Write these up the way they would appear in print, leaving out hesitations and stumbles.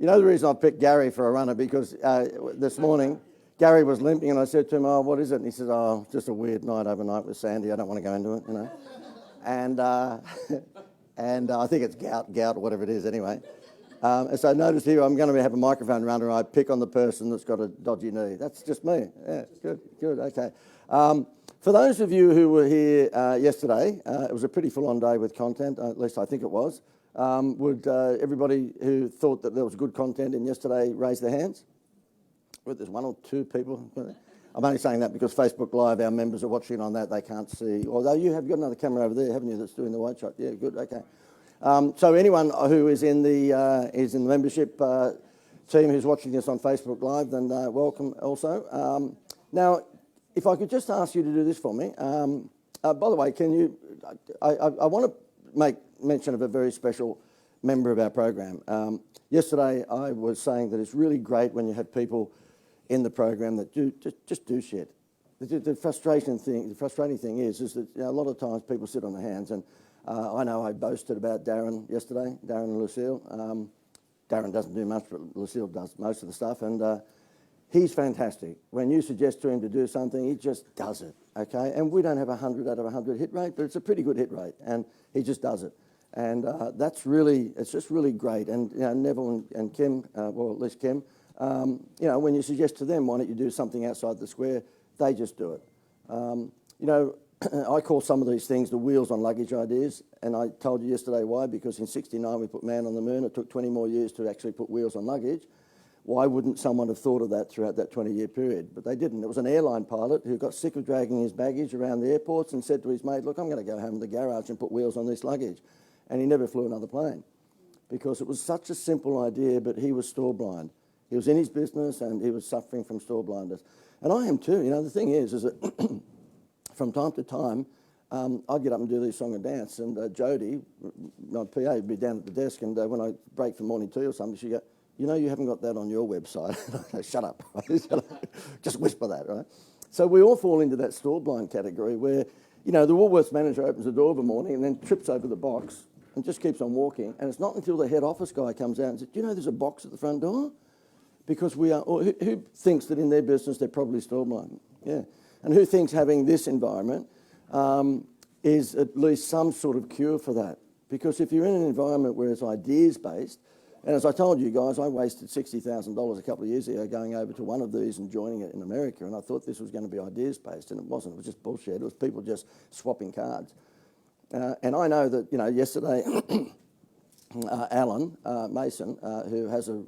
You know the reason I picked Gary for a runner because this morning Gary was limping and I said to him, "Oh, what is it?" And he said, "Oh, just a weird night overnight with Sandy. I don't want to go into it, you know." And and I think it's gout or whatever it is anyway. And so notice here I'm going to have a microphone runner. I pick on the person that's got a dodgy knee. That's just me. Yeah, good, okay. For those of you who were here yesterday, it was a pretty full-on day with content, at least I think it was. Would everybody who thought that there was good content in yesterday raise their hands? Well, there's one or two people. I'm only saying that because Facebook Live, our members are watching on that, they can't see. Although you have got another camera over there, haven't you, that's doing the wide shot? Yeah, good, okay. So anyone who is in the membership team who's watching this on Facebook Live, then welcome also. Now, if I could just ask you to do this for me. By the way, can you... I want to make mention of a very special member of our program. Yesterday, I was saying that it's really great when you have people in the program that just do shit. The frustrating thing is that a lot of times people sit on their hands, and I know I boasted about Darren yesterday, Darren and Lucille. Darren doesn't do much, but Lucille does most of the stuff, and he's fantastic. When you suggest to him to do something, he just does it, okay? And we don't have 100 out of 100 hit rate, but it's a pretty good hit rate, and he just does it. And it's just really great. And Neville and Kim, well, at least Kim, when you suggest to them, why don't you do something outside the square, they just do it. I call some of these things the wheels on luggage ideas, and I told you yesterday why, because in '69 we put man on the moon. It took 20 more years to actually put wheels on luggage. Why wouldn't someone have thought of that throughout that 20-year period? But they didn't. It was an airline pilot who got sick of dragging his baggage around the airports and said to his mate, "Look, I'm going to go home to the garage and put wheels on this luggage." And he never flew another plane because it was such a simple idea, but he was store blind. He was in his business and he was suffering from store blindness. And I am too. The thing is that from time to time, I'd get up and do these song and dance, and Jodie, my PA, would be down at the desk, and when I break for morning tea or something, she'd go, "You haven't got that on your website." I go, "Shut up." Just whisper that, right? So we all fall into that store blind category where, the Woolworths manager opens the door of a morning and then trips over the box and just keeps on walking. And it's not until the head office guy comes out and says, "Do you know there's a box at the front door?" Because who thinks that in their business they're probably store blind? Yeah. And who thinks having this environment is at least some sort of cure for that? Because if you're in an environment where it's ideas-based, and as I told you guys, I wasted $60,000 a couple of years ago going over to one of these and joining it in America, and I thought this was going to be ideas-based, and it wasn't. It was just bullshit. It was people just swapping cards. And I know that, yesterday, Alan Mason, who has a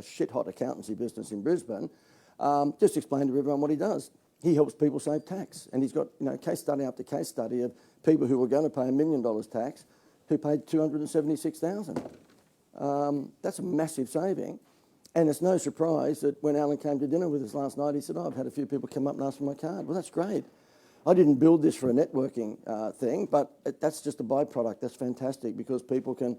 shit-hot accountancy business in Brisbane, just explained to everyone what he does. He helps people save tax, and he's got case study after case study of people who were going to pay $1 million tax who paid $276,000. That's a massive saving, and it's no surprise that when Alan came to dinner with us last night, he said, "I've had a few people come up and ask for my card." Well, that's great. I didn't build this for a networking thing, but that's just a byproduct. That's fantastic because people can,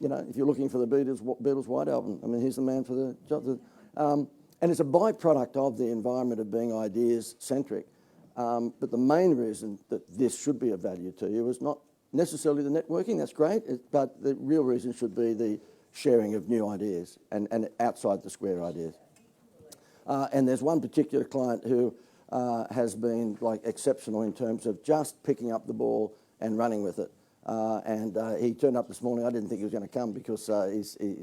if you're looking for the Beatles White Album, here's the man for the job. And it's a byproduct of the environment of being ideas-centric. But the main reason that this should be of value to you is not necessarily the networking, that's great, but the real reason should be the sharing of new ideas and outside the square ideas. And there's one particular client who has been exceptional in terms of just picking up the ball and running with it. And he turned up this morning. I didn't think he was going to come because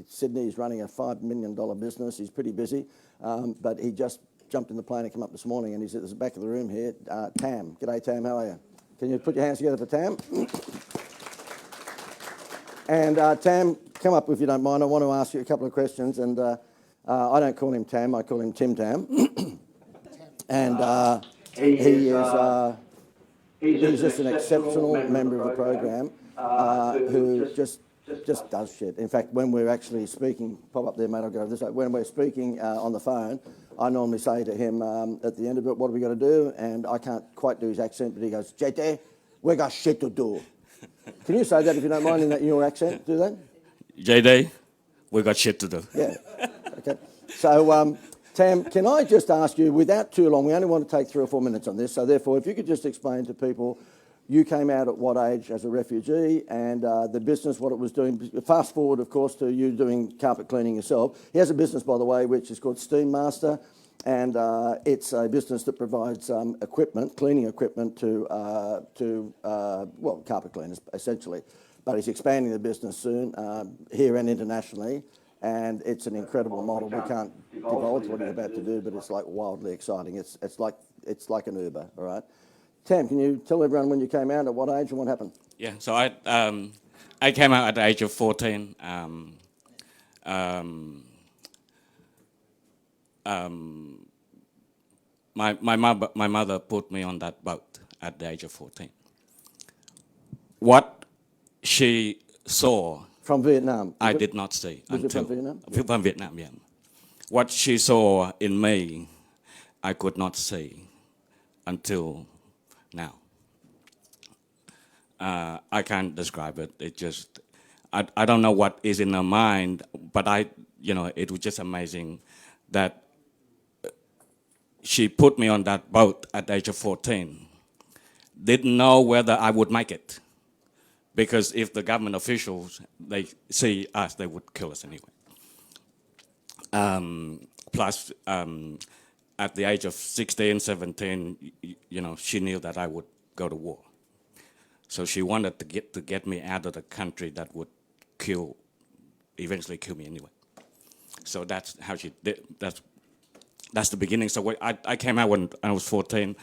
Sydney is running a $5 million business. He's pretty busy, but he just jumped in the plane and came up this morning, and he's at the back of the room here. Tam. G'day, Tam. How are you? Can you put your hands together for Tam? And Tam, come up if you don't mind. I want to ask you a couple of questions, and I don't call him Tam. I call him Tim Tam. And he's just an exceptional member of the program who just does shit. In fact, when we're actually speaking, pop up there, mate, I'll go this way. When we're speaking on the phone, I normally say to him at the end of it, "What are we got to do?" And I can't quite do his accent, but he goes, "JT, we got shit to do." Can you say that if you don't mind in your accent? Do that? JD, we got shit to do. Yeah. Okay. So, Tam, can I just ask you, without too long, we only want to take 3 or 4 minutes on this, so therefore, if you could just explain to people You came out at what age as a refugee, and the business, what it was doing. Fast forward, of course, to you doing carpet cleaning yourself. He has a business, by the way, which is called Steam Master, and it's a business that provides equipment, cleaning equipment to carpet cleaners, essentially. But he's expanding the business soon, here and internationally, and it's an incredible model. We can't divulge what he's about to do, but it's like wildly exciting. It's like an Uber, all right? Tam, can you tell everyone when you came out, at what age and what happened? Yeah, so I came out at the age of 14. My mother put me on that boat at the age of 14. What she saw, From Vietnam? I did not see Was until it from Vietnam? from Vietnam. Yeah. What she saw in me, I could not see until now. I can't describe it. It just, I don't know what is in her mind, but it was just amazing that she put me on that boat at the age of 14. Didn't know whether I would make it, because if the government officials, they see us, they would kill us anyway. Plus, at the age of 16, 17, she knew that I would go to war. So she wanted to get me out of the country that would eventually kill me anyway. So that's how she did. That's the beginning. So I came out when I was 14,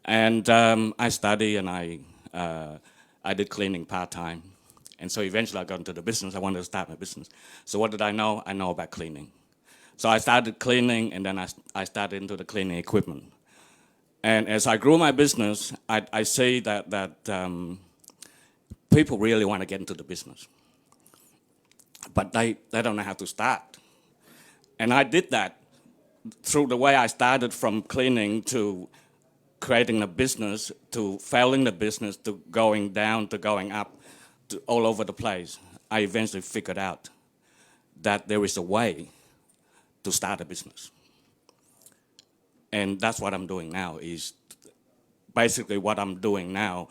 and I studied and I did cleaning part-time. And so eventually I got into the business. I wanted to start my business. So what did I know? I know about cleaning. So I started cleaning, and then I started into the cleaning equipment. And as I grew my business, I say that people really want to get into the business, but they don't know how to start. And I did that through the way I started, from cleaning to creating a business, to failing the business, to going down, to going up, to all over the place. I eventually figured out that there is a way to start a business. And that's what I'm doing now. Is basically what I'm doing now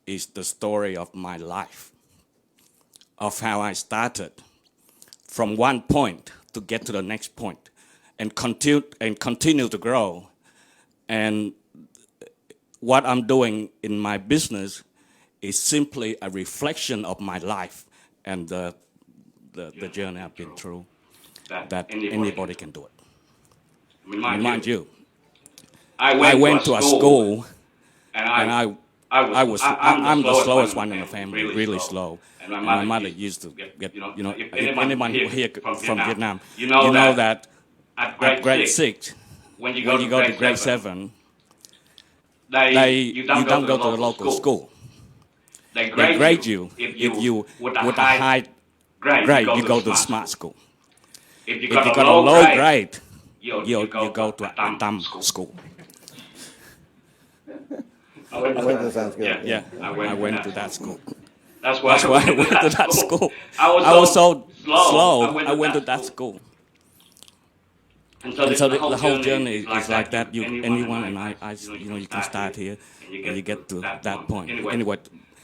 is the story of my life, of how I started from one point to get to the next point, and continue to grow. And what I'm doing in my business is simply a reflection of my life and the journey I've been through, that anybody can do it. Mind you, I went to a school, and I'm the slowest one in the family, really slow. And my mother used to get, if anyone here from Vietnam, you know that at grade 6, when you go to grade 7, you don't go to the local school. They grade you if you with a high grade, you go to the smart school. If you got a low grade, you go to a dumb school. I went to the same school. Yeah, I went to that school. That's why I went to that school. I was so slow. I went to that school. And so the whole journey is like that. Anyone and I, you can start here and you get to that point. Anyway,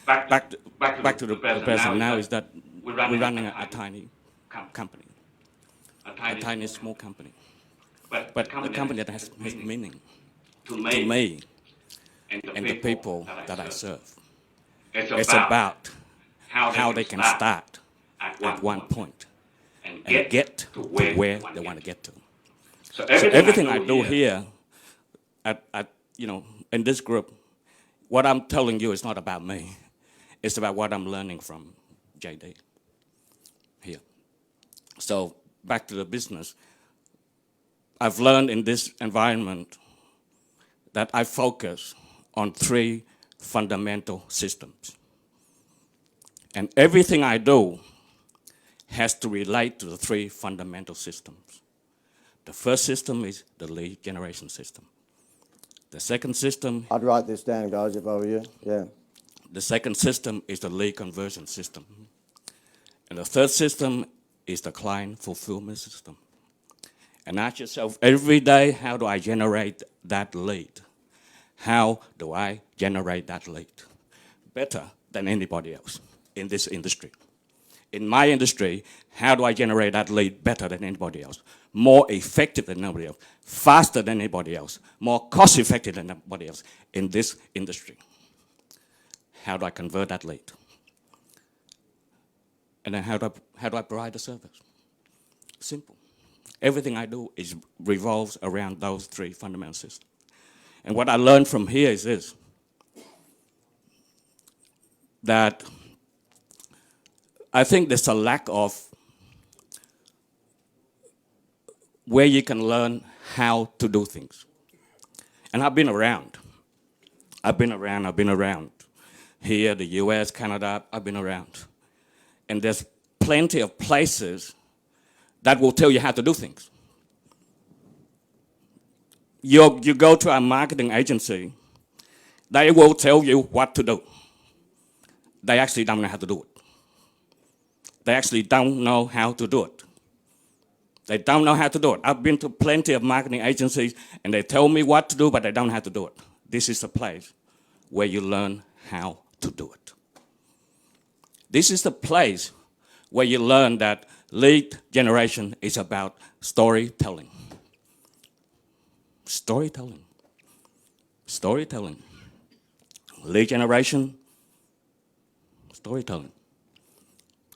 back to the present now is that we're running a tiny company, a tiny small company, but a company that has meaning to me and the people that I serve. It's about how they can start at one point and get to where they want to get to. So everything I do here in this group, what I'm telling you is not about me. It's about what I'm learning from JD here. So back to the business. I've learned in this environment that I focus on 3 fundamental systems. And everything I do has to relate to the 3 fundamental systems. The first system is the lead generation system. The second system... I'd write this down, guys, if I were you. Yeah. The second system is the lead conversion system. And the third system is the client fulfillment system. And ask yourself every day, how do I generate that lead? How do I generate that lead? better than anybody else in this industry. In my industry, how do I generate that lead better than anybody else? More effective than anybody else, faster than anybody else, more cost effective than anybody else in this industry. How do I convert that lead? And then how do I provide the service? Simple. Everything I do revolves around those three fundamental systems. And what I learned from here is this, that I think there's a lack of where you can learn how to do things. And I've been around. I've been around. Here, the US, Canada, I've been around. And there's plenty of places that will tell you how to do things. You go to a marketing agency, they will tell you what to do. They actually don't know how to do it. They actually don't know how to do it. They don't know how to do it. I've been to plenty of marketing agencies, and they tell me what to do, but they don't know how to do it. This is the place where you learn how to do it. This is the place where you learn that lead generation is about storytelling. Storytelling. Storytelling. Lead generation, storytelling.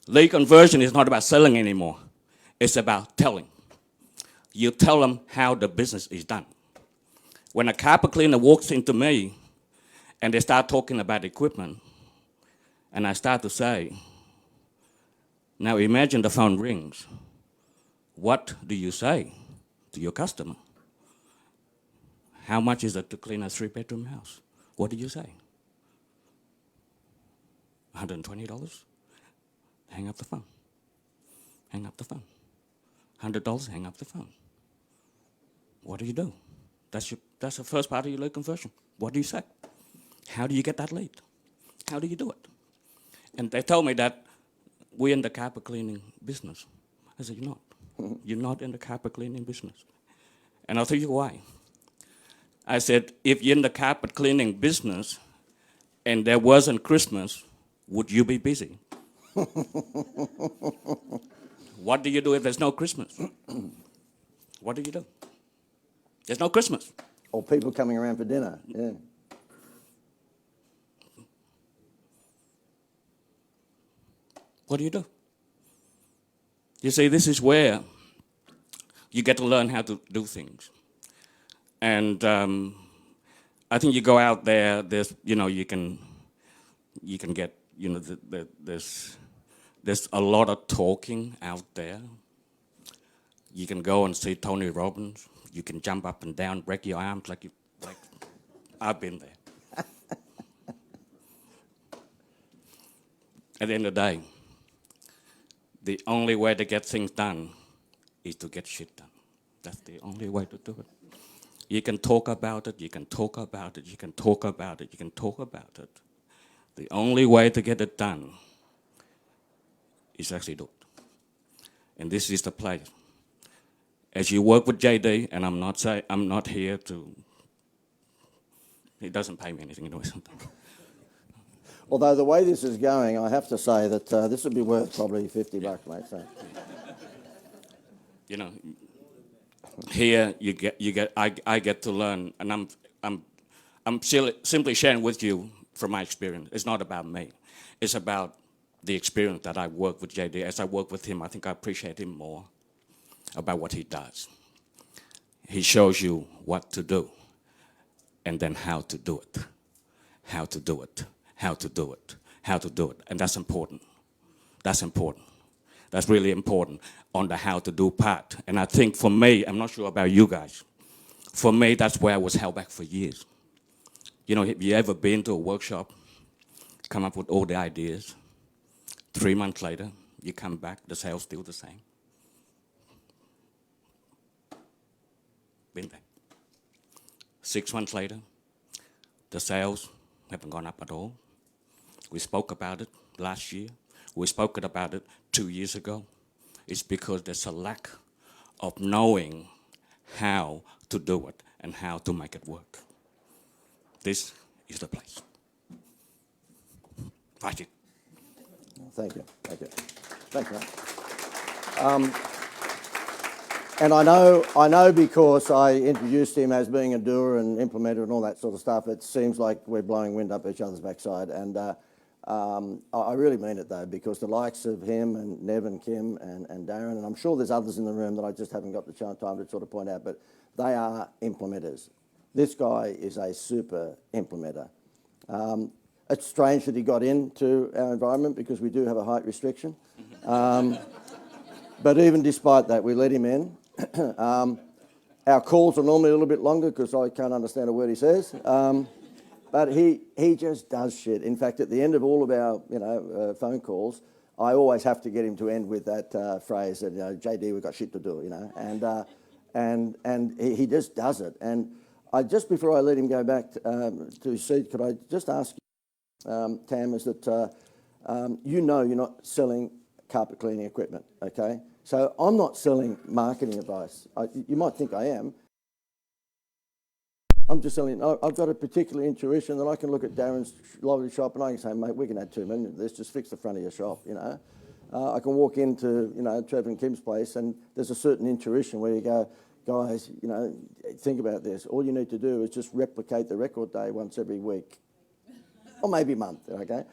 Lead conversion is not about selling anymore. It's about telling. You tell them how the business is done. When a carpet cleaner walks into me and they start talking about equipment, and I start to say, now imagine the phone rings. What do you say to your customer? How much is it to clean a 3-bedroom house? What do you say? $120? Hang up the phone. Hang up the phone. $100, hang up the phone. What do you do? That's the first part of your lead conversion. What do you say? How do you get that lead? How do you do it? And they told me that we're in the carpet cleaning business. I said, you're not. You're not in the carpet cleaning business. And I'll tell you why. I said, if you're in the carpet cleaning business and there wasn't Christmas, would you be busy? What do you do if there's no Christmas? What do you do? There's no Christmas. Or people coming around for dinner, yeah. What do you do? You see, this is where you get to learn how to do things. And I think you go out there, there's, you can get, there's a lot of talking out there. You can go and see Tony Robbins. You can jump up and down, break your arms like I've been there. At the end of the day, the only way to get things done is to get shit done. That's the only way to do it. You can talk about it, you can talk about it, you can talk about it, you can talk about it. The only way to get it done is actually do it. And this is the place. As you work with JD, and I'm not here to, he doesn't pay me anything anyway. Although the way this is going, I have to say that this would be worth probably $50, mate. So. Here I get to learn, and I'm simply sharing with you from my experience. It's not about me. It's about the experience that I work with JD. As I work with him, I think I appreciate him more about what he does. He shows you what to do, and then how to do it. How to do it. How to do it. How to do it. And that's important. That's important. That's really important on the how to do part. And I think for me, I'm not sure about you guys, for me, that's where I was held back for years. Have you ever been to a workshop, come up with all the ideas, 3 months later, you come back, the sales still the same? Been there. 6 months later, the sales haven't gone up at all. We spoke about it last year. We spoke about it 2 years ago. It's because there's a lack of knowing how to do it and how to make it work. This is the place. Fight it. Thank you. Thanks, mate. And I know because I introduced him as being a doer and implementer and all that sort of stuff, it seems like we're blowing wind up each other's backside. And I really mean it, though, because the likes of him and Nev and Kim and Darren, and I'm sure there's others in the room that I just haven't got the time to sort of point out, but they are implementers. This guy is a super implementer. It's strange that he got into our environment because we do have a height restriction. But even despite that, we let him in. Our calls are normally a little bit longer because I can't understand a word he says. But he just does shit. In fact, at the end of all of our phone calls, I always have to get him to end with that phrase that, JD, we've got shit to do, and he just does it. And just before I let him go back to his seat, could I just ask you, Tam, is that you're not selling carpet cleaning equipment, okay? So I'm not selling marketing advice. You might think I am. I'm just selling, I've got a particular intuition that I can look at Darren's lovely shop and I can say, mate, we can add 2 million to this, just fix the front of your shop, I can walk into, Trevor and Kim's place and there's a certain intuition where you go, guys, think about this. All you need to do is just replicate the record day once every week. Or maybe a month, okay?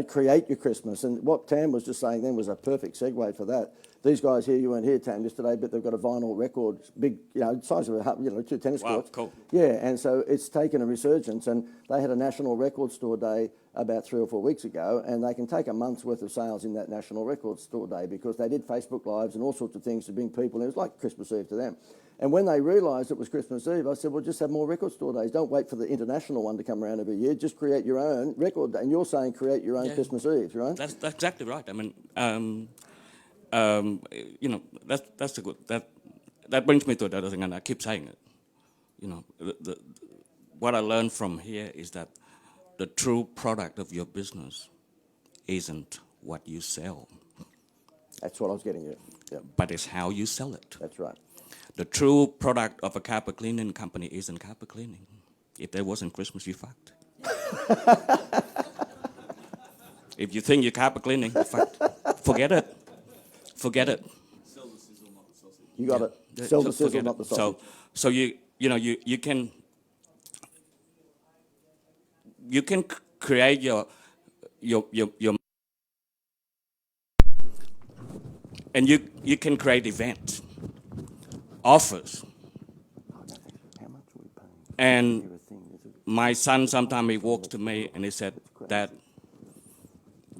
Create your Christmas. And what Tam was just saying then was a perfect segue for that. These guys here, you weren't here, Tam, yesterday, but they've got a vinyl record, big, size of 2 tennis courts. Wow, cool. Yeah, and so it's taken a resurgence, and they had a national record store day about 3 or 4 weeks ago, and they can take a month's worth of sales in that national record store day because they did Facebook Lives and all sorts of things to bring people in. It was like Christmas Eve to them. And when they realised it was Christmas Eve, I said, well, just have more record store days. Don't wait for the international one to come around every year. Just create your own record day. And you're saying create your own Christmas Eve, right? That's exactly right. I mean, that's a good, that brings me to the other thing, and I keep saying it. What I learned from here is that the true product of your business isn't what you sell. That's what I was getting at. Yep. But it's how you sell it. That's right. The true product of a carpet cleaning company isn't carpet cleaning. If there wasn't Christmas, you fucked. If you think you're carpet cleaning, you fucked. Forget it. Forget it. Sell the sizzle, not the sausage. You got it. Sell the sizzle, not the sausage. So you can create your and you can create events, offers. How much are we paying? And my son sometimes he walks to me and he said that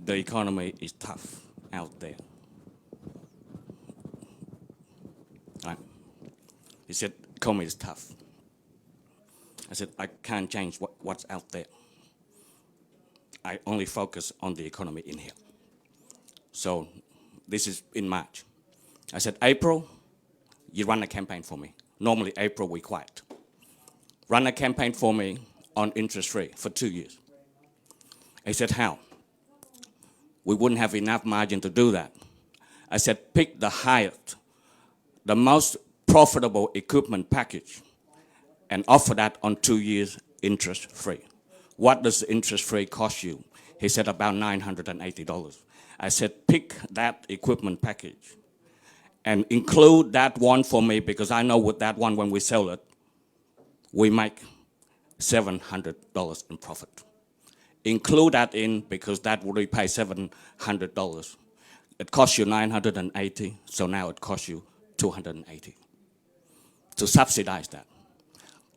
the economy is tough out there. He said, economy is tough. I said, I can't change what's out there. I only focus on the economy in here. So this is in March. I said, April, you run a campaign for me. Normally April we quiet. Run a campaign for me on interest free for 2 years. He said, how? We wouldn't have enough margin to do that. I said, pick the highest, the most profitable equipment package and offer that on 2 years interest free. What does interest free cost you? He said about $980. I said, pick that equipment package and include that one for me because I know with that one when we sell it, we make $700 in profit. Include that in because that would repay $700. It cost you $980, so now it costs you $280. To subsidize that.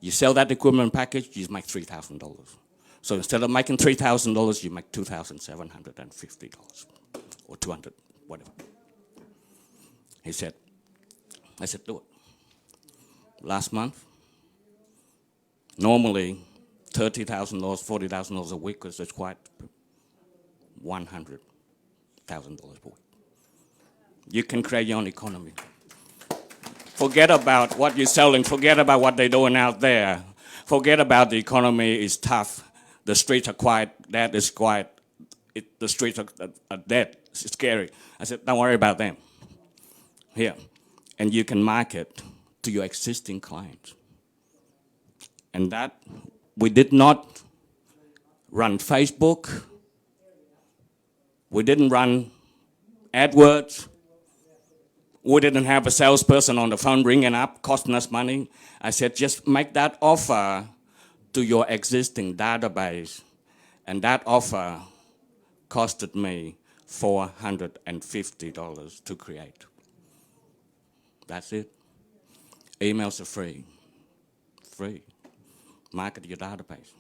You sell that equipment package, you make $3,000. So instead of making $3,000, you make $2,750 or $200, whatever. He said, I said, do it. Last month, normally $30,000, $40,000 a week because it's quite $100,000 per week. You can create your own economy. Forget about what you're selling. Forget about what they're doing out there. Forget about the economy is tough. The streets are quiet. That is quiet. The streets are dead. It's scary. I said, don't worry about them. Here. And you can market to your existing clients. And that, we did not run Facebook. We didn't run AdWords. We didn't have a salesperson on the phone ringing up, costing us money. I said, just make that offer to your existing database. And that offer costed me $450 to create. That's it. Emails are free. Free. Market your database.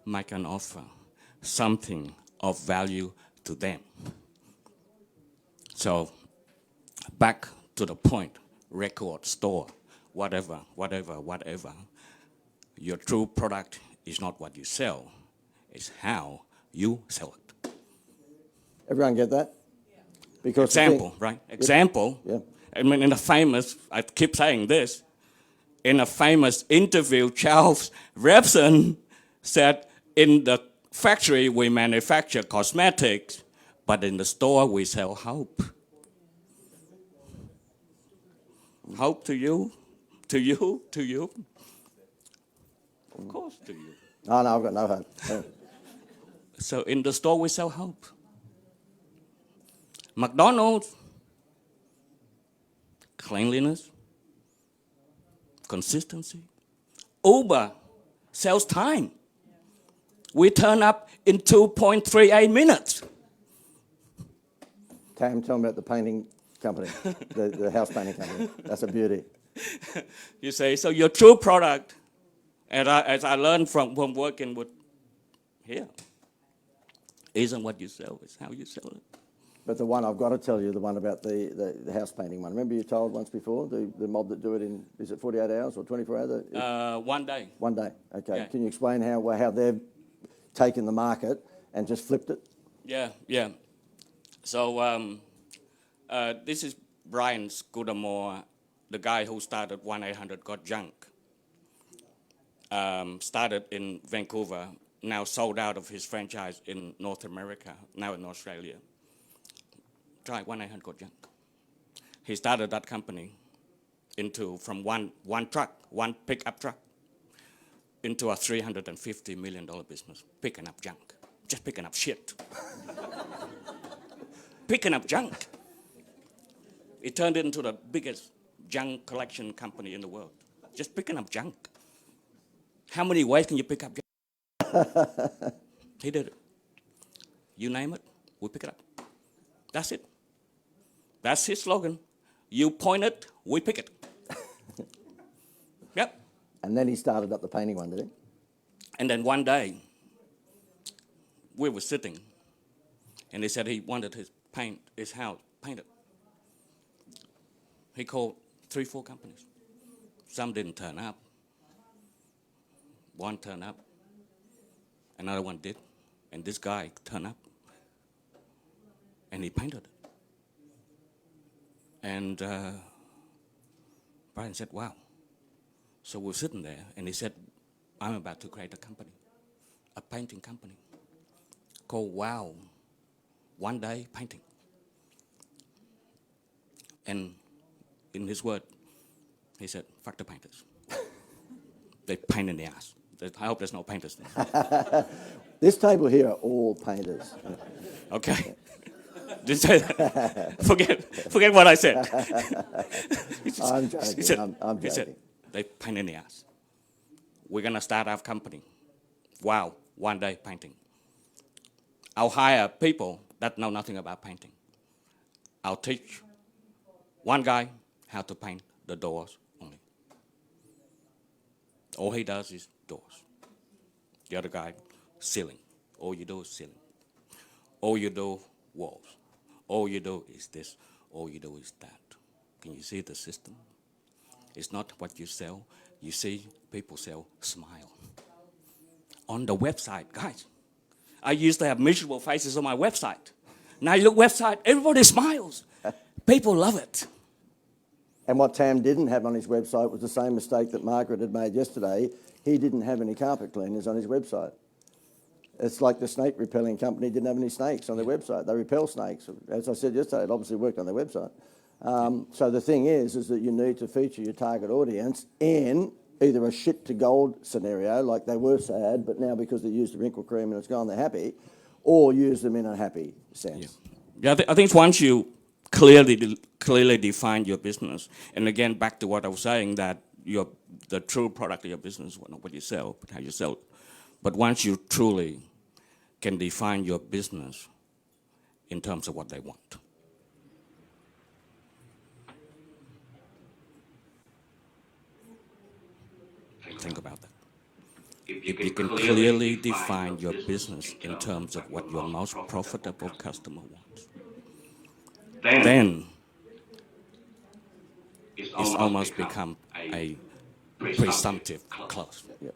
Make an offer. Something of value to them. So, back to the point, record, store, whatever. Your true product is not what you sell, it's how you sell it. Everyone get that? Because Example, right? Example. Yeah. I mean, I keep saying this, in a famous interview, Charles Revson said, in the factory we manufacture cosmetics, but in the store we sell hope. Hope to you, to you, to you. Of course to you. Oh, no, I've got no hope. Yeah. So in the store we sell hope. McDonald's, cleanliness, consistency. Uber sells time. We turn up in 2.38 minutes. Tam, tell me about the painting company, the house painting company. That's a beauty. You say, so your true product, as I learned from working with here, isn't what you sell, it's how you sell it. But the one I've got to tell you, the one about the house painting one. Remember you told once before, the mob that do it in, is it 48 hours or 24 hours? 1 day. 1 day, okay. Yeah. Can you explain how they've taken the market and just flipped it? Yeah. So this is Brian Scudamore, the guy who started 1-800-GOT-JUNK. Started in Vancouver, now sold out of his franchise in North America, now in Australia. Try 1-800-GOT-JUNK. He started that company from one pickup truck, into a $350 million business, picking up junk, just picking up shit. Picking up junk. It turned into the biggest junk collection company in the world, just picking up junk. How many ways can you pick up junk? He did it. You name it, we pick it up. That's it. That's his slogan. You point it, we pick it. Yep. And then he started up the painting one, did he? And then one day, we were sitting, and he said he wanted his house painted. He called 3-4 companies. Some didn't turn up. One turned up. Another one did. And this guy turned up. And he painted it. And Brian said, wow. So we're sitting there, and he said, I'm about to create a company, a painting company, called Wow, One Day Painting. And in his word, he said, fuck the painters. They paint in the ass. I hope there's no painters there. This table here are all painters. Okay. Didn't say that. Forget what I said. I'm joking. He said, I'm he said, joking. they paint in the ass. We're going to start our company. Wow, One Day Painting. I'll hire people that know nothing about painting. I'll teach one guy how to paint the doors only. All he does is doors. The other guy, ceiling. All you do is ceiling. All you do, walls. All you do is this. All you do is that. Can you see the system? It's not what you sell. You see, people sell smile. On the website, guys, I used to have miserable faces on my website. Now you look website, everybody smiles. People love it. And what Tam didn't have on his website was the same mistake that Margaret had made yesterday. He didn't have any carpet cleaners on his website. It's like the snake repelling company didn't have any snakes on their website. They repel snakes. As I said yesterday, it obviously worked on their website. So the thing is that you need to feature your target audience in either a shit to gold scenario, like they were sad, but now because they used the wrinkle cream and it's gone, they're happy, or use them in a happy sense. Yeah, I think once you clearly define your business, and again back to what I was saying, that the true product of your business, not what you sell, but how you sell it. But once you truly can define your business in terms of what they want. Think about that. If you can clearly define your business in terms of what your most profitable customer wants, then it's almost become a presumptive clause. Yep.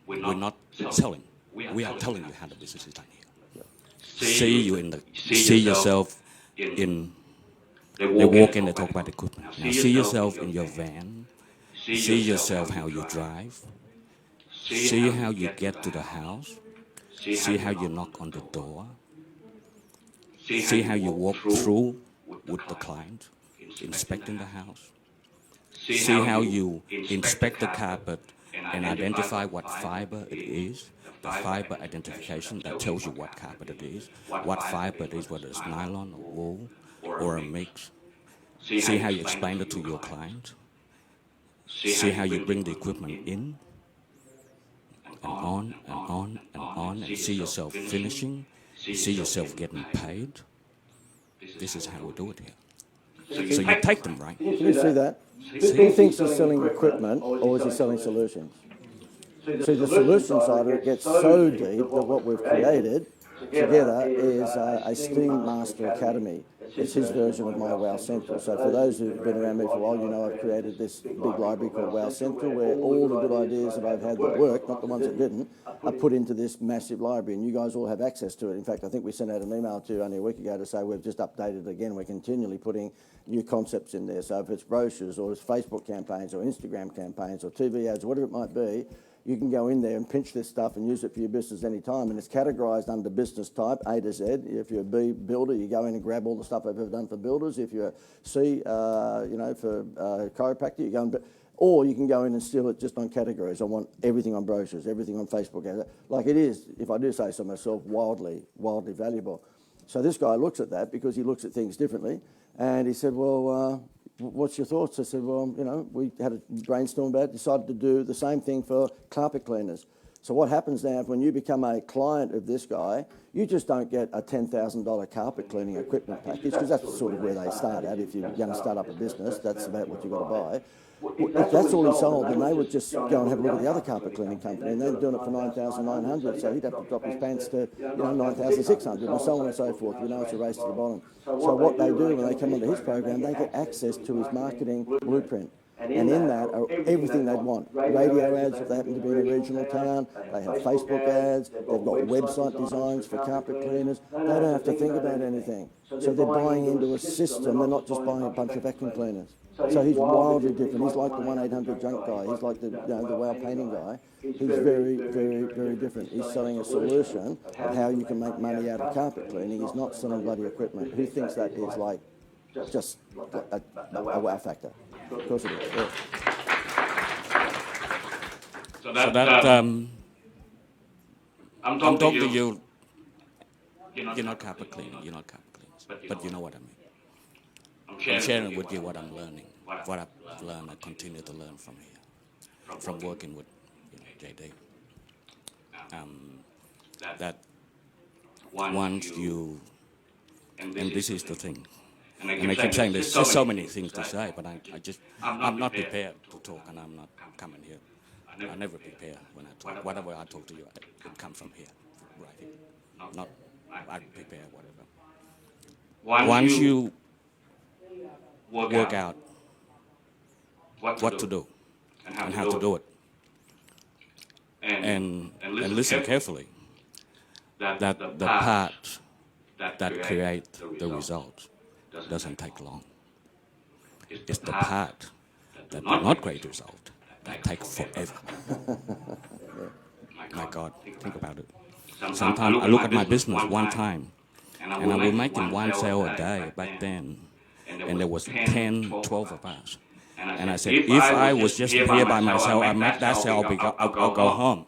We're not selling. We are telling you how the business is done here. Yep. See yourself in. They walk in, they talk about equipment. Now see yourself in your van. See yourself how you drive. See how you get to the house. See how you knock on the door. See how you walk through with the client, inspecting the house. See how you inspect the carpet and identify what fiber it is. The fiber identification that tells you what carpet it is, what fiber it is, whether it's nylon or wool or a mix. See how you explain it to your client. See how you bring the equipment in, and on, and on, and on, and see yourself finishing, see yourself getting paid. This is how we do it here. So you take them, right? Can you see that? He thinks he's selling equipment, or is he selling solutions? See, the solution side of it gets so deep that what we've created together is a Steam Master Academy. It's his version of my Wow Central. So for those who've been around me for a while, you know I've created this big library called Wow Central, where all the good ideas that I've had that work, not the ones that didn't, are put into this massive library, and you guys all have access to it. In fact, I think we sent out an email to you only a week ago to say we've just updated it again. We're continually putting new concepts in there. So if it's brochures or it's Facebook campaigns or Instagram campaigns or TV ads, whatever it might be, you can go in there and pinch this stuff and use it for your business anytime. And it's categorised under business type, A to Z. If you're a B builder, you go in and grab all the stuff I've ever done for builders. If you're a C, for chiropractor, you go and... Or you can go in and steal it just on categories. I want everything on brochures, everything on Facebook. Like it is, if I do say so myself, wildly valuable. So this guy looks at that because he looks at things differently. And he said, well, what's your thoughts? I said, well, we had a brainstorm about it, decided to do the same thing for carpet cleaners. So what happens now, when you become a client of this guy, you just don't get a $10,000 carpet cleaning equipment package, because that's sort of where they start at. If you're going to start up a business, that's about what you've got to buy. If that's all he sold, then they would just go and have a look at the other carpet cleaning company, and they're doing it for $9,900, so he'd have to drop his pants to $9,600, and so on and so forth. It's a race to the bottom. So what they do when they come onto his program, they get access to his marketing blueprint. And in that are everything they'd want. Radio ads if they happen to be in a regional town. They have Facebook ads. They've got website designs for carpet cleaners. They don't have to think about anything. So they're buying into a system. They're not just buying a bunch of vacuum cleaners. So he's wildly different. He's like the 1-800-JUNK guy. He's like the Wow painting guy. He's very, very, very different. He's selling a solution of how you can make money out of carpet cleaning. He's not selling bloody equipment. Who thinks that is like just a wow factor? Of course it is. Yeah. So that I'm talking to you. You're not carpet cleaning. You're not carpet cleaners, but you know what I mean. I'm sharing with you what I'm learning, what I've learned. I continue to learn from here, from working with JD. That once you, and this is the thing. And I keep saying there's just so many things to say, but I'm not prepared to talk, and I'm not coming here. I never prepare when I talk. Whatever I talk to you, it comes from here, right here. Not I prepare whatever. Once you work out what to do and how to do it, and listen carefully, that the part that create the result doesn't take long. It's the part that do not create result that take forever. My God, think about it. Sometimes I look at my business one time, and I was making one sale a day back then, and there was 10, 12 of us. And I said, if I was just here by myself, I make that sale, I'll go home.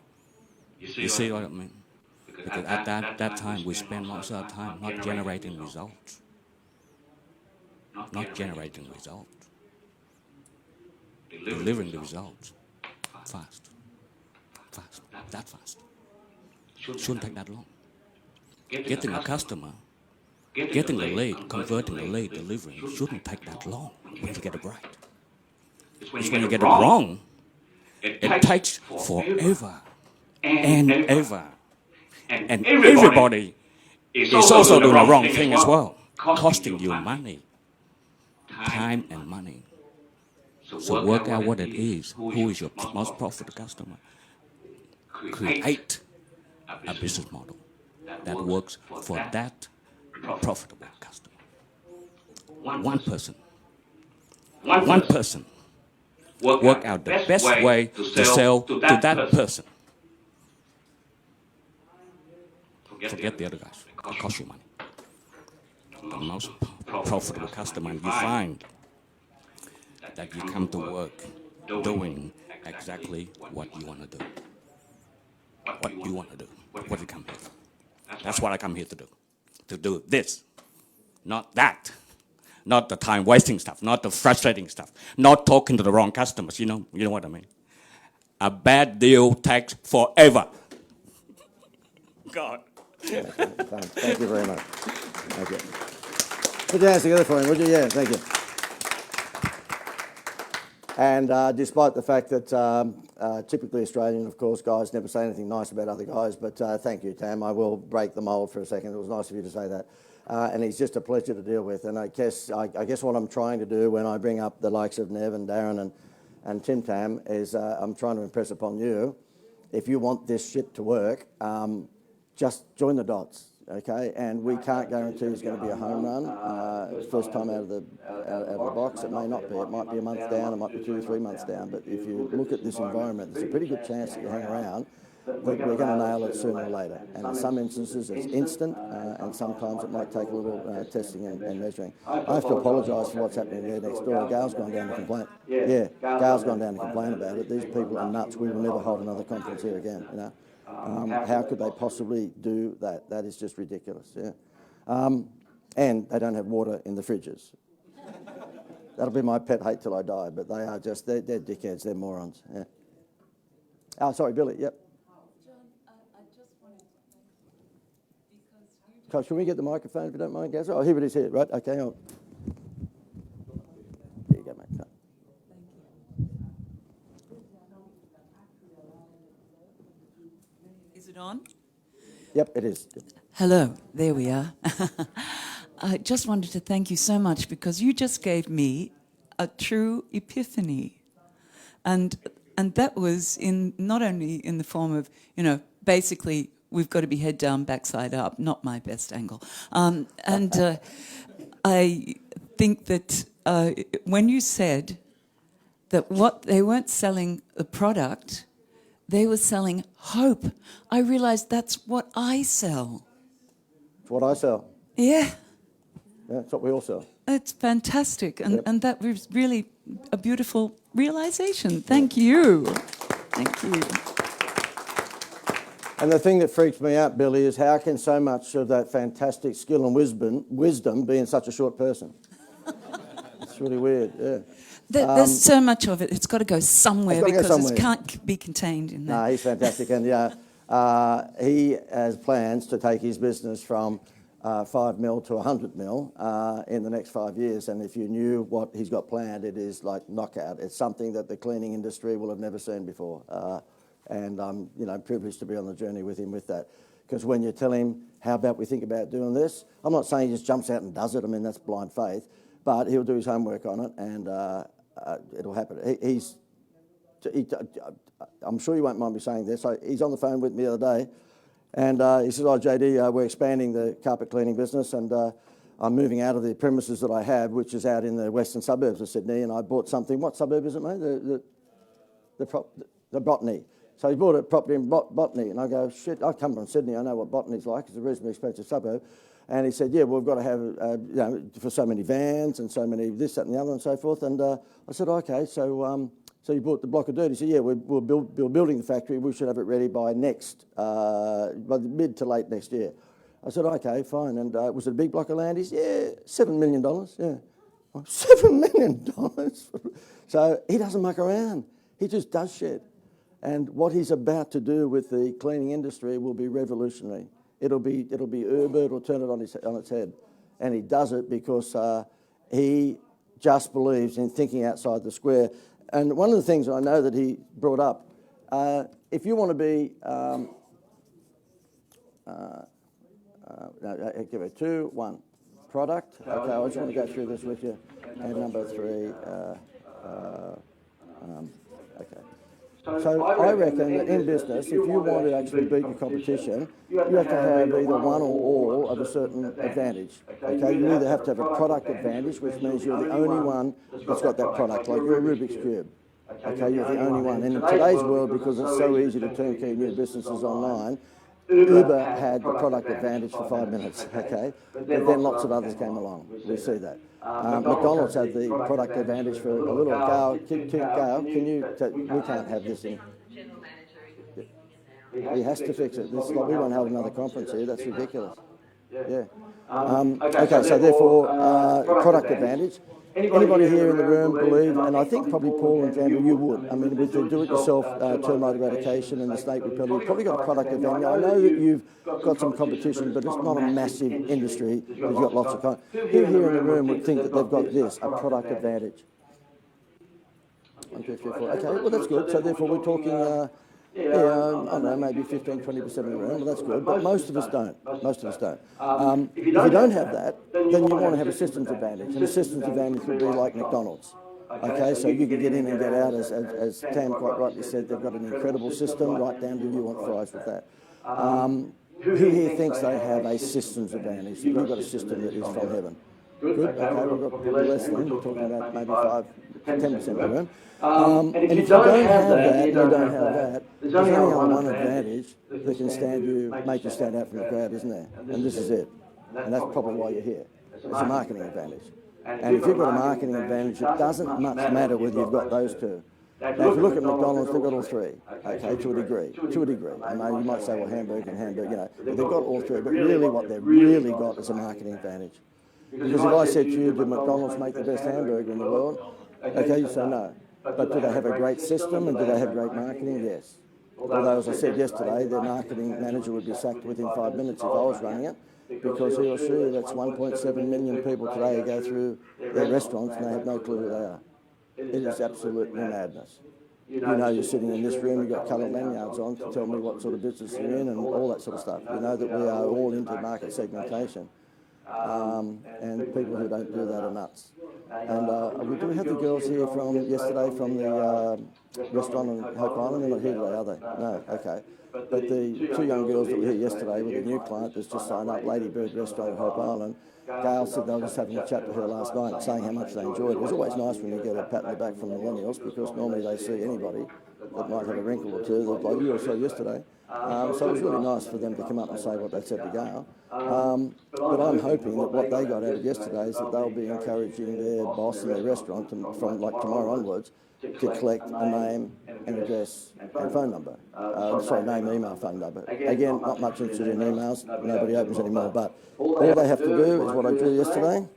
You see what I mean? Because at that time, we spend most of our time not generating results. Not generating results. Delivering the results fast. Fast. That fast. Shouldn't take that long. Getting a customer, getting the lead, converting the lead, delivering shouldn't take that long when you get it right. It's when you get it wrong, it takes forever and ever. And everybody is also doing the wrong thing as well, costing you money, time and money. So work out what it is. Who is your most profitable customer? Create a business model that works for that profitable customer. One person. Work out the best way to sell to that person. Forget the other guys. It costs you money. The most profitable customer, and you find that you come to work doing exactly what you want to do. What you want to do. What you come here for. That's what I come here to do. To do this. Not that. Not the time wasting stuff. Not the frustrating stuff. Not talking to the wrong customers. You know what I mean? A bad deal takes forever. God. Thank you very much. Thank you. Put your hands together for him, would you? Yeah, thank you. And despite the fact that typically Australian, of course, guys never say anything nice about other guys, but thank you, Tam. I will break the mould for a second. It was nice of you to say that. And he's just a pleasure to deal with. And I guess what I'm trying to do when I bring up the likes of Nev and Darren and Tim Tam is I'm trying to impress upon you, if you want this shit to work, just join the dots, okay? And we can't guarantee it's going to be a home run. First time out of the box, it may not be. It might be a month down, it might be 2 or 3 months down. But if you look at this environment, there's a pretty good chance that you hang around that we're going to nail it sooner or later. And in some instances, it's instant, and sometimes it might take a little testing and measuring. I have to apologise for what's happening there next door. Gail's gone down to complain. Yeah, Gail's gone down to complain about it. These people are nuts. We will never hold another conference here again, you know. How could they possibly do that? That is just ridiculous, yeah. And they don't have water in the fridges. That'll be my pet hate till I die, but they are just, they're dickheads, they're morons, yeah. Oh, sorry, Billy, yep. John, I just wanted to thank you because Can we get the microphone if you don't mind, Gaz? Oh, here it is here, right, okay. Here you go, mate. No. Is it on? Yep, it is. Hello, there we are. I just wanted to thank you so much because you just gave me a true epiphany. And that was in not only in the form of, basically we've got to be head down, backside up, not my best angle. I think that when you said that what they weren't selling the product, they were selling hope, I realised that's what I sell. It's what I sell. Yeah. Yeah, it's what we all sell. It's fantastic, and that was really a beautiful realisation. Thank you. Thank you. And the thing that freaks me out, Billy, is how can so much of that fantastic skill and wisdom be in such a short person? It's really weird, yeah. There's so much of it. It's got to go somewhere because it can't be contained in there. No, he's fantastic, and he has plans to take his business from 5 mil to 100 mil in the next 5 years. And if you knew what he's got planned, it is like knockout. It's something that the cleaning industry will have never seen before. And I'm, privileged to be on the journey with him with that. Because when you tell him, how about we think about doing this? I'm not saying he just jumps out and does it. I mean, that's blind faith. But he'll do his homework on it, and it'll happen. I'm sure you won't mind me saying this. He's on the phone with me the other day, and he says, "Oh, JD, we're expanding the carpet cleaning business, and I'm moving out of the premises that I have, which is out in the western suburbs of Sydney, and I bought something." What suburb is it, mate? The Botany. So he bought a property in Botany, and I go, "Shit, I come from Sydney. I know what Botany's like. It's a reasonably expensive suburb." And he said, "Yeah, well, we've got to have, for so many vans and so many this, that, and the other, and so forth." And I said, "Okay, so So he bought the block of dirt. He said, yeah, we're building the factory. We should have it ready by by the mid to late next year. I said, okay, fine. And was it a big block of land? He said, yeah, $7 million. Yeah. $7 million? So he doesn't muck around. He just does shit. And what he's about to do with the cleaning industry will be revolutionary. It'll be Uber, it'll turn it on its head. And he does it because he just believes in thinking outside the square. And one of the things I know that he brought up, if you want to be, give it 2, 1, product. Okay, I just want to go through this with you. And number 3, okay. So I reckon that in business, if you want to actually beat your competition, you have to have either one or all of a certain advantage. Okay, you either have to have a product advantage, which means you're the only one that's got that product, like you're a Rubik's Cube. Okay, you're the only one. And in today's world, because it's so easy to turnkey new businesses online, Uber had the product advantage for 5 minutes, okay? But then lots of others came along. We see that. McDonald's had the product advantage for a little. Gail, can you, we can't have this in. He has to fix it. We won't have another conference here. That's ridiculous. Yeah. Okay, so therefore, product advantage. Anybody here in the room believe, and I think probably Paul and Jamie, you would. I mean, with the do-it-yourself termite eradication and the snake repellent, you've probably got a product advantage. I know that you've got some competition, but it's not a massive industry. You've got lots of who here in the room would think that they've got this, a product advantage? 1, 2, 3, 4. Okay, well that's good. So therefore we're talking. I don't know, maybe 15, 20% of the room, well that's good, but most of us don't. Most of us don't. If you don't have that, then you want to have a systems advantage, and a systems advantage would be like McDonald's. Okay, so you can get in and get out, as Tam quite rightly said, they've got an incredible system, right down to you want fries with that. Who here thinks they have a systems advantage? You've got a system that is from heaven. Good, okay, we've got probably less than, we're talking about maybe 5, 10% of the room. And if you don't have that, you don't have that, there's only one advantage that can make you stand out from the crowd, isn't there? And this is it. And that's probably why you're here. It's a marketing advantage. And if you've got a marketing advantage, it doesn't much matter whether you've got those two. Now, if you look at McDonald's, they've got all three, okay, to a degree. I know you might say, well, hamburger, but they've got all three. But really what they've really got is a marketing advantage. Because if I said to you, did McDonald's make the best hamburger in the world? Okay, you say no. But do they have a great system and do they have great marketing? Yes. Although, as I said yesterday, their marketing manager would be sacked within 5 minutes if I was running it, because he or she, that's 1.7 million people today who go through their restaurants and they have no clue who they are. It is absolutely madness. You know you're sitting in this room, you've got coloured lanyards on to tell me what sort of business you're in and all that sort of stuff. You know that we are all into market segmentation. And people who don't do that are nuts. And we do have the girls here from yesterday from the restaurant in Hope Island. They're not here today, are they? No, okay. But the 2 young girls that were here yesterday with a new client that's just signed up, Ladybird Restaurant in Hope Island, Gail said they were just having a chat with her last night saying how much they enjoyed it. It was always nice when you get a pat on the back from millennials, because normally they see anybody that might have a wrinkle or two, like you or so yesterday. So it was really nice for them to come up and say what they said to Gail. But I'm hoping that what they got out of yesterday is that they'll be encouraging their boss and their restaurant from like tomorrow onwards to collect a name, an address and phone number. Name, email, phone number. Again, not much interested in emails. Nobody opens anymore. But all they have to do is what I drew yesterday.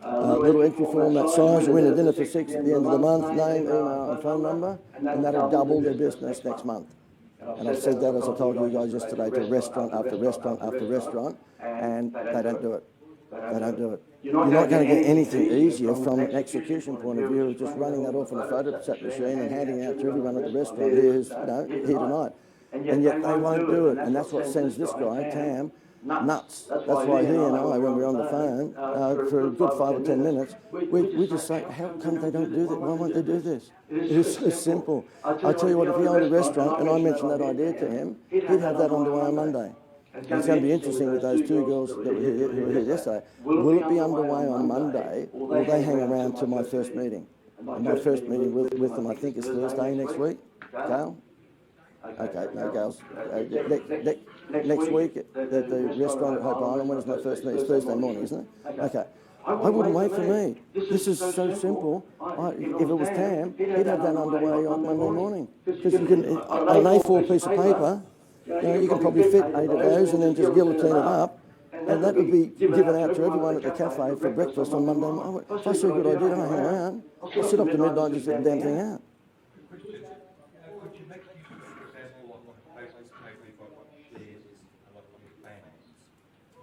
Little entry form that size, you win a dinner for 6 at the end of the month, name, email and phone number, and that'll double their business next month. And I've said that, as I told you guys yesterday, to restaurant after restaurant after restaurant, and they don't do it. They don't do it. You're not going to get anything easier from an execution point of view of just running that off on a photostat machine and handing out to everyone at the restaurant here tonight. And yet they won't do it. And that's what sends this guy, Tam, nuts. That's why he and I, when we're on the phone for a good 5 or 10 minutes, we just say, how come they don't do that? Why won't they do this? It is so simple. I tell you what, if he owned a restaurant and I mentioned that idea to him, he'd have that on the way on Monday. It's going to be interesting with those 2 girls that were here yesterday. Will it be underway on Monday, or will they hang around to my first meeting? And my first meeting with them, I think, is Thursday next week. Gail? Okay, no, Gail's. Next week at the restaurant at Hope Island. When is my first meeting? It's Thursday morning, isn't it? Okay. I wouldn't wait for me. This is so simple. If it was Tam, he'd have that underway on Monday morning. Because you can, an A4 piece of paper, you can probably fit 8 of those and then just guillotine it up. And that would be given out to everyone at the cafe for breakfast on Monday morning. If I see a good idea, I don't hang around. I sit up to midnight and just get the damn thing out. Could you make an example of what basically what shares is and what your plan is?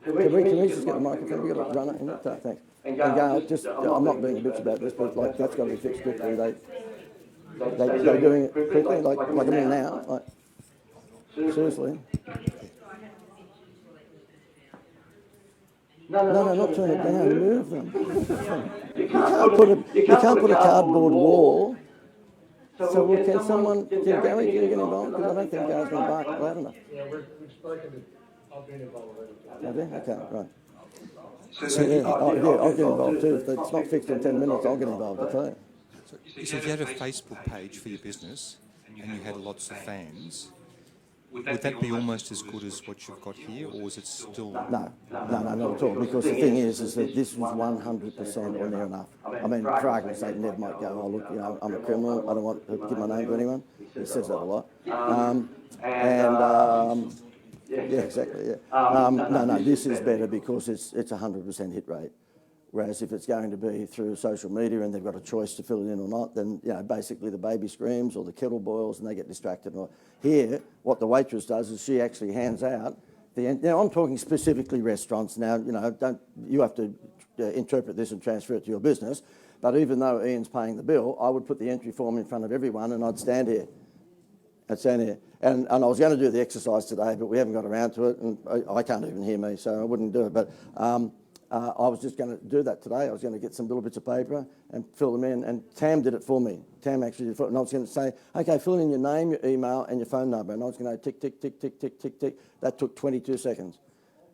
Can we just get the microphone? We've got to run it in it. Thanks. And go, just, I'm not being a bitch about this, but like that's got to be fixed quickly. They're doing it quickly, like I mean now. Like, seriously. No, not turn it down, move them. You can't put a cardboard wall. So can Gary get involved? Because I don't think Gary's going to bark loud enough. Yeah, we've spoken. I've been involved already. Have you? Okay, right. I'll get involved too. If it's not fixed in 10 minutes, I'll get involved, I tell you. So if you had a Facebook page for your business and you had lots of fans, would that be almost as good as what you've got here, or is it still... No, not at all, because the thing is that this was 100% or near enough. I mean, for argument's sake, Ned might go, oh, look, I'm a criminal, I don't want to give my name to anyone. He says that a lot. Yeah, exactly, yeah. No, this is better because it's 100% hit rate. Whereas if it's going to be through social media and they've got a choice to fill it in or not, then basically the baby screams or the kettle boils and they get distracted. Here, what the waitress does is she actually hands out now I'm talking specifically restaurants now. You have to interpret this and transfer it to your business. But even though Ian's paying the bill, I would put the entry form in front of everyone and I'd stand here. And I was going to do the exercise today, but we haven't got around to it, and I can't even hear me, so I wouldn't do it. But I was just going to do that today. I was going to get some little bits of paper and fill them in, and Tam did it for me. Tam actually did it for me, and I was going to say, okay, fill in your name, your email, and your phone number. And I was going to go tick, tick, tick, tick, tick, tick, tick. That took 22 seconds.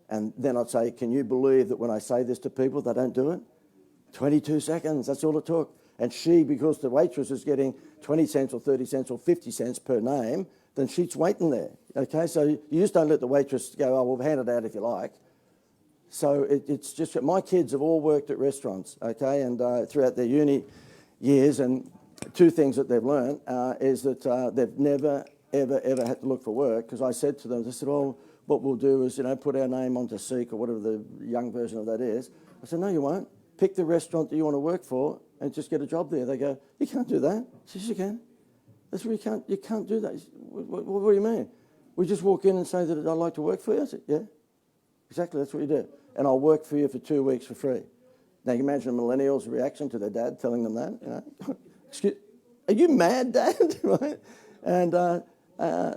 And then I'd say, can you believe that when I say this to people, they don't do it? 22 seconds, that's all it took. And she, because the waitress is getting 20 cents or 30 cents or 50 cents per name, then she's waiting there, okay? So you just don't let the waitress go, oh, we'll hand it out if you like. So it's just, my kids have all worked at restaurants, okay, and throughout their uni years, and two things that they've learned is that they've never, ever, ever had to look for work, because I said to them, they said, oh, what we'll do is, put our name onto Seek or whatever the young version of that is. I said, no, you won't. Pick the restaurant that you want to work for and just get a job there. They go, you can't do that. I said, yes, you can. That's where you can't do that. What do you mean? We just walk in and say that I'd like to work for you? I said, yeah, exactly, that's what you do. And I'll work for you for 2 weeks for free. Now you can imagine a millennial's reaction to their dad telling them that. Excuse, are you mad, Dad? Right? And I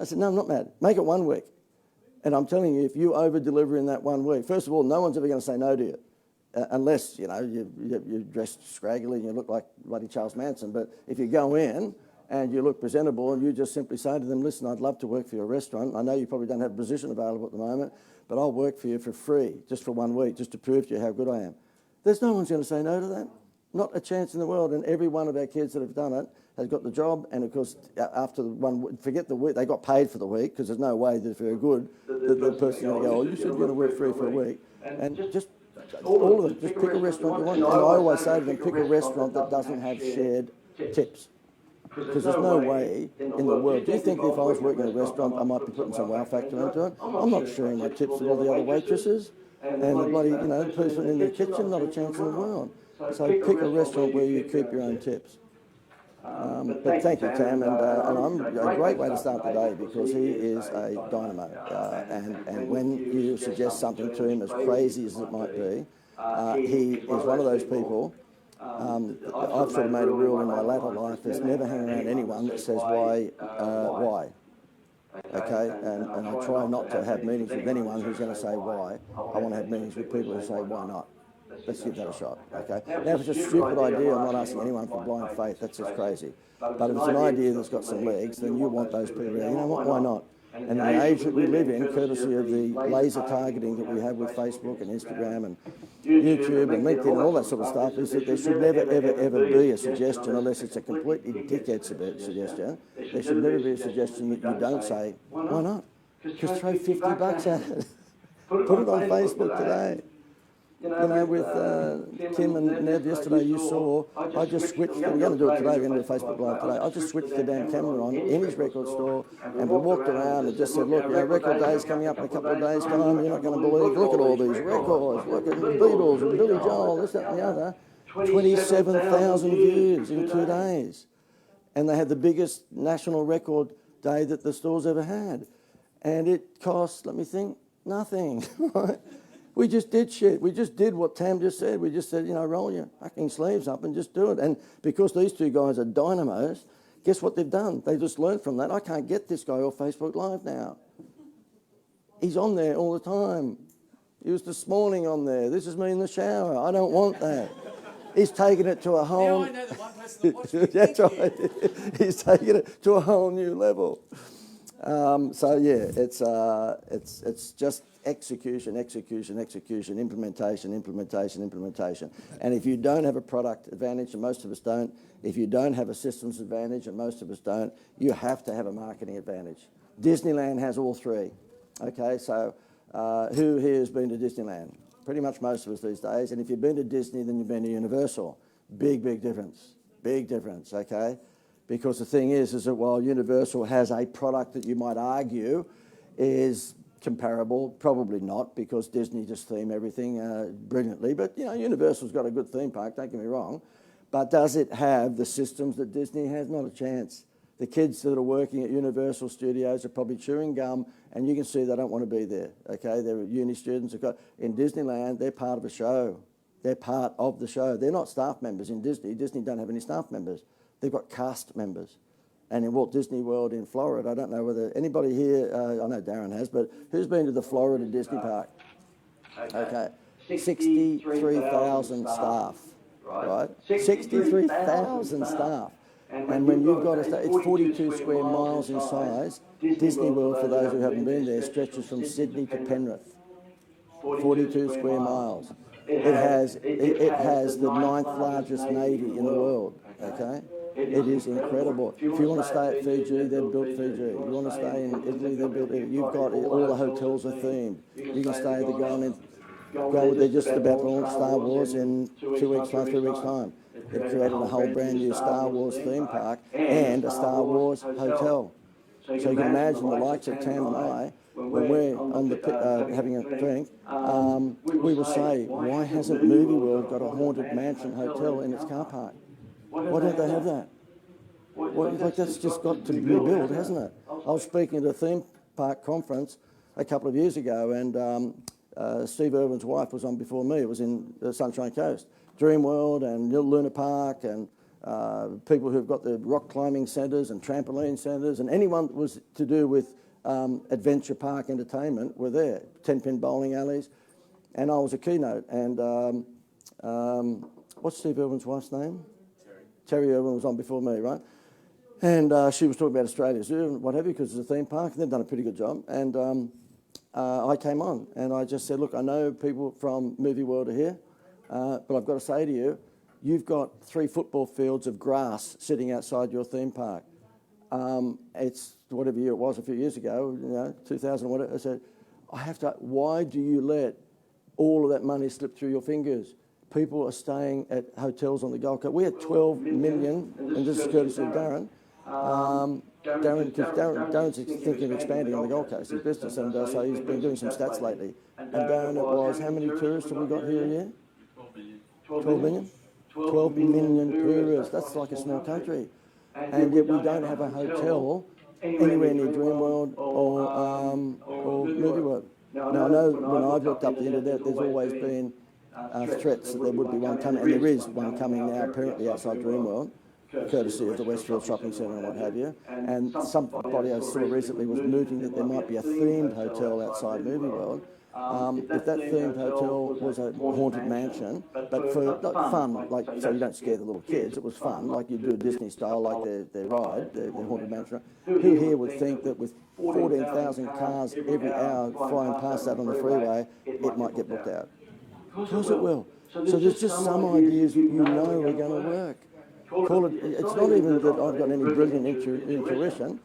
said, no, I'm not mad. Make it 1 week. And I'm telling you, if you over-deliver in that 1 week, first of all, no one's ever going to say no to you. Unless, you're dressed scraggly and you look like bloody Charles Manson. But if you go in and you look presentable and you just simply say to them, listen, I'd love to work for your restaurant. I know you probably don't have a position available at the moment, but I'll work for you for free just for 1 week, just to prove to you how good I am. There's no one's going to say no to that. Not a chance in the world. And every one of our kids that have done it has got the job. And of course, after forget the week, they got paid for the week, because there's no way that if they're good, that the person's going to go, oh, you should get to work free for a week. And just all of them, just pick a restaurant you want. And I always say to them, pick a restaurant that doesn't have shared tips. Because there's no way in the world. Do you think if I was working at a restaurant, I might be putting some wow factor into it? I'm not sharing my tips with all the other waitresses and the bloody, person in the kitchen. Not a chance in the world. So pick a restaurant where you keep your own tips. But thank you, Tam, and I'm a great way to start the day, because he is a dynamo. And when you suggest something to him, as crazy as it might be, he is one of those people. I've sort of made a rule in my latter life is never hang around anyone that says why. Okay, and I try not to have meetings with anyone who's going to say why. I want to have meetings with people who say why not. Let's give that a shot, okay? Now, if it's a stupid idea, I'm not asking anyone for blind faith, that's just crazy. But if it's an idea that's got some legs, then you want those people, what, why not? And in the age that we live in, courtesy of the laser targeting that we have with Facebook and Instagram and YouTube and LinkedIn and all that sort of stuff, is that there should never, ever, ever be a suggestion, unless it's a completely dickhead suggestion, there should never be a suggestion that you don't say, why not? Just throw $50 at it. Put it on Facebook today. You know, with Kim and Ned yesterday, you saw, I just switched, we're going to do it today, we're going to do a Facebook Live today, I just switched the damn camera on in his record store, and we walked around and just said, look, you know, record day's coming up in a couple of days' time, you're not going to believe, look at all these records, look at the Beatles and Billy Joel, this, that and the other. 27,000 views in 2 days. And they had the biggest national record day that the store's ever had. And it cost, let me think, nothing. We just did shit. We just did what Tam just said. We just said, you know, roll your fucking sleeves up and just do it. And because these two guys are dynamos, guess what they've done? They just learned from that. I can't get this guy off Facebook Live now. He's on there all the time. He was this morning on there. This is me in the shower. I don't want that. He's taken it to a whole... Now I know the one person that watches me. That's right. He's taken it to a whole new level. So yeah, it's just execution, implementation. And if you don't have a product advantage, and most of us don't, if you don't have a systems advantage, and most of us don't, you have to have a marketing advantage. Disneyland has all three. Okay, so who here has been to Disneyland? Pretty much most of us these days. And if you've been to Disney, then you've been to Universal. Big difference. Big difference, okay? Because the thing is that while Universal has a product that you might argue is comparable, probably not, because Disney just theme everything brilliantly. But, you know, Universal's got a good theme park, don't get me wrong. But does it have the systems that Disney has? Not a chance. The kids that are working at Universal Studios are probably chewing gum, and you can see they don't want to be there, okay? They're uni students. In Disneyland, they're part of a show. They're part of the show. They're not staff members in Disney. Disney don't have any staff members. They've got cast members. And in Walt Disney World in Florida, I don't know whether anybody here, I know Darren has, but who's been to the Florida Disney Park? Okay, 63,000 staff, right? 63,000 staff. And when you've got it's 42 square miles in size. Disney World, for those who haven't been there, stretches from Sydney to Penrith. 42 square miles. It has the 9th largest navy in the world, okay? It is incredible. If you want to stay at Fiji, they've built Fiji. If you want to stay in Italy, they've built it. You've got all the hotels are themed. You can stay at the Golden. They're just about to launch Star Wars in 2 weeks' time, 3 weeks' time. They've created a whole brand new Star Wars theme park and a Star Wars hotel. So you can imagine the likes of Tam and I, when we're on the having a drink, we will say, why hasn't Movie World got a haunted mansion hotel in its car park? Why don't they have that? Well, like that's just got to be built, hasn't it? I was speaking at a theme park conference a couple of years ago, and Steve Irwin's wife was on before me. It was in the Sunshine Coast. Dreamworld and Luna Park and people who've got the rock climbing centres and trampoline centres, and anyone that was to do with adventure park entertainment were there. 10-pin bowling alleys. And I was a keynote. And what's Steve Irwin's wife's name? Terry Irwin was on before me, right? And she was talking about Australia Zoo and what have you, because it's a theme park, and they've done a pretty good job. And I came on, and I just said, look, I know people from Movie World are here, but I've got to say to you, you've got 3 football fields of grass sitting outside your theme park. It's whatever year it was, a few years ago, 2000 or whatever. I said, why do you let all of that money slip through your fingers? People are staying at hotels on the Gold Coast. We had 12 million, and this is courtesy of Darren. Darren's thinking of expanding on the Gold Coast, his business, and so he's been doing some stats lately. And Darren, it was, how many tourists have we got here a year? 12 million? 12 million tourists. That's like a small country. And yet we don't have a hotel anywhere near Dreamworld or Movie World. Now, I know when I've looked up the internet, there's always been threats that there would be one coming, and there is one coming now apparently outside Dreamworld, courtesy of the Westfield Shopping Centre and what have you. And somebody I saw recently was mooting that there might be a themed hotel outside Movie World. If that themed hotel was a haunted mansion, but for fun, like so you don't scare the little kids, it was fun, like you do a Disney style, like their ride, their haunted mansion. Who here would think that with 14,000 cars every hour flying past that on the freeway, it might get booked out? Of course it will. So there's just some ideas you know are going to work. Call it. It's not even that I've got any brilliant intuition.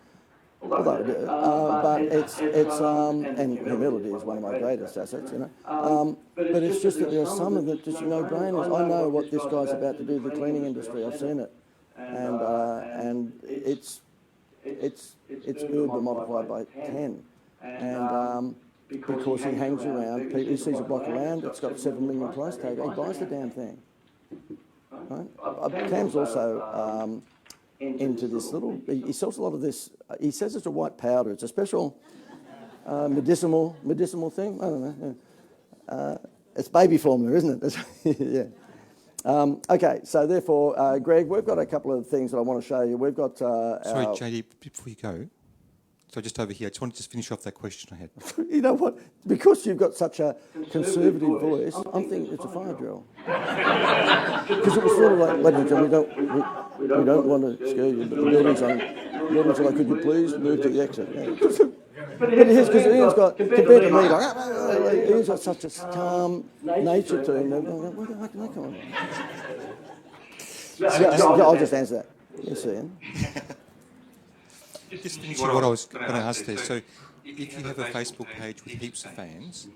Although I do, but it's and humility is one of my greatest assets, you know. But it's just that there are some of it just no-brainers. I know what this guy's about to do to the cleaning industry. I've seen it, and it's Uber multiplied by 10, and because he hangs around, he sees a block of land, it's got 7 million price tag, he buys the damn thing. Right? Cam's also into this little, he sells a lot of this, he says it's a white powder, it's a special medicinal thing, I don't know. It's baby formula, isn't it? Yeah. Okay, so therefore, Greg, we've got a couple of things that I want to show you. We've got Sorry, JD, before you go, so just over here, I just wanted to finish off that question I had. You know what? Because you've got such a conservative voice, I'm thinking it's a fire drill. Because it was sort of like, ladies and gentlemen, we don't want to scare you, but the buildings are like, could you please move to the exit? Yeah. But it is, because Ian's got, compared to me, like, Ian's got such a calm nature to him. Where the heck can they come on? Yeah, I'll just answer that. Yes, Ian. Just finishing what I was going to ask there. So, if you have a Facebook page with heaps of fans,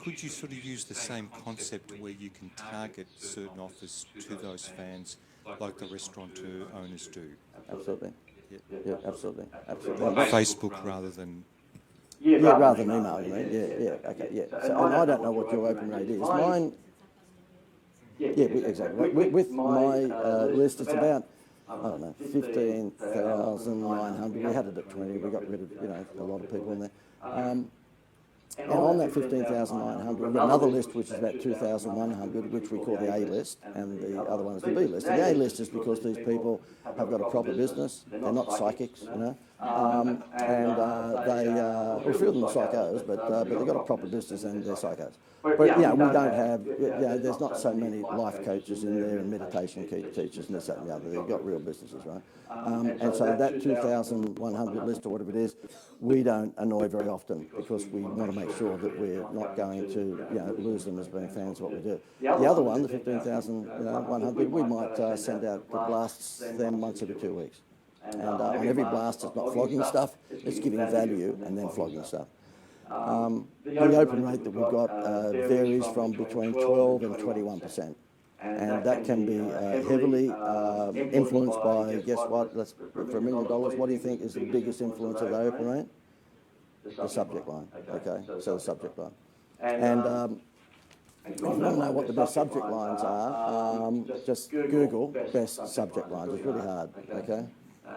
could you sort of use the same concept where you can target certain offers to those fans, like the restaurateur owners do? Absolutely. Yeah, absolutely. On Facebook rather than... Yeah, rather than email, you mean? Yeah, okay, yeah. So, and I don't know what your open rate is. Mine, yeah, exactly. With my list, it's about, I don't know, 15,900. We had it at 20. We got rid of, a lot of people in there. And on that 15,900, we've got another list which is about 2,100, which we call the A list, and the other one is the B list. And the A list is because these people have got a proper business. They're not psychics, and they, well, a few of them are psychos, but they've got a proper business and they're psychos. But we don't have, there's not so many life coaches in there and meditation teachers and this, that and the other. They've got real businesses, right? And so that 2,100 list or whatever it is, we don't annoy very often because we want to make sure that we're not going to, lose them as being fans of what we do. The other one, the 15,100, we might send out the blasts them once every 2 weeks. And on every blast, it's not flogging stuff, it's giving value and then flogging stuff. The open rate that we've got varies from between 12 and 21%. And that can be heavily influenced by, guess what, for $1 million, what do you think is the biggest influence of the open rate? The subject line, okay, so the subject line. And if you want to know what the best subject lines are, just Google best subject lines, it's really hard, okay?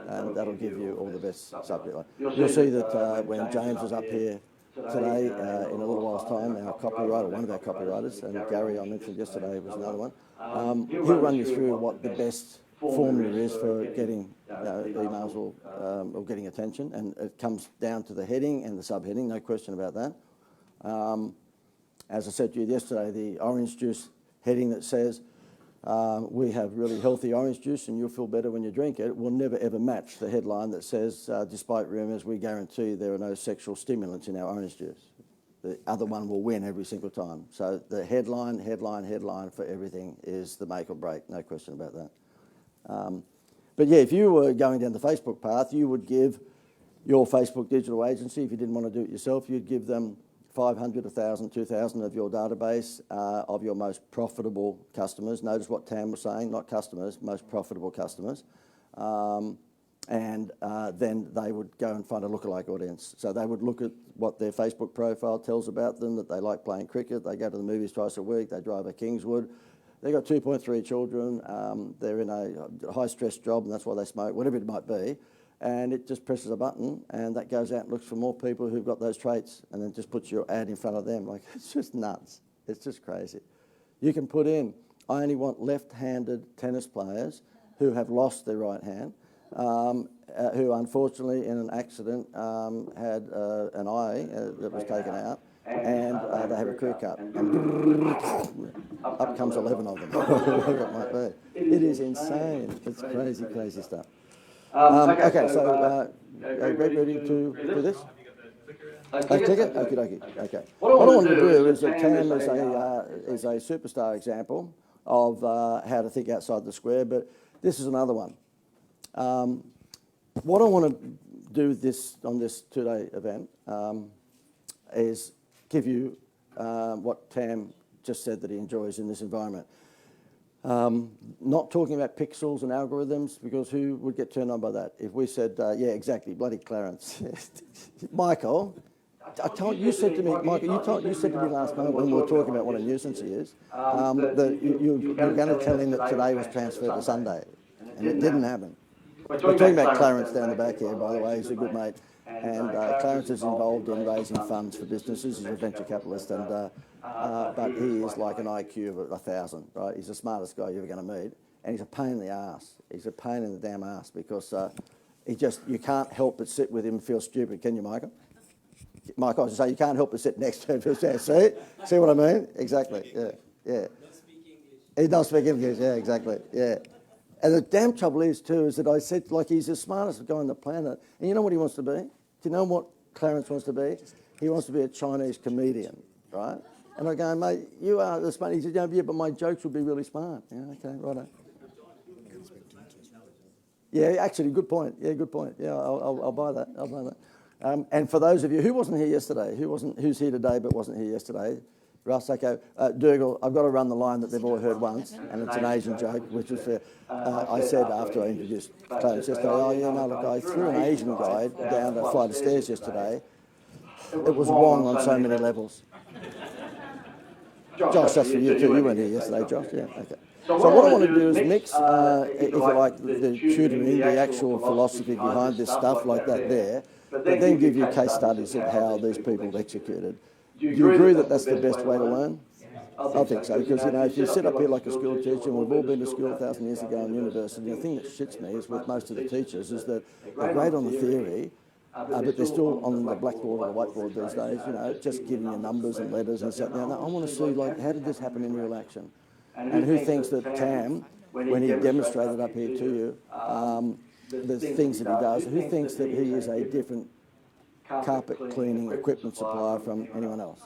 And that'll give you all the best subject lines. You'll see that when James is up here today, in a little while's time, our copywriter, one of our copywriters, and Gary I mentioned yesterday was another one, he'll run you through what the best formula is for getting emails or getting attention, and it comes down to the heading and the subheading, no question about that. As I said to you yesterday, the orange juice heading that says, we have really healthy orange juice and you'll feel better when you drink it, will never ever match the headline that says, despite rumours, we guarantee there are no sexual stimulants in our orange juice. The other one will win every single time. So the headline for everything is the make or break, no question about that. But yeah, if you were going down the Facebook path, you would give your Facebook digital agency, if you didn't want to do it yourself, you'd give them 500, 1,000, 2,000 of your database of your most profitable customers. Notice what Tam was saying, not customers, most profitable customers. And then they would go and find a lookalike audience. So they would look at what their Facebook profile tells about them, that they like playing cricket, they go to the movies twice a week, they drive a Kingswood. They've got 2.3 children, they're in a high-stress job and that's why they smoke, whatever it might be. And it just presses a button and that goes out and looks for more people who've got those traits and then just puts your ad in front of them. Like, it's just nuts. It's just crazy. You can put in, I only want left-handed tennis players who have lost their right hand, who unfortunately in an accident had an eye that was taken out and they have a crew cut. And up comes 11 of them, whatever it might be. It is insane. It's crazy, crazy stuff. Okay, so Greg, ready to do this? Ticket? Okay. What I want to do is that Tam is a superstar example of how to think outside the square, but this is another one. What I want to do this on this 2-day event is give you what Tam just said that he enjoys in this environment. Not talking about pixels and algorithms, because who would get turned on by that? If we said, yeah, exactly, bloody Clarence. Michael, you said to me last night when we were talking about what a nuisance he is, that you're going to tell him that today was transferred to Sunday, and it didn't happen. We're talking about Clarence down the back here, by the way. He's a good mate. And Clarence is involved in raising funds for businesses. He's a venture capitalist, and but he is like an IQ of 1,000, right? He's the smartest guy you're ever going to meet, and he's a pain in the ass. He's a pain in the damn ass because you can't help but sit with him and feel stupid, can you, Michael? Michael, I was going to say, you can't help but sit next to him. See what I mean? Exactly, yeah. He doesn't speak English, yeah, exactly, yeah. And the damn trouble is, too, is that I said, like, he's the smartest guy on the planet. And you know what he wants to be? Do you know what Clarence wants to be? He wants to be a Chinese comedian, right? And I go, mate, you are the smart. He said, yeah, but my jokes would be really smart. Yeah, okay, righto. Yeah, actually, good point. Yeah, good point. Yeah, I'll buy that. I'll buy that. And for those of you who wasn't here yesterday, who's here today but wasn't here yesterday, Russ, okay, Dougal, I've got to run the line that they've all heard once, and it's an Asian joke, which is fair. I said after I introduced Clarence yesterday, oh, yeah, no, look, I threw an Asian guy down a flight of stairs yesterday. It was wrong on so many levels. Josh, that's for you too. You weren't here yesterday, Josh. Yeah, okay. So what I want to do is mix, if you like, the tutoring, the actual philosophy behind this stuff like that there, but then give you case studies of how these people have executed. Do you agree that that's the best way to learn? I think so, because, you know, if you sit up here like a school teacher, and we've all been to school 1,000 years ago in university, the thing that shits me is with most of the teachers is that they're great on the theory, but they're still on the blackboard or the whiteboard these days, you know, just giving you numbers and letters and stuff. Now, I want to see, like, how did this happen in real action? And who thinks that Tam, when he demonstrated up here to you, the things that he does, who thinks that he is a different carpet cleaning equipment supplier from anyone else?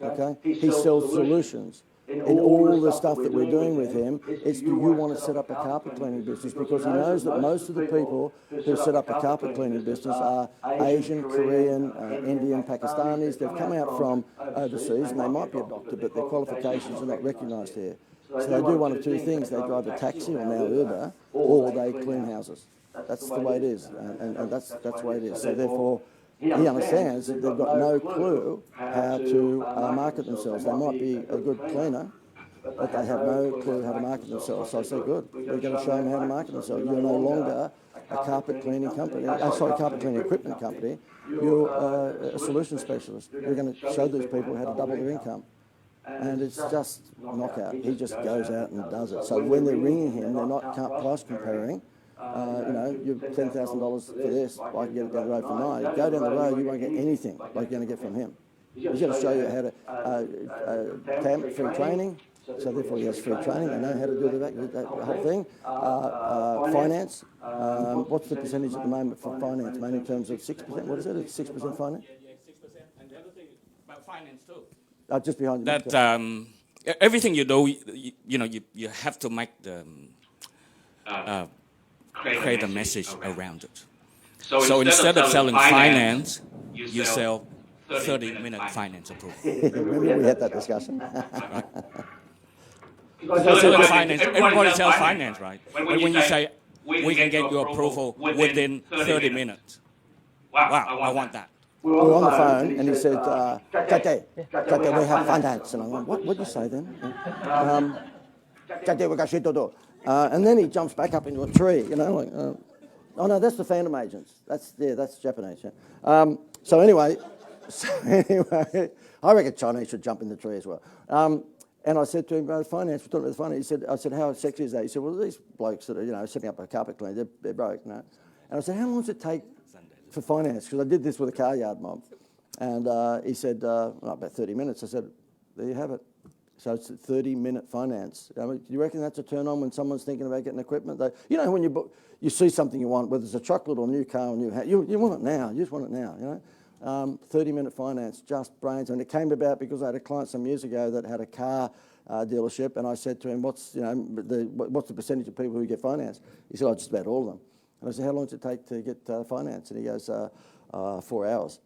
Okay? He sells solutions. In all the stuff that we're doing with him, it's do you want to set up a carpet cleaning business? Because he knows that most of the people who set up a carpet cleaning business are Asian, Korean, Indian, Pakistanis. They've come out from overseas and they might be a doctor, but their qualifications are not recognised here. So they do one of two things. They drive a taxi or now Uber, or they clean houses. That's the way it is, and that's the way it is. So therefore, he understands that they've got no clue how to market themselves. They might be a good cleaner, but they have no clue how to market themselves. So I said, good, we're going to show them how to market themselves. You're no longer a carpet cleaning company, carpet cleaning equipment company. You're a solution specialist. We're going to show these people how to double their income. And it's just knockout. He just goes out and does it. So when they're ringing him, they're not price comparing. You know, you've $10,000 for this, I can get it down the road for 9. Go down the road, you won't get anything like you're going to get from him. He's going to show you how to Tam, free training, so therefore he has free training. They know how to do the whole thing. Finance, what's the percentage at the moment for finance, mainly in terms of 6%? What is it? It's 6% finance? Yeah, 6%. And the other thing about finance too. Just behind you. That everything you do, you have to make the create a message around it. So instead of selling finance, you sell 30-minute finance approval. Remember we had that discussion. Selling finance, everybody sells finance, right? But when you say we can get your approval within 30 minutes, wow, I want that. We were on the phone and he said, Jate, we have finance. And I went, what did you say then? Jate, we got shit to do. And then he jumps back up into a tree, you know, like, oh no, that's the Phantom Agents. That's Japanese. Yeah. So anyway, I reckon Chinese should jump in the tree as well. And I said to him, finance, we're talking about the finance. I said, how sexy is that? He said, well, these blokes that are, you know, setting up a carpet cleaner, they're broke, you know. And I said, how long does it take for finance? Because I did this with a car yard mob. And he said, about 30 minutes. I said, there you have it. So it's 30-minute finance. I mean, do you reckon that's a turn on when someone's thinking about getting equipment? You know, when you see something you want, whether it's a chocolate or a new car or new hat, you want it now. You just want it now, you know. 30-minute finance, just brains. And it came about because I had a client some years ago that had a car dealership, and I said to him, what's the percentage of people who get finance? He said, just about all of them. And I said, how long does it take to get finance? And he goes, 4 hours.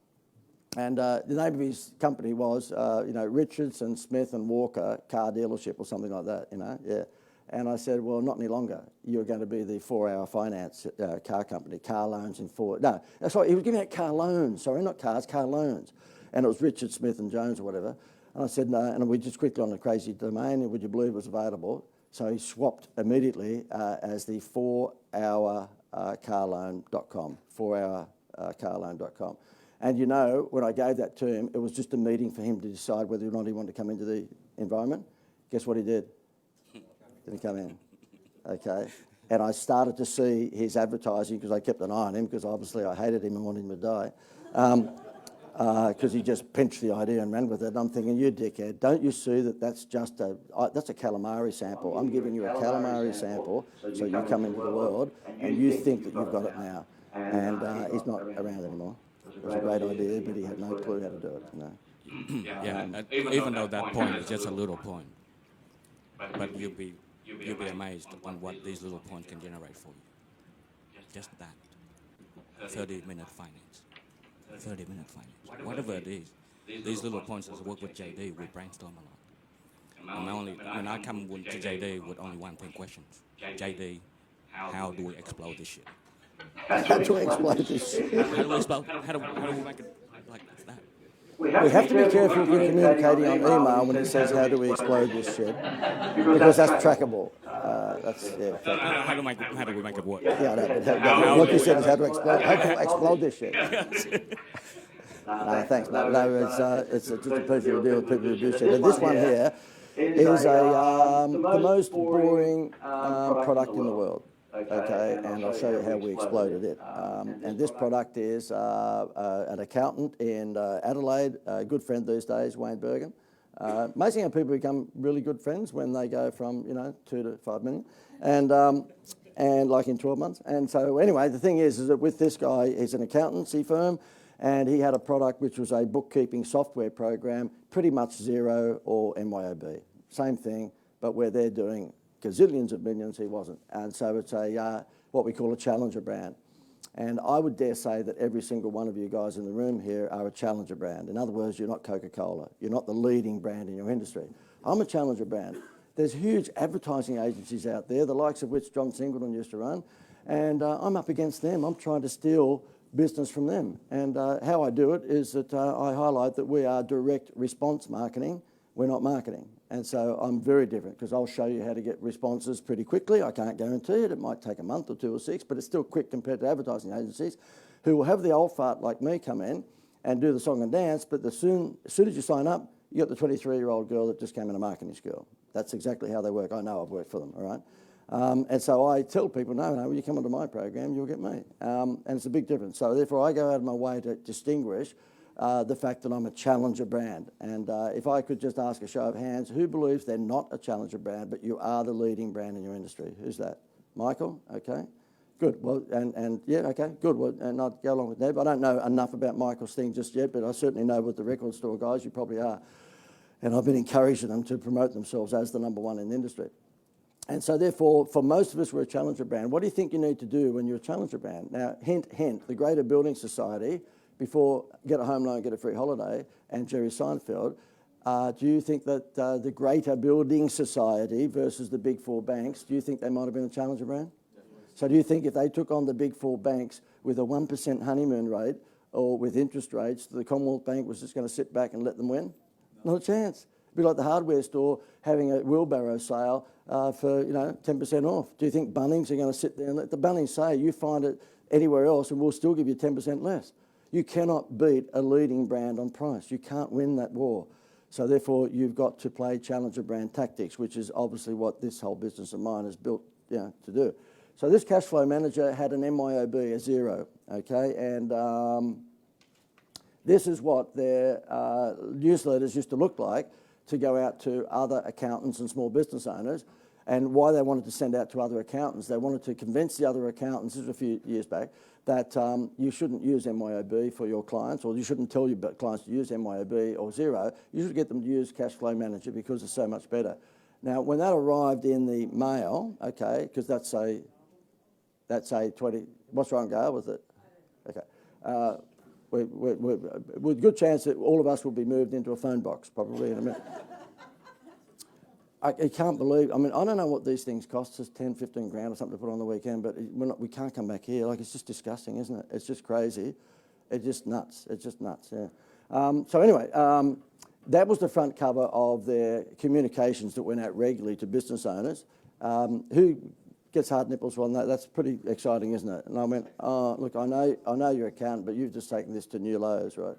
And the name of his company was, Richardson, Smith and Walker Car Dealership or something like that, yeah. And I said, well, not any longer. You're going to be the 4-hour finance car company, car loans in 4. No, sorry, he was giving out car loans. Sorry, not cars, car loans. And it was Richard, Smith and Jones or whatever. And I said, no, and we just clicked on the crazy domain, and would you believe it was available? So he swapped immediately as the 4hourcarloan.com, 4hourcarloan.com. And when I gave that to him, it was just a meeting for him to decide whether or not he wanted to come into the environment. Guess what he did? Didn't come in, okay? And I started to see his advertising because I kept an eye on him because obviously I hated him and wanted him to die because he just pinched the idea and ran with it. And I'm thinking, you dickhead, don't you see that that's just that's a calamari sample. I'm giving you a calamari sample so you come into the world and you think that you've got it now. And he's not around anymore. It was a great idea, but he had no clue how to do it, Yeah, even though that point is just a little point. But you'll be amazed on what these little points can generate for you. Just that. 30-minute finance. 30-minute finance. Whatever it is, these little points, as I work with JD, we brainstorm a lot. And when I come to JD with only one thing questions, JD, how do we explode this shit? How do we explode this shit? How do we make it like that? We have to be careful if we're communicating on email when it says, how do we explode this shit? Because that's trackable. How do we make it work? Yeah, no, but what you said is how to explode this shit. No, thanks, mate. No, it's just a pleasure to deal with people who do shit. And this one here is the most boring product in the world. Okay, and I'll show you how we exploded it. And this product is an accountant in Adelaide, a good friend these days, Wayne Bergen. Amazing how people become really good friends when they go from 2 to 5 million, and like in 12 months. And so anyway, the thing is that with this guy, he's an accountancy firm, and he had a product which was a bookkeeping software program, pretty much Xero or MYOB, same thing, but where they're doing gazillions of millions, he wasn't. And so it's what we call a challenger brand. And I would dare say that every single one of you guys in the room here are a challenger brand. In other words, you're not Coca-Cola. You're not the leading brand in your industry. I'm a challenger brand. There's huge advertising agencies out there, the likes of which John Singleton used to run, and I'm up against them. I'm trying to steal business from them. And how I do it is that I highlight that we are direct response marketing. We're not marketing. And so I'm very different because I'll show you how to get responses pretty quickly. I can't guarantee it. It might take a month or 2 or 6, but it's still quick compared to advertising agencies who will have the old fart like me come in and do the song and dance, but as soon as you sign up, you got the 23-year-old girl that just came in a marketing school. That's exactly how they work. I know, I've worked for them, all right? And so I tell people, no, when you come onto my program, you'll get me. And it's a big difference. So therefore, I go out of my way to distinguish the fact that I'm a challenger brand. And if I could just ask a show of hands, who believes they're not a challenger brand, but you are the leading brand in your industry? Who's that? Michael? Okay. Good. Well, and yeah, okay, good. Well, and I'd go along with Neb. I don't know enough about Michael's thing just yet, but I certainly know with the record store guys, you probably are. And I've been encouraging them to promote themselves as the number one in the industry. And so therefore, for most of us, we're a challenger brand. What do you think you need to do when you're a challenger brand? Now, hint, the Greater Building Society, before Get a Home Loan, Get a Free Holiday, and Jerry Seinfeld, do you think that the Greater Building Society versus the Big Four banks, do you think they might have been a challenger brand? So do you think if they took on the Big Four banks with a 1% honeymoon rate or with interest rates, the Commonwealth Bank was just going to sit back and let them win? Not a chance. It'd be like the hardware store having a wheelbarrow sale for 10% off. Do you think Bunnings are going to sit there and let the Bunnings say, you find it anywhere else and we'll still give you 10% less? You cannot beat a leading brand on price. You can't win that war. So therefore, you've got to play challenger brand tactics, which is obviously what this whole business of mine is built to do. So this cash flow manager had an MYOB, a Xero, okay? And this is what their newsletters used to look like to go out to other accountants and small business owners. And why they wanted to send out to other accountants, they wanted to convince the other accountants, this was a few years back, that you shouldn't use MYOB for your clients, or you shouldn't tell your clients to use MYOB or Xero. You should get them to use Cash Flow Manager because it's so much better. Now, when that arrived in the mail, okay, because that's a That's a 20. What's wrong, Gail, with it? Okay. With a good chance that all of us will be moved into a phone box probably in a minute. I can't believe, I mean, I don't know what these things cost us, 10, 15 grand or something to put on the weekend, but we can't come back here. Like, it's just disgusting, isn't it? It's just crazy. It's just nuts. It's just nuts, yeah. So anyway, that was the front cover of their communications that went out regularly to business owners. Who gets hard nipples on that? That's pretty exciting, isn't it? And I went, oh, look, I know you're accountant, but you've just taken this to new lows, right?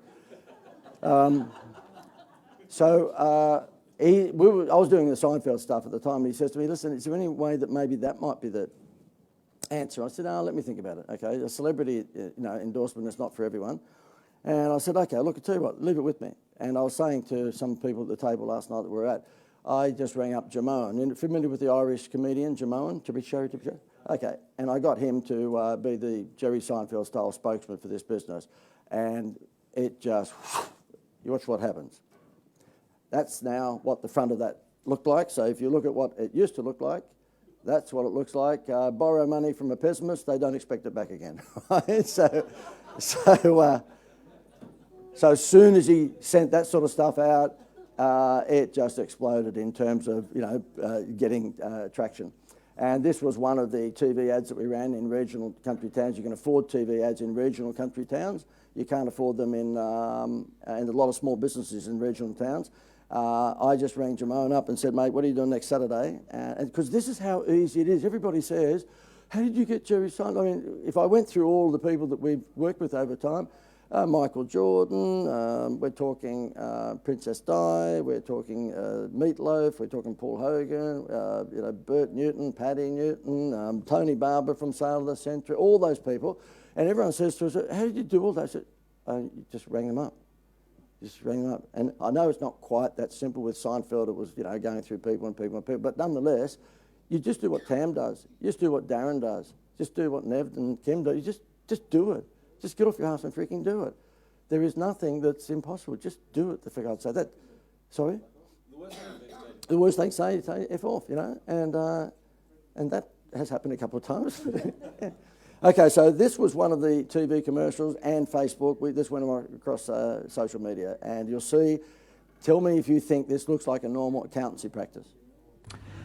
I was doing the Seinfeld stuff at the time, and he says to me, listen, is there any way that maybe that might be the answer? I said, oh, let me think about it, okay? A celebrity endorsement is not for everyone. And I said, okay, look, I tell you what, leave it with me. And I was saying to some people at the table last night that we were at, I just rang up Jamoan. You familiar with the Irish comedian, Jamoan? Okay, and I got him to be the Jerry Seinfeld-style spokesman for this business. And it just, you watch what happens. That's now what the front of that looked like. So if you look at what it used to look like, that's what it looks like. Borrow money from a pessimist, they don't expect it back again. So as soon as he sent that sort of stuff out, it just exploded in terms of getting traction. And this was one of the TV ads that we ran in regional country towns. You can afford TV ads in regional country towns. You can't afford them in a lot of small businesses in regional towns. I just rang Jamoan up and said, mate, what are you doing next Saturday? Because this is how easy it is. Everybody says, how did you get Jerry Seinfeld? I mean, if I went through all the people that we've worked with over time, Michael Jordan, we're talking Princess Di, we're talking Meatloaf, we're talking Paul Hogan, Bert Newton, Paddy Newton, Tony Barber from Sale of the Century, all those people. And everyone says to us, how did you do all that? I said, just rang them up. Just ring them up. And I know it's not quite that simple with Seinfeld. It was, going through people and people and people. But nonetheless, you just do what Tam does. You just do what Darren does. Just do what Nev and Kim do. You just do it. Just get off your ass and freaking do it. There is nothing that's impossible. Just do it, for God's sake. Sorry? The worst thing, say F off, And that has happened a couple of times. Yeah. Okay, so this was one of the TV commercials and Facebook. This went across social media, and you'll see. Tell me if you think this looks like a normal accountancy practice.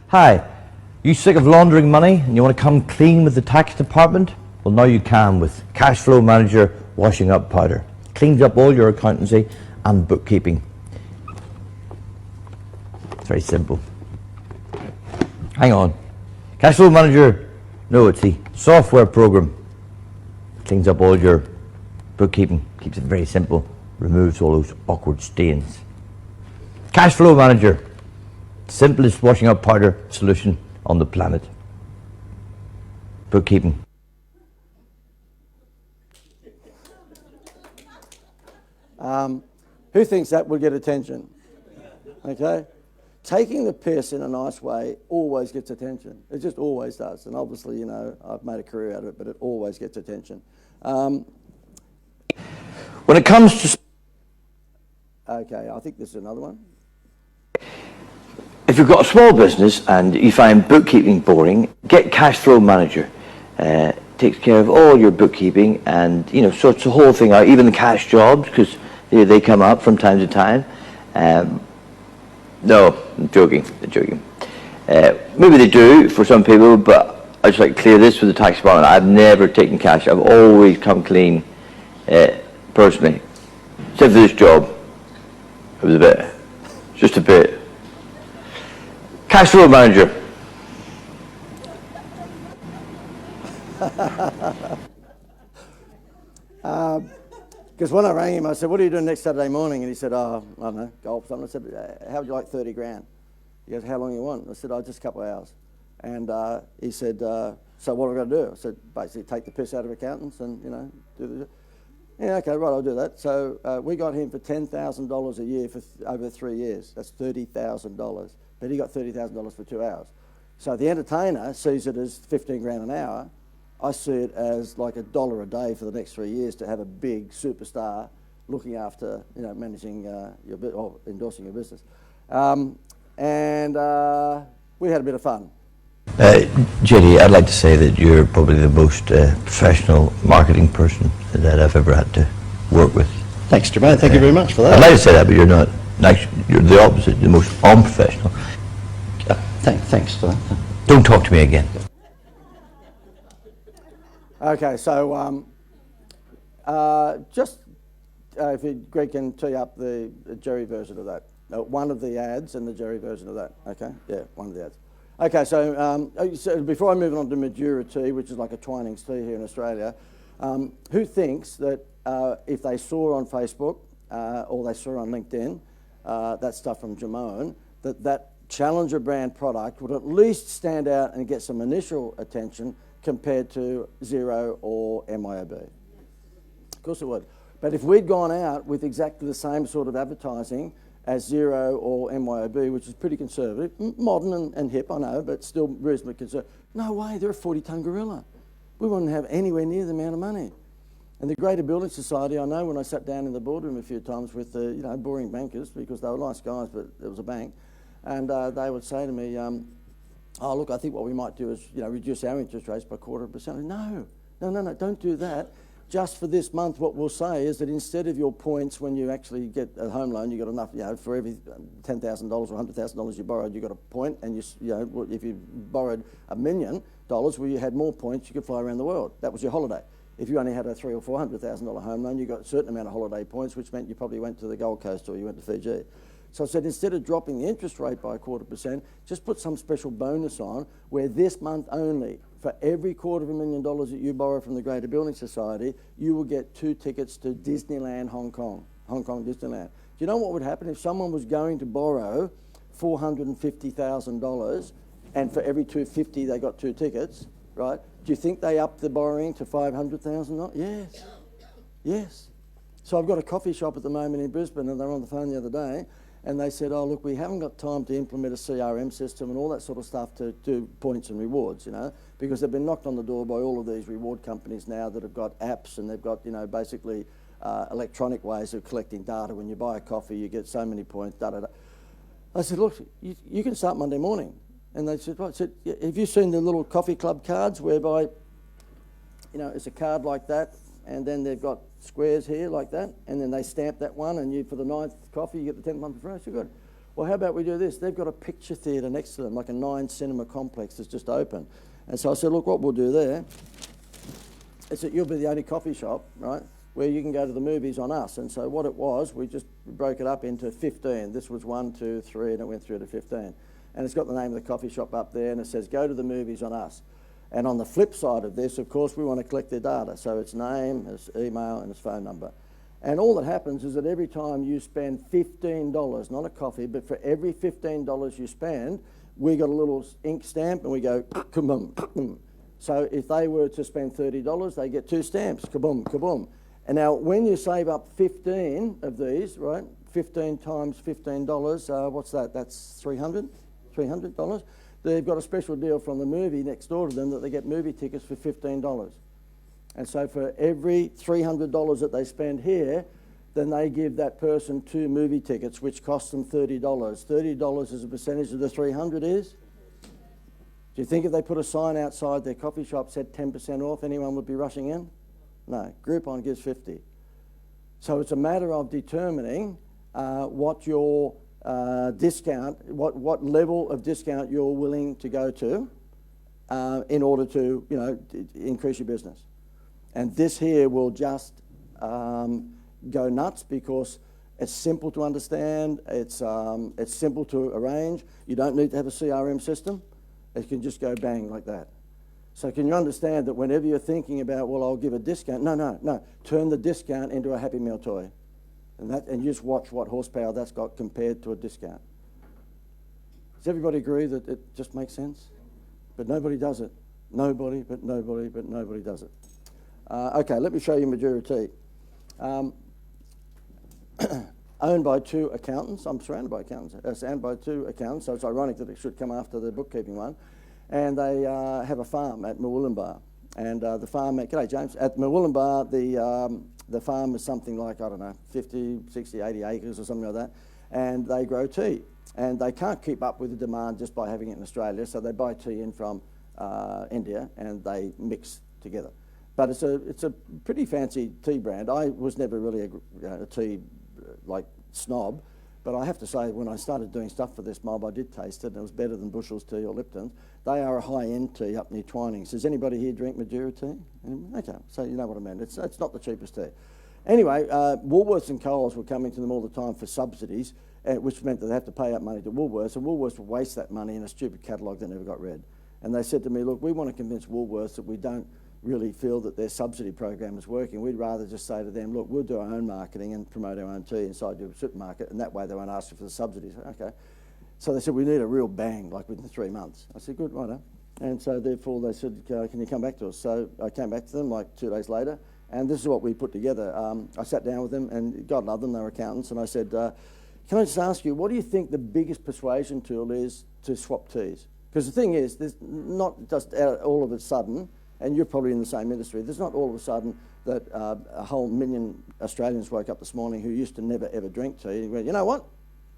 Hi, you sick of laundering money and you want to come clean with the tax department? Well, now you can with Cashflow Manager Washing Up Powder. Cleans up all your accountancy and bookkeeping. It's very simple. Hang on. Cashflow Manager, no, it's the software program. Cleans up all your bookkeeping, keeps it very simple, removes all those awkward stains. Cashflow Manager, simplest washing up powder solution on the planet. Bookkeeping. Who thinks that would get attention? Okay? Taking the piss in a nice way always gets attention. It just always does. And obviously, I've made a career out of it, but it always gets attention. When it comes to... Okay, I think this is another one. If you've got a small business and you find bookkeeping boring, get Cashflow Manager. Takes care of all your bookkeeping and, sorts the whole thing out, even the cash jobs, because they come up from time to time. No, I'm joking. Maybe they do for some people, but I just like to clear this with the tax department. I've never taken cash. I've always come clean, personally. Except for this job. It was just a bit. Cashflow Manager. Because when I rang him, I said, what are you doing next Saturday morning? And he said, I don't know, golf. Something. I said, how would you like 30 grand? He goes, how long you want? I said, just a couple of hours. And he said, so what am I going to do? I said, basically take the piss out of accountants and, do the... Yeah, okay, right, I'll do that. So we got him for $10,000 a year for over 3 years. That's $30,000. But he got $30,000 for 2 hours. So the entertainer sees it as 15 grand an hour. I see it as like $1 a day for the next 3 years to have a big superstar looking after, managing endorsing your business. And we had a bit of fun. JD, I'd like to say that you're probably the most professional marketing person that I've ever had to work with. Thanks, Jermaine. Thank you very much for that. I'd like to say that, but you're not. Actually, you're the opposite, the most unprofessional. Thanks for that. Don't talk to me again. Okay, so just if Greg can tee up the Jerry version of that. One of the ads and the Jerry version of that. Okay, yeah, one of the ads. Okay, so before I move on to Madura tea, which is like a Twinings tea here in Australia, who thinks that if they saw on Facebook or they saw on LinkedIn that stuff from Jamone, that Challenger brand product would at least stand out and get some initial attention compared to Xero or MYOB? Of course it would. But if we'd gone out with exactly the same sort of advertising as Xero or MYOB, which is pretty conservative, modern and hip, I know, but still reasonably conservative, no way, they're a 40-ton gorilla. We wouldn't have anywhere near the amount of money. And the Greater Building Society, I know when I sat down in the boardroom a few times with the boring bankers, because they were nice guys, but it was a bank, and they would say to me, oh, look, I think what we might do is reduce our interest rates by 0.25%. No, don't do that. Just for this month, what we'll say is that instead of your points when you actually get a home loan, you got enough, for every $10,000 or $100,000 you borrowed, you got a point, and if you borrowed $1 million, well, you had more points, you could fly around the world. That was your holiday. If you only had a $300,000 or $400,000 home loan, you got a certain amount of holiday points, which meant you probably went to the Gold Coast or you went to Fiji. So I said, instead of dropping the interest rate by 0.25%, just put some special bonus on where this month only, for every $250,000 that you borrow from the Greater Building Society, you will get 2 tickets to Disneyland Hong Kong Disneyland. Do you know what would happen if someone was going to borrow $450,000 and for every $250 they got 2 tickets, right? Do you think they upped the borrowing to $500,000? Yes. Yes. So I've got a coffee shop at the moment in Brisbane, and they were on the phone the other day, and they said, oh, look, we haven't got time to implement a CRM system and all that sort of stuff to do points and rewards, because they've been knocked on the door by all of these reward companies now that have got apps and they've got, basically electronic ways of collecting data. When you buy a coffee, you get so many points, da-da-da. I said, look, you can start Monday morning. And they said, right. I said, have you seen the little coffee club cards whereby, it's a card like that, and then they've got squares here like that, and then they stamp that one, and for the 9th coffee, you get the 10th one for free. So good. Well, how about we do this? They've got a picture theatre next to them, like a 9-cinema complex that's just open. And so I said, look, what we'll do there is that you'll be the only coffee shop, right, where you can go to the movies on us. And so what it was, we just broke it up into 15. This was 1, 2, 3, and it went through to 15. And it's got the name of the coffee shop up there, and it says, go to the movies on us. And on the flip side of this, of course, we want to collect their data. So it's name, it's email, and it's phone number. And all that happens is that every time you spend $15, not a coffee, but for every $15 you spend, we got a little ink stamp and we go, kaboom, kaboom. So if they were to spend $30, they get 2 stamps, kaboom, kaboom. And now when you save up 15 of these, right, 15 times $15, what's that? That's $300? They've got a special deal from the movie next door to them that they get movie tickets for $15. And so for every $300 that they spend here, then they give that person 2 movie tickets, which cost them $30. $30 as a percentage of the 300 is? Do you think if they put a sign outside their coffee shop said 10% off, anyone would be rushing in? No, Groupon gives 50. So it's a matter of determining what your discount, what level of discount you're willing to go to in order to, increase your business. And this here will just go nuts because it's simple to understand, it's simple to arrange. You don't need to have a CRM system. It can just go bang like that. So can you understand that whenever you're thinking about, well, I'll give a discount, no, turn the discount into a Happy Meal toy. And just watch what horsepower that's got compared to a discount. Does everybody agree that it just makes sense? But nobody does it. Nobody does it. Okay, let me show you Madura Tea. Owned by 2 accountants. I'm surrounded by accountants. It's owned by 2 accountants, so it's ironic that it should come after the bookkeeping one. And they have a farm at Murwillumbah. And the farm at, g'day James, at Murwillumbah, the farm is something like, 50, 60, 80 acres or something like that. And they grow tea. and they can't keep up with the demand just by having it in Australia, so they buy tea in from India and they mix together. But it's a pretty fancy tea brand. I was never really a tea snob, but I have to say when I started doing stuff for this mob, I did taste it, and it was better than Bushells tea or Lipton. They are a high-end tea up near Twinings. Does anybody here drink Madeira tea? Okay, so you know what I mean. It's not the cheapest tea. Anyway, Woolworths and Coles were coming to them all the time for subsidies, which meant that they have to pay out money to Woolworths, and Woolworths would waste that money in a stupid catalogue that never got read. And they said to me, look, we want to convince Woolworths that we don't really feel that their subsidy program is working. We'd rather just say to them, look, we'll do our own marketing and promote our own tea inside your supermarket, and that way they won't ask you for the subsidies. Okay. So they said, we need a real bang, like within 3 months. I said, good, righto. And so therefore they said, can you come back to us? So I came back to them like 2 days later, and this is what we put together. I sat down with them, and God love them, they were accountants, and I said, can I just ask you, what do you think the biggest persuasion tool is to swap teas? Because the thing is, there's not just all of a sudden, and you're probably in the same industry, there's not all of a sudden that a whole million Australians woke up this morning who used to never ever drink tea and went, you know what,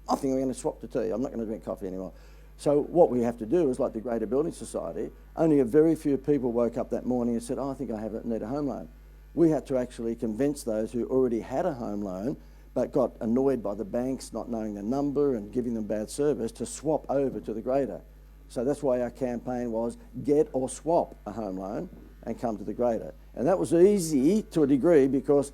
I think I'm going to swap to tea, I'm not going to drink coffee anymore. So what we have to do is, like the Greater Building Society, only a very few people woke up that morning and said, oh, I think I need a home loan. We had to actually convince those who already had a home loan but got annoyed by the banks not knowing the number and giving them bad service to swap over to the Greater. So that's why our campaign was get or swap a home loan and come to the Greater. And that was easy to a degree because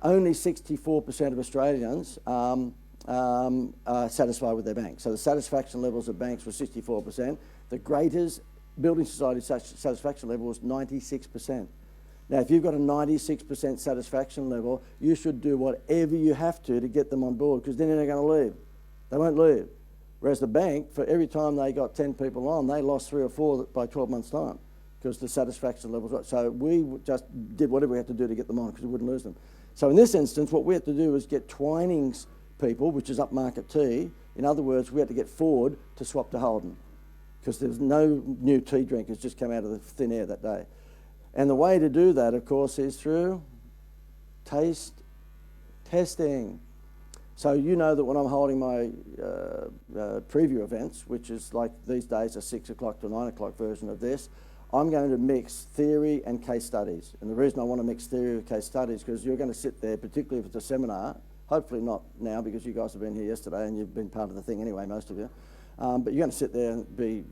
only 64% of Australians are satisfied with their bank. So the satisfaction levels of banks were 64%. The Greater's Building Society satisfaction level was 96%. Now, if you've got a 96% satisfaction level, you should do whatever you have to get them on board, because then they're going to leave. They won't leave. Whereas the bank, for every time they got 10 people on, they lost 3 or 4 by 12 months' time because the satisfaction levels were. So we just did whatever we had to do to get them on because we wouldn't lose them. So in this instance, what we had to do was get Twinings people, which is upmarket tea. In other words, we had to get Ford to swap to Holden because there was no new tea drinkers just come out of the thin air that day. And the way to do that, of course, is through taste testing. So you know that when I'm holding my preview events, which is like these days a 6 o'clock to 9 o'clock version of this, I'm going to mix theory and case studies. And the reason I want to mix theory and case studies is because you're going to sit there, particularly if it's a seminar, hopefully not now because you guys have been here yesterday and you've been part of the thing anyway, most of you. But you're going to sit there and be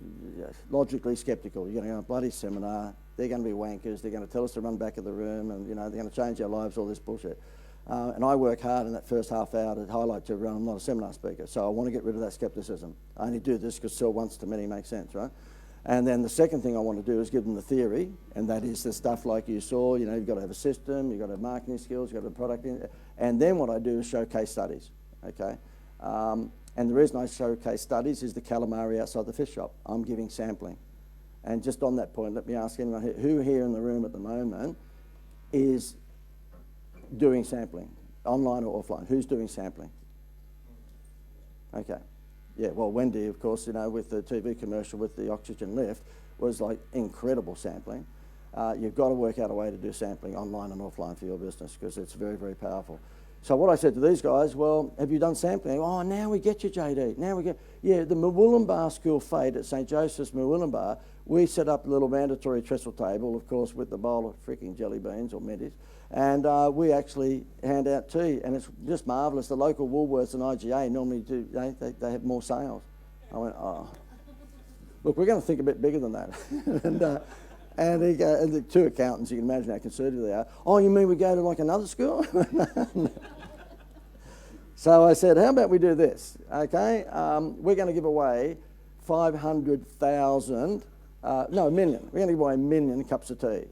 logically sceptical. You're going to go to a bloody seminar. They're going to be wankers. They're going to tell us to run back of the room, and they're going to change our lives. All this bullshit. And I work hard in that first half hour to highlight to everyone I'm not a seminar speaker, so I want to get rid of that scepticism. I only do this because sell once to many makes sense, right? And then the second thing I want to do is give them the theory, and that is the stuff like you saw. You've got to have a system. You've got to have marketing skills. You've got to have product. And then what I do is show case studies. Okay. And the reason I show case studies is the calamari outside the fish shop. I'm giving sampling. And just on that point, let me ask anyone who here in the room at the moment is doing sampling, online or offline? Who's doing sampling? Okay. Yeah, well, Wendy, of course, with the TV commercial with the oxygen lift was like incredible sampling. You've got to work out a way to do sampling online and offline for your business because it's very, very powerful. So what I said to these guys, well, have you done sampling? Oh, now we get you, JD. Now we get, yeah, the Murwillumbah School Fete at St. Joseph's Murwillumbah, we set up a little mandatory trestle table, of course, with the bowl of freaking jelly beans or Mendy's, and we actually hand out tea, and it's just marvellous. The local Woolworths and IGA normally do, they have more sales. I went, oh. Look, we're going to think a bit bigger than that. And the two accountants, you can imagine how conservative they are. Oh, you mean we go to like another school? So I said, how about we do this, okay? We're going to give away 500,000, no, a million. We're going to give away 1 million cups of tea.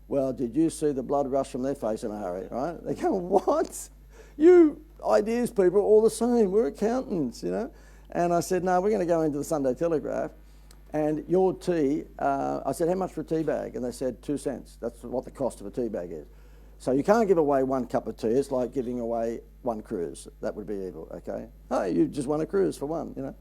Well, did you see the blood rush from their face in a hurry, right? They go, what? You ideas people are all the same. We're accountants, And I said, no, we're going to go into the Sunday Telegraph. And your tea, I said, how much for a tea bag? And they said 2 cents. That's what the cost of a tea bag is. So you can't give away 1 cup of tea. It's like giving away 1 cruise. That would be evil, okay? Hey, you just won a cruise for one,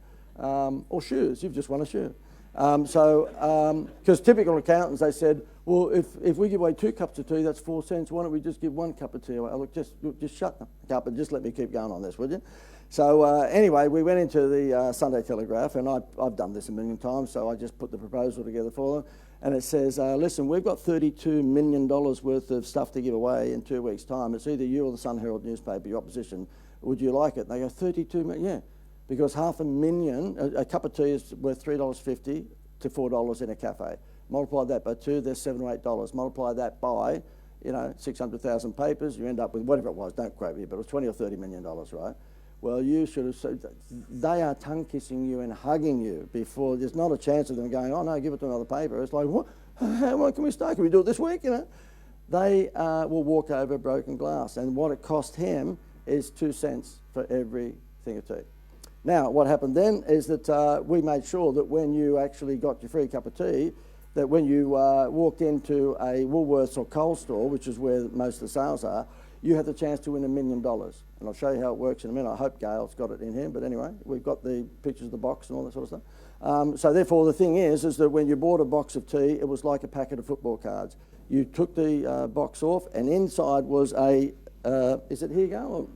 or shoes. You've just won a shoe. Because typical accountants, they said, well, if we give away 2 cups of tea, that's 4 cents. Why don't we just give 1 cup of tea away? Oh, look, just shut up and just let me keep going on this, would you? So anyway, we went into the Sunday Telegraph, and I've done this a million times, so I just put the proposal together for them. And it says, listen, we've got $32 million worth of stuff to give away in 2 weeks' time. It's either you or the Sun Herald newspaper, your opposition. Would you like it? And they go, 32 million? Yeah, because $500,000, a cup of tea is worth $3.50 to $4 in a cafe. Multiply that by 2, there's $7 or $8. Multiply that by, 600,000 papers, you end up with whatever it was, don't quote me, but it was $20 or $30 million, right? Well, you should have said, they are tongue-kissing you and hugging you before, there's not a chance of them going, oh no, give it to another paper. It's like, what? How can we start? Can we do it this week, They will walk over broken glass, and what it cost him is 2 cents for every thing of tea. Now, what happened then is that we made sure that when you actually got your free cup of tea, that when you walked into a Woolworths or Coles store, which is where most of the sales are, you had the chance to win $1 million. And I'll show you how it works in a minute. I hope Gail's got it in here, but anyway, we've got the pictures of the box and all that sort of stuff. So therefore, the thing is that when you bought a box of tea, it was like a packet of football cards. You took the box off, and inside was a, is it here, Gail? Or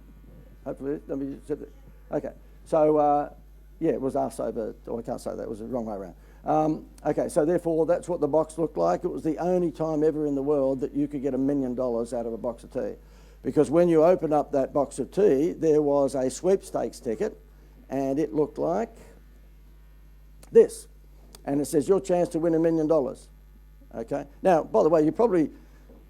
hopefully, let me set it. Okay, so yeah, it was us over, I can't say that, it was the wrong way around. Okay, so therefore, that's what the box looked like. It was the only time ever in the world that you could get $1 million out of a box of tea. Because when you open up that box of tea, there was a sweepstakes ticket, and it looked like this. And it says, your chance to win $1 million. Okay? Now, by the way, you probably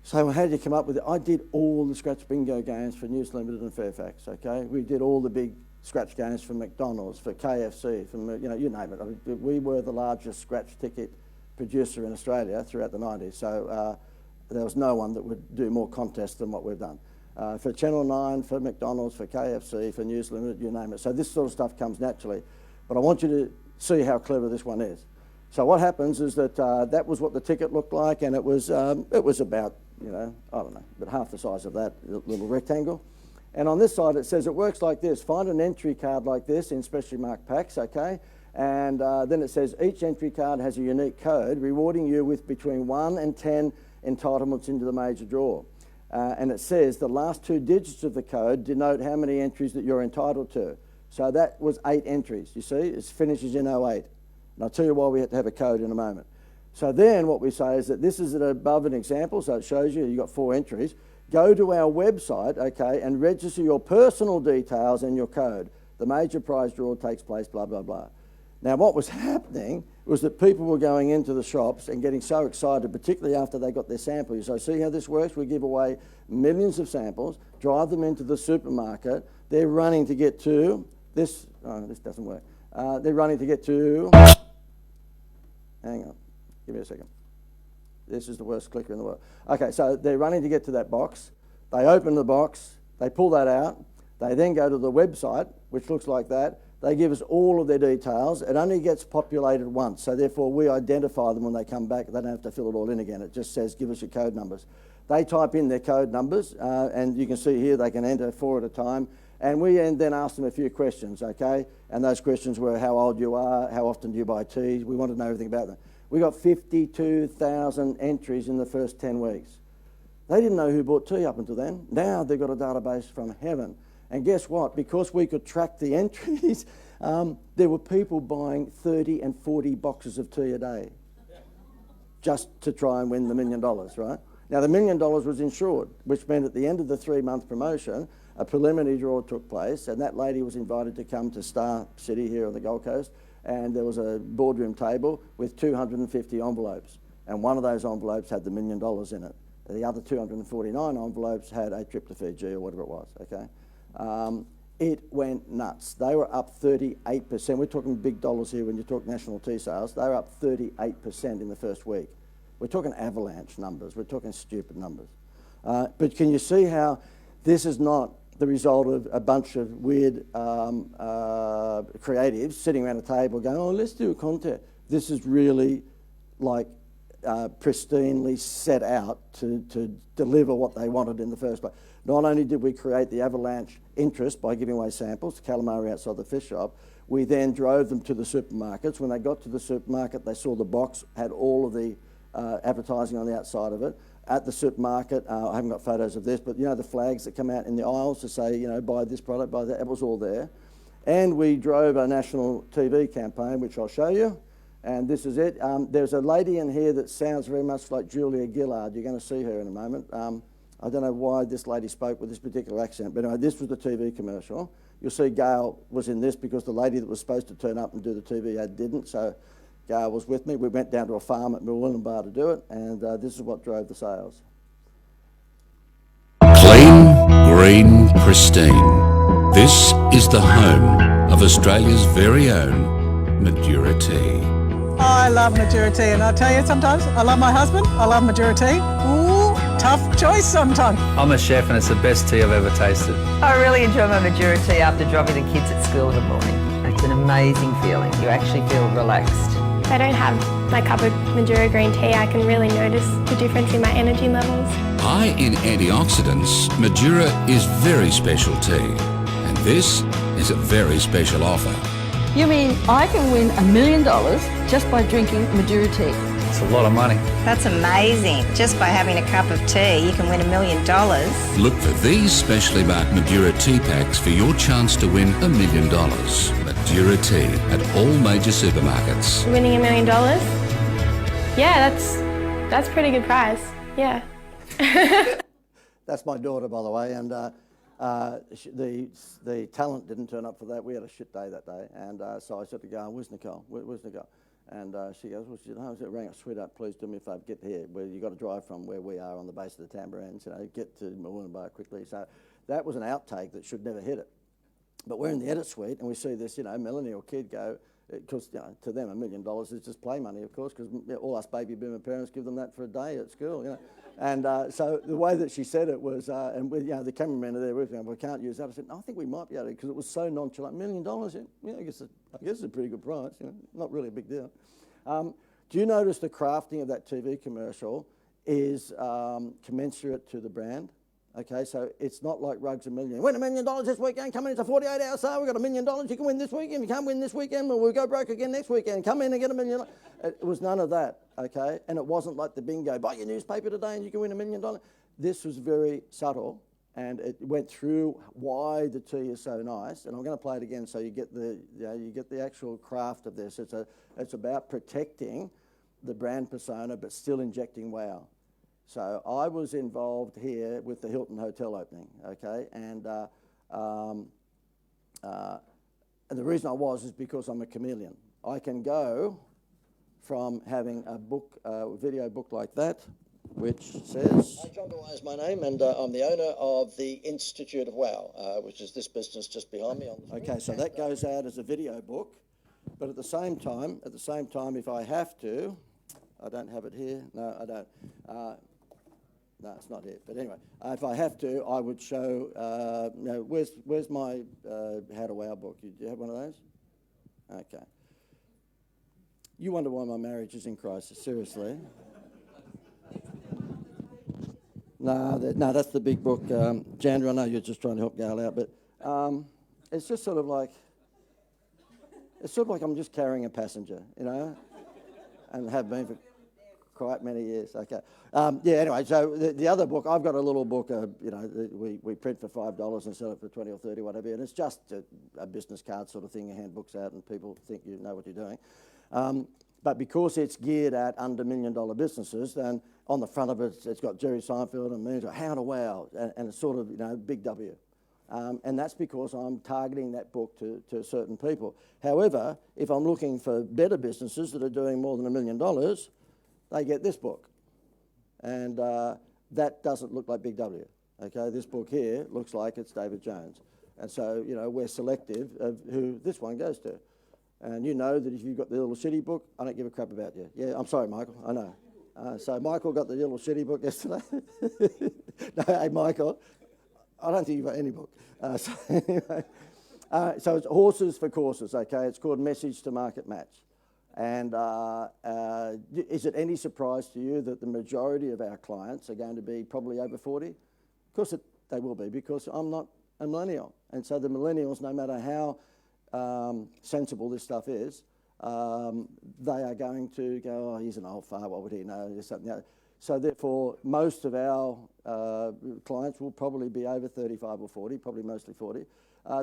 say, well, how did you come up with it? I did all the scratch bingo games for News Limited and Fairfax, okay? We did all the big scratch games for McDonald's, for KFC, for, you name it. I mean, we were the largest scratch ticket producer in Australia throughout the 90s, so there was no one that would do more contests than what we've done. For Channel 9, for McDonald's, for KFC, for News Limited, you name it. So this sort of stuff comes naturally. But I want you to see how clever this one is. So what happens is that that was what the ticket looked like, and it was about, I don't know, but half the size of that little rectangle. And on this side it says it works like this. Find an entry card like this in specially marked packs, okay? And then it says each entry card has a unique code, rewarding you with between 1 and 10 entitlements into the major draw. And it says the last 2 digits of the code denote how many entries that you're entitled to. So that was 8 entries, you see? It finishes in 08. And I'll tell you why we have to have a code in a moment. So then what we say is that this is above an example, so it shows you you've got 4 entries. Go to our website, okay, and register your personal details and your code. The major prize draw takes place, blah, blah, blah. Now, what was happening was that people were going into the shops and getting so excited, particularly after they got their samples. So see how this works? We give away millions of samples, drive them into the supermarket. They're running to get to this. Oh, this doesn't work. They're running to get to. Hang on. Give me a second. This is the worst clicker in the world. Okay, so they're running to get to that box. They open the box. They pull that out. They then go to the website, which looks like that. They give us all of their details. It only gets populated once, so therefore we identify them when they come back. They don't have to fill it all in again. It just says, give us your code numbers. They type in their code numbers, and you can see here they can enter 4 at a time. And we then ask them a few questions, okay? And those questions were how old you are, how often do you buy tea? We want to know everything about them. We got 52,000 entries in the first 10 weeks. They didn't know who bought tea up until then. Now they've got a database from heaven. And guess what? Because we could track the entries, there were people buying 30 and 40 boxes of tea a day just to try and win the $1 million, right? Now, the $1 million was insured, which meant at the end of the 3-month promotion, a preliminary draw took place, and that lady was invited to come to Star City here on the Gold Coast, and there was a boardroom table with 250 envelopes, and one of those envelopes had the $1 million in it. The other 249 envelopes had a trip to Fiji or whatever it was, okay? It went nuts. They were up 38%. We're talking big dollars here when you talk national tea sales. They were up 38% in the first week. We're talking avalanche numbers. We're talking stupid numbers. But can you see how this is not the result of a bunch of weird creatives sitting around a table going, oh, let's do a contest. This is really like pristinely set out to deliver what they wanted in the first place. Not only did we create the avalanche interest by giving away samples, calamari outside the fish shop, we then drove them to the supermarkets. When they got to the supermarket, they saw the box had all of the advertising on the outside of it. At the supermarket, I haven't got photos of this, but you know the flags that come out in the aisles to say, you know, buy this product, buy that, it was all there. And we drove a national TV campaign, which I'll show you. And this is it. There's a lady in here that sounds very much like Julia Gillard. You're going to see her in a moment. I don't know why this lady spoke with this particular accent, but anyway, this was the TV commercial. You'll see Gail was in this because the lady that was supposed to turn up and do the TV ad didn't, so Gail was with me. We went down to a farm at Murwillumbah to do it, and this is what drove the sales. Clean, green, pristine. This is the home of Australia's very own Madura Tea. I love Madura Tea, and I tell you sometimes, I love my husband, I love Madura Tea. Ooh, tough choice sometimes. I'm a chef and it's the best tea I've ever tasted. I really enjoy my Madura Tea after dropping the kids at school in the morning. It's an amazing feeling. You actually feel relaxed. If I don't have my cup of Madura green tea, I can really notice the difference in my energy levels. High in antioxidants, Madura is very special tea. And this is a very special offer. You mean I can win $1 million just by drinking Madura tea? It's a lot of money. That's amazing. Just by having a cup of tea, you can win $1 million. Look for these specially marked Madura tea packs for your chance to win $1 million. Madura tea at all major supermarkets. Winning $1 million? Yeah, that's a pretty good prize. Yeah. That's my daughter, by the way, and the talent didn't turn up for that. We had a shit day that day, and so I said to Gail, "Where's Nicole? Where's Nicole?" And she goes, "Well, she said, I rang up, sweetheart, please do me a favour, get here, where you got to drive from where we are on the base of the Tambourines, you know, get to Murwillumbah quickly." So that was an outtake that should never hit it. But we're in the edit suite, and we see this, you know, millennial kid go, because you know, to them $1 million is just play money, of course, because all us baby boomer parents give them that for a day at school, you know. And so the way that she said it was, and with, you know, the cameramen are there with me, we can't use that. I said, no, I think we might be able to, because it was so nonchalant. $1 million, yeah, I guess it's a pretty good price, you know, not really a big deal. Do you notice the crafting of that TV commercial is commensurate to the brand? Okay, so it's not like Rugs $1 million. Win $1 million this weekend, come in, it's a 48-hour sale, we've got $1 million, you can win this weekend, you can't win this weekend, we'll go broke again next weekend, come in and get $1 million. It was none of that, okay? And it wasn't like the bingo, buy your newspaper today and you can win $1 million. This was very subtle, and it went through why the tea is so nice, and I'm going to play it again so you get the actual craft of this. It's about protecting the brand persona but still injecting wow. So I was involved here with the Hilton Hotel opening, okay? And the reason I was is because I'm a chameleon. I can go from having a book, video book like that, which says... John Dwyer is my name, and I'm the owner of the Institute of Wow, which is this business just behind me. Okay, so that goes out as a video book, but at the same time, if I have to, I don't have it here. No, I don't. No, it's not it. But anyway, if I have to, I would show. You know, where's my How to Wow book? Do you have one of those? Okay. You wonder why my marriage is in crisis? Seriously? No, that's the big book. Jandra, I know you're just trying to help Gail out, but it's just sort of like I'm just carrying a passenger, you know, and have been for quite many years. Okay. Yeah. Anyway, so the other book, I've got a little book. You know, we print for $5 and sell it for 20 or 30, whatever. And it's just a business card sort of thing. You hand books out, and people think you know what you're doing. But because it's geared at under $1 million businesses, then on the front of it, it's got Jerry Seinfeld and me. It's got How to Wow, and it's sort of, you know, big W. And that's because I'm targeting that book to certain people. However, if I'm looking for better businesses that are doing more than $1 million, they get this book. And that doesn't look like Big W. Okay, this book here looks like it's David Jones. And so, you know, we're selective of who this one goes to. And you know that if you've got the Little City book, I don't give a crap about you. Yeah, I'm sorry, Michael, I know. So Michael got the Little City book yesterday. No, hey, Michael, I don't think you've got any book. So anyway, so it's Horses for Courses, okay? It's called Message to Market Match. And is it any surprise to you that the majority of our clients are going to be probably over 40? Of course they will be, because I'm not a millennial. And so the millennials, no matter how sensible this stuff is, they are going to go, oh, he's an old fart, what would he know? There's something else. So therefore, most of our clients will probably be over 35 or 40, probably mostly 40.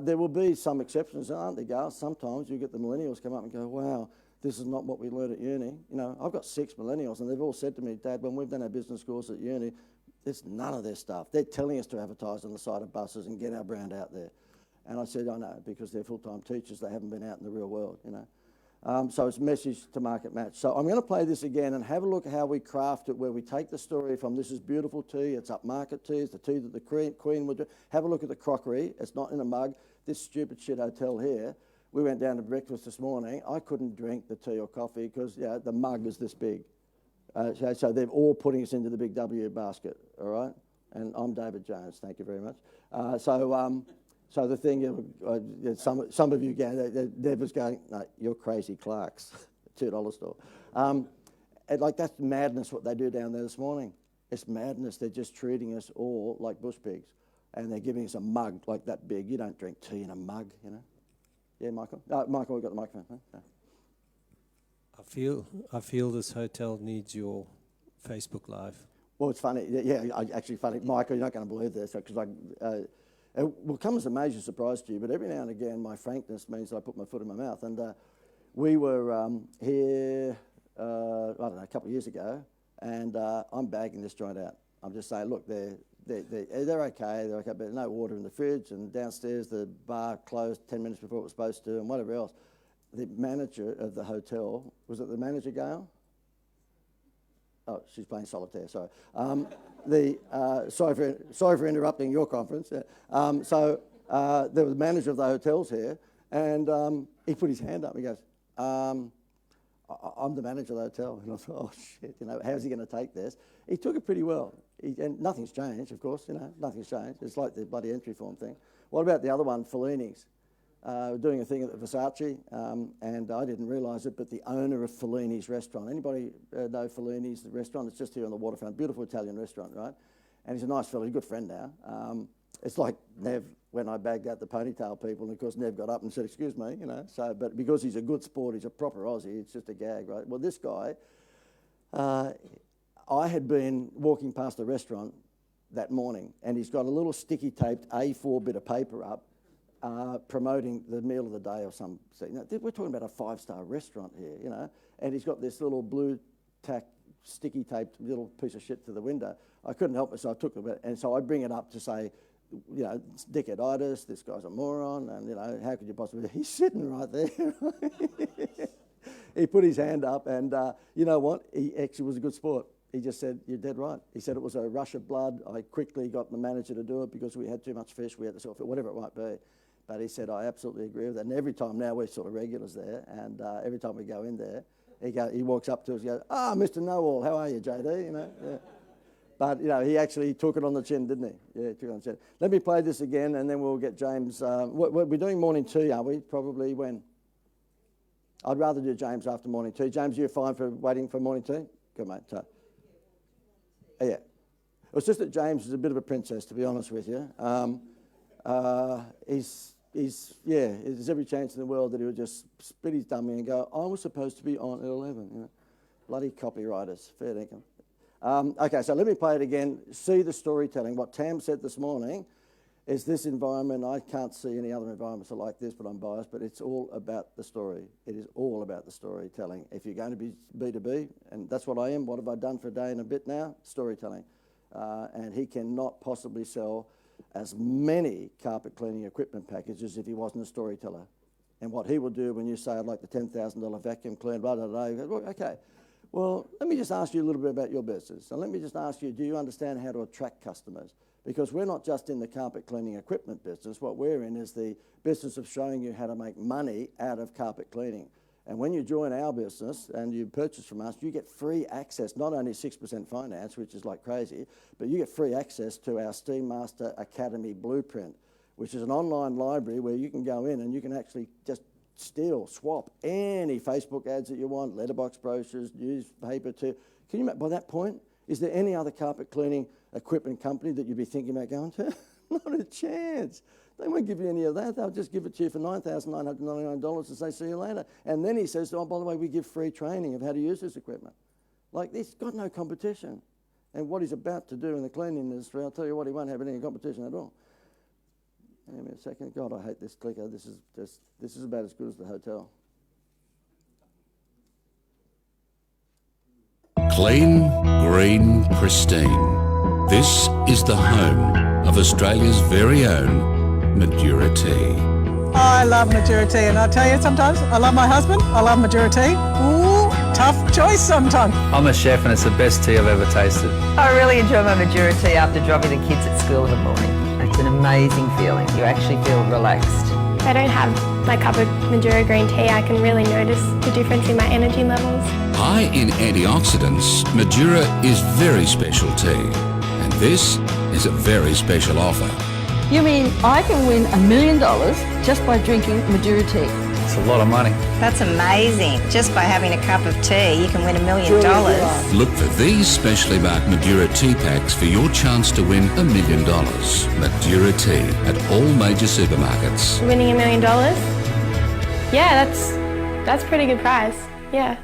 There will be some exceptions, aren't there, Gal? Sometimes you get the millennials come up and go, wow, this is not what we learned at uni. You know, I've got 6 millennials, and they've all said to me, Dad, when we've done our business course at uni, there's none of their stuff. They're telling us to advertise on the side of buses and get our brand out there. And I said, I know, because they're full-time teachers, they haven't been out in the real world, you know. So it's message to market match. So I'm going to play this again and have a look at how we craft it, where we take the story from this is beautiful tea, it's upmarket tea, it's the tea that the Queen would do. Have a look at the crockery. It's not in a mug. This stupid shit hotel here, we went down to breakfast this morning. I couldn't drink the tea or coffee because the mug is this big. So they're all putting us into the big W basket, all right? And I'm David Jones, thank you very much. So the thing, some of you go, Deb was going, no, you're crazy Clark's, $2 store. And like, that's madness what they do down there this morning. It's madness. They're just treating us all like bush pigs. And they're giving us a mug like that big. You don't drink tea in a mug, you know. Yeah, Michael? Michael, we've got the microphone. Huh? No. I feel this hotel needs your Facebook Live. Well, it's funny. Yeah, actually funny. Michael, you're not going to believe this, because it will come as a major surprise to you, but every now and again my frankness means that I put my foot in my mouth. And we were here, I don't know, a couple of years ago, and I'm bagging this joint out. I'm just saying, look, they're okay, but there's no water in the fridge, and downstairs the bar closed 10 minutes before it was supposed to, and whatever else. The manager of the hotel, was it the manager, Gail? Oh, she's playing solitaire, sorry. Sorry for interrupting your conference. There was the manager of the hotels here, and he put his hand up. He goes, I'm the manager of the hotel. And I thought, oh, shit, you know, how's he going to take this? He took it pretty well. And nothing's changed, of course, you know, nothing's changed. It's like the bloody entry form thing. What about the other one, Fellini's? Doing a thing at Versace, and I didn't realise it, but the owner of Fellini's restaurant. Anybody know Fellini's, the restaurant? It's just here on the waterfront. Beautiful Italian restaurant, right? And he's a nice fellow, he's a good friend now. It's like Nev, when I bagged out the ponytail people, and of course Nev got up and said, excuse me, you know. So, but because he's a good sport, he's a proper Aussie, it's just a gag, right? Well, this guy, I had been walking past the restaurant that morning, and he's got a little sticky taped A4 bit of paper up, promoting the meal of the day or some. You know, we're talking about a 5-star restaurant here, you know, and he's got this little blue tack, sticky taped little piece of shit to the window. I couldn't help it, so I took it, and so I bring it up to say, you know, dickheaditis, this guy's a moron, and, you know, how could you possibly... He's sitting right there. He put his hand up, and you know what? He actually was a good sport. He just said, you're dead right. He said it was a rush of blood. I quickly got the manager to do it because we had too much fish, we had to sell it, whatever it might be. But he said, I absolutely agree with that. And every time now we're sort of regulars there, and every time we go in there, he walks up to us and goes, Mr. Know-All, how are you, JD? You know, yeah. But, you know, he actually took it on the chin, didn't he? Yeah, he took it on the chin. Let me play this again, and then we'll get James. We're doing morning tea, aren't we? Probably when? I'd rather do James after morning tea. James, you're fine for waiting for morning tea? Good, mate. Yeah. It was just that James is a bit of a princess, to be honest with you. There's every chance in the world that he would just spit his dummy and go, I was supposed to be on at 11. You know? Bloody copywriters, fair dinkum. Okay, so let me play it again. See the storytelling. What Tam said this morning is this environment, I can't see any other environments like this, but I'm biased, but it's all about the story. It is all about the storytelling. If you're going to be B2B, and that's what I am, what have I done for a day and a bit now? Storytelling. And he cannot possibly sell as many carpet cleaning equipment packages if he wasn't a storyteller. And what he will do when you say, I'd like the $10,000 vacuum cleaner, blah, blah, blah, he goes, well, okay, well, let me just ask you a little bit about your business. And let me just ask you, do you understand how to attract customers? Because we're not just in the carpet cleaning equipment business. What we're in is the business of showing you how to make money out of carpet cleaning. And when you join our business and you purchase from us, you get free access, not only 6% finance, which is like crazy, but you get free access to our Steammaster Academy Blueprint, which is an online library where you can go in and you can actually just steal, swap any Facebook ads that you want, letterbox brochures, newspaper too. Can you, by that point, is there any other carpet cleaning equipment company that you'd be thinking about going to? Not a chance. They won't give you any of that. They'll just give it to you for $9,999 and say, see you later. And then he says, oh, by the way, we give free training of how to use this equipment. Like, he's got no competition. And what he's about to do in the cleaning industry, I'll tell you what, he won't have any competition at all. Give me a second. God, I hate this clicker. This is about as good as the hotel. Clean, green, pristine. This is the home of Australia's very own Madura Tea. I love Madura tea, and I tell you sometimes, I love my husband, I love Madura tea. Ooh, tough choice sometimes. I'm a chef and it's the best tea I've ever tasted. I really enjoy my Madura tea after dropping the kids at school in the morning. It's an amazing feeling. You actually feel relaxed. If I don't have my cup of Madura green tea, I can really notice the difference in my energy levels. High in antioxidants, Madura is very special tea. And this is a very special offer. You mean I can win $1 million just by drinking Madura tea? It's a lot of money. That's amazing. Just by having a cup of tea, you can win $1 million. Look for these specially marked Madura tea packs for your chance to win $1 million. Madura tea at all major supermarkets. Winning $1 million? Yeah, that's a pretty good prize. Yeah.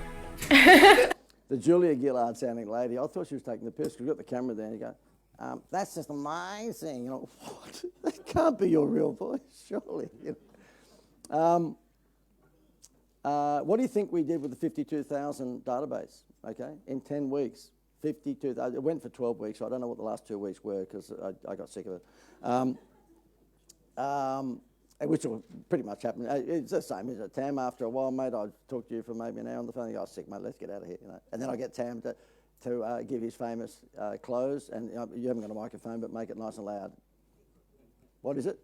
The Julia Gillard sounding lady, I thought she was taking the piss because we've got the camera there and you go, that's just amazing. You know, what? That can't be your real voice, surely. You know. What do you think we did with the 52,000 database, okay, in 10 weeks? 52,000, it went for 12 weeks, so I don't know what the last 2 weeks were because I got sick of it. Which will pretty much happen. It's the same, isn't it? Tam, after a while, mate, I'd talk to you for maybe an hour on the phone, you go, oh, sick, mate, let's get out of here, you know. And then I get Tam to give his famous close, and you haven't got a microphone, but make it nice and loud. What is it?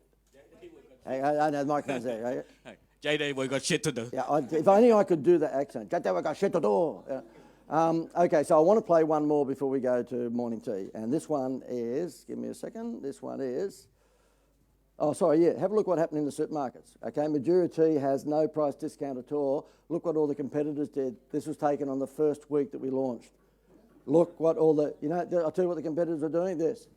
Hey, I know the microphone's there. Hey, JD, we got shit to do. Yeah, if only I could do that accent. JD, we got shit to do. Yeah. Okay, so I want to play one more before we go to morning tea, and this one is, give me a second, this one is, oh, sorry, yeah, have a look what happened in the supermarkets. Okay, Madura tea has no price discount at all. Look what all the competitors did. This was taken on the first week that we launched. Look what all the, you know, I'll tell you what the competitors are doing, this.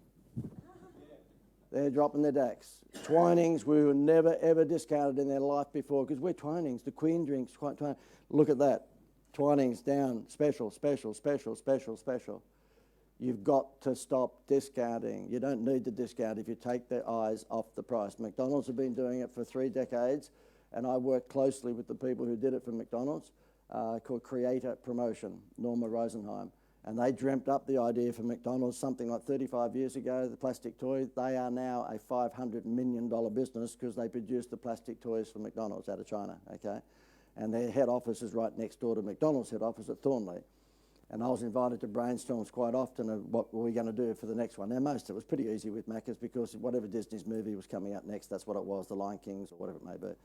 They're dropping their DAX. Twinings, we were never ever discounted in their life before because we're Twinings, the Queen drinks, Twinings. Look at that. Twinings down, special, special, special, special, special. You've got to stop discounting. You don't need to discount if you take their eyes off the price. McDonald's have been doing it for 3 decades, and I worked closely with the people who did it for McDonald's, called Creator Promotion, Norma Rosenheim. And they dreamt up the idea for McDonald's something like 35 years ago, the plastic toy. They are now a $500 million business because they produce the plastic toys for McDonald's out of China, okay? And their head office is right next door to McDonald's head office at Thornley. And I was invited to brainstorms quite often of what were we going to do for the next one. Now, most of it was pretty easy with Macca's because whatever Disney's movie was coming out next, that's what it was, The Lion Kings or whatever it may be.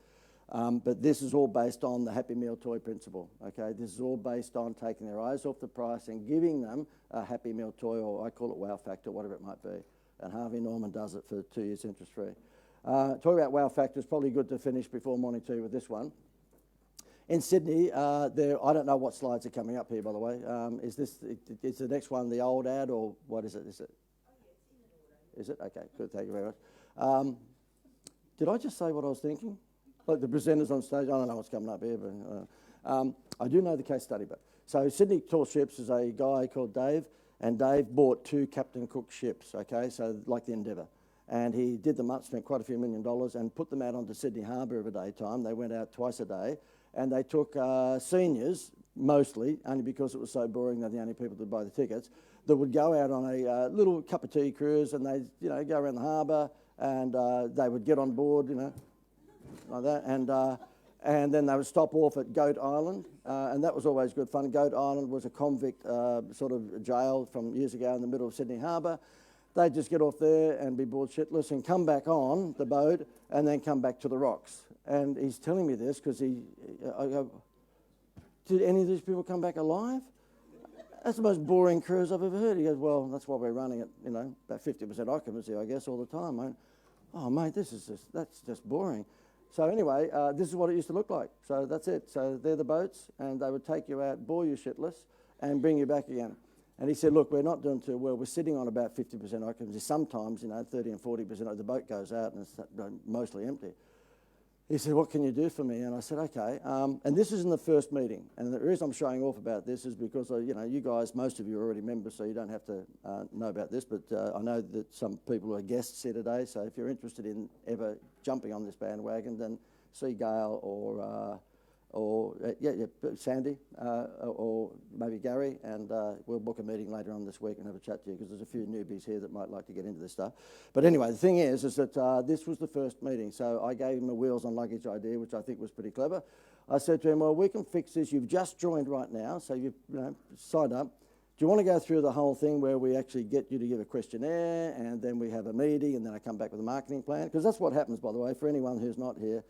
But this is all based on the Happy Meal toy principle, okay? This is all based on taking their eyes off the price and giving them a Happy Meal toy, or I call it Wow Factor, whatever it might be. And Harvey Norman does it for 2 years interest-free. Talking about Wow Factor, it's probably good to finish before morning tea with this one. In Sydney, I don't know what slides are coming up here, by the way. Is the next one the old ad, or what is it? Is it? Okay, good, thank you very much. Did I just say what I was thinking? Like the presenters on stage, I don't know what's coming up here, but I do know the case study. But so Sydney Tall Ships is a guy called Dave, and Dave bought 2 Captain Cook ships, okay, so like the Endeavour. And he did them up, spent quite a few $1 million, and put them out onto Sydney Harbour every daytime. They went out twice a day, and they took seniors, mostly, only because it was so boring they're the only people that buy the tickets, that would go out on a little cup of tea cruise, and they'd, you know, go around the harbour, and they would get on board, you know, like that, and then they would stop off at Goat Island, and that was always good fun. Goat Island was a convict sort of jail from years ago in the middle of Sydney Harbour. They'd just get off there and be bored shitless and come back on the boat and then come back to the rocks. And he's telling me this because I go, did any of these people come back alive? That's the most boring cruise I've ever heard. He goes, well, that's why we're running it, you know, about 50% occupancy, I guess, all the time. I went, oh, mate, that's just boring. So anyway, this is what it used to look like. So that's it. So they're the boats, and they would take you out, bore you shitless, and bring you back again. And he said, look, we're not doing too well. We're sitting on about 50% occupancy. Sometimes, 30 and 40% of the boat goes out and it's mostly empty. He said, what can you do for me? And I said, okay. And this is in the first meeting. And the reason I'm showing off about this is because, you guys, most of you are already members, so you don't have to know about this. But I know that some people are guests here today. So if you're interested in ever jumping on this bandwagon, then see Gail or Sandy or maybe Gary, and we'll book a meeting later on this week and have a chat to you, because there's a few newbies here that might like to get into this stuff. But anyway, the thing is that this was the first meeting, so I gave him a wheels on luggage idea, which I think was pretty clever. I said to him, well, we can fix this. You've just joined right now, so you've signed up. Do you want to go through the whole thing where we actually get you to give a questionnaire, and then we have a meeting, and then I come back with a marketing plan? Because that's what happens, by the way, for anyone who's not here.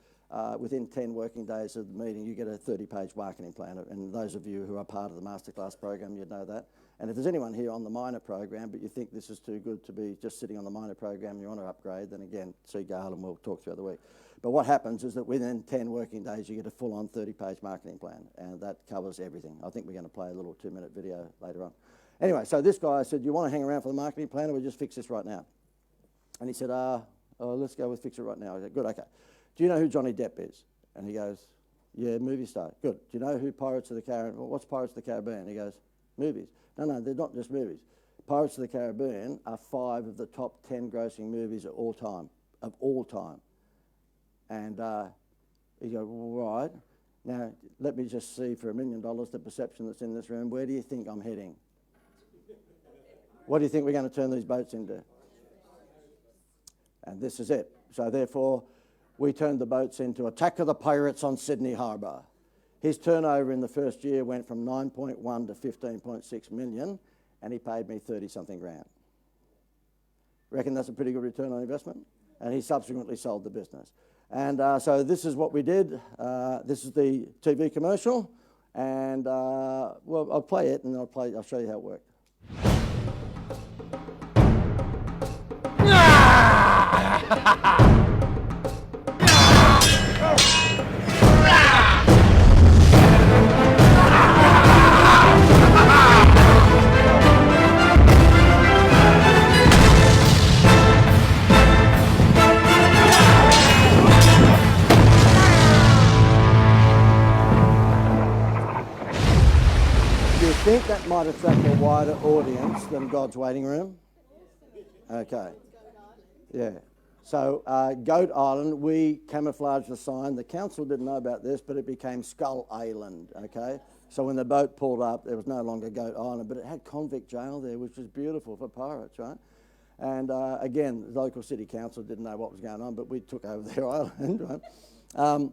Within 10 working days of the meeting, you get a 30-page marketing plan. And those of you who are part of the Masterclass program, you'd know that. And if there's anyone here on the minor program, but you think this is too good to be just sitting on the minor program and you want to upgrade, then again, see Gail and we'll talk throughout the week. But what happens is that within 10 working days, you get a full-on 30-page marketing plan, and that covers everything. I think we're going to play a little 2-minute video later on. Anyway, so this guy said, do you want to hang around for the marketing plan, or we just fix this right now? And he said, let's go with fix it right now. I said, good, okay. Do you know who Johnny Depp is? And he goes, yeah, movie star. Good. Do you know who Pirates of the Caribbean, well, what's Pirates of the Caribbean? He goes, movies. No, they're not just movies. Pirates of the Caribbean are 5 of the top 10 grossing movies of all time. And he goes, right. Now, let me just see for $1 million the perception that's in this room. Where do you think I'm heading? What do you think we're going to turn these boats into? And this is it. So therefore, we turned the boats into Attack of the Pirates on Sydney Harbour. His turnover in the first year went from 9.1 to 15.6 million, and he paid me 30-something grand. Reckon that's a pretty good return on investment? And he subsequently sold the business. And so this is what we did. This is the TV commercial, and well, I'll play it, and I'll show you how it worked. Do you think that might attract a wider audience than God's Waiting Room? Okay. Yeah. So Goat Island, we camouflaged the sign. The council didn't know about this, but it became Skull Island, okay? So when the boat pulled up, there was no longer Goat Island, but it had convict jail there, which was beautiful for pirates, right? And again, the local city council didn't know what was going on, but we took over their island, right?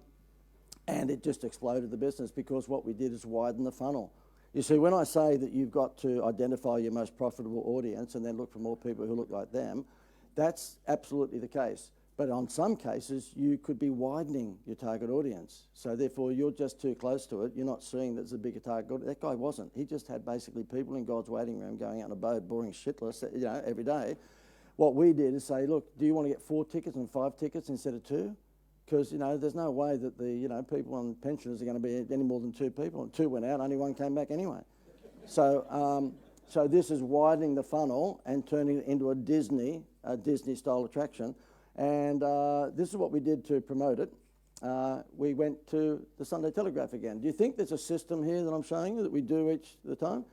And it just exploded the business, because what we did is widen the funnel. You see, when I say that you've got to identify your most profitable audience and then look for more people who look like them, that's absolutely the case. But on some cases, you could be widening your target audience. So therefore, you're just too close to it. You're not seeing that there's a bigger target audience. That guy wasn't. He just had basically people in God's Waiting Room going out on a boat, boring shitless, every day. What we did is say, look, do you want to get 4 tickets and 5 tickets instead of 2? Because, there's no way that the, people on pensioners are going to be any more than 2 people. And 2 went out, only 1 came back anyway. So, so this is widening the funnel and turning it into a Disney-style attraction. And this is what we did to promote it. We went to the Sunday Telegraph again. Do you think there's a system here that I'm showing you that we do each the time?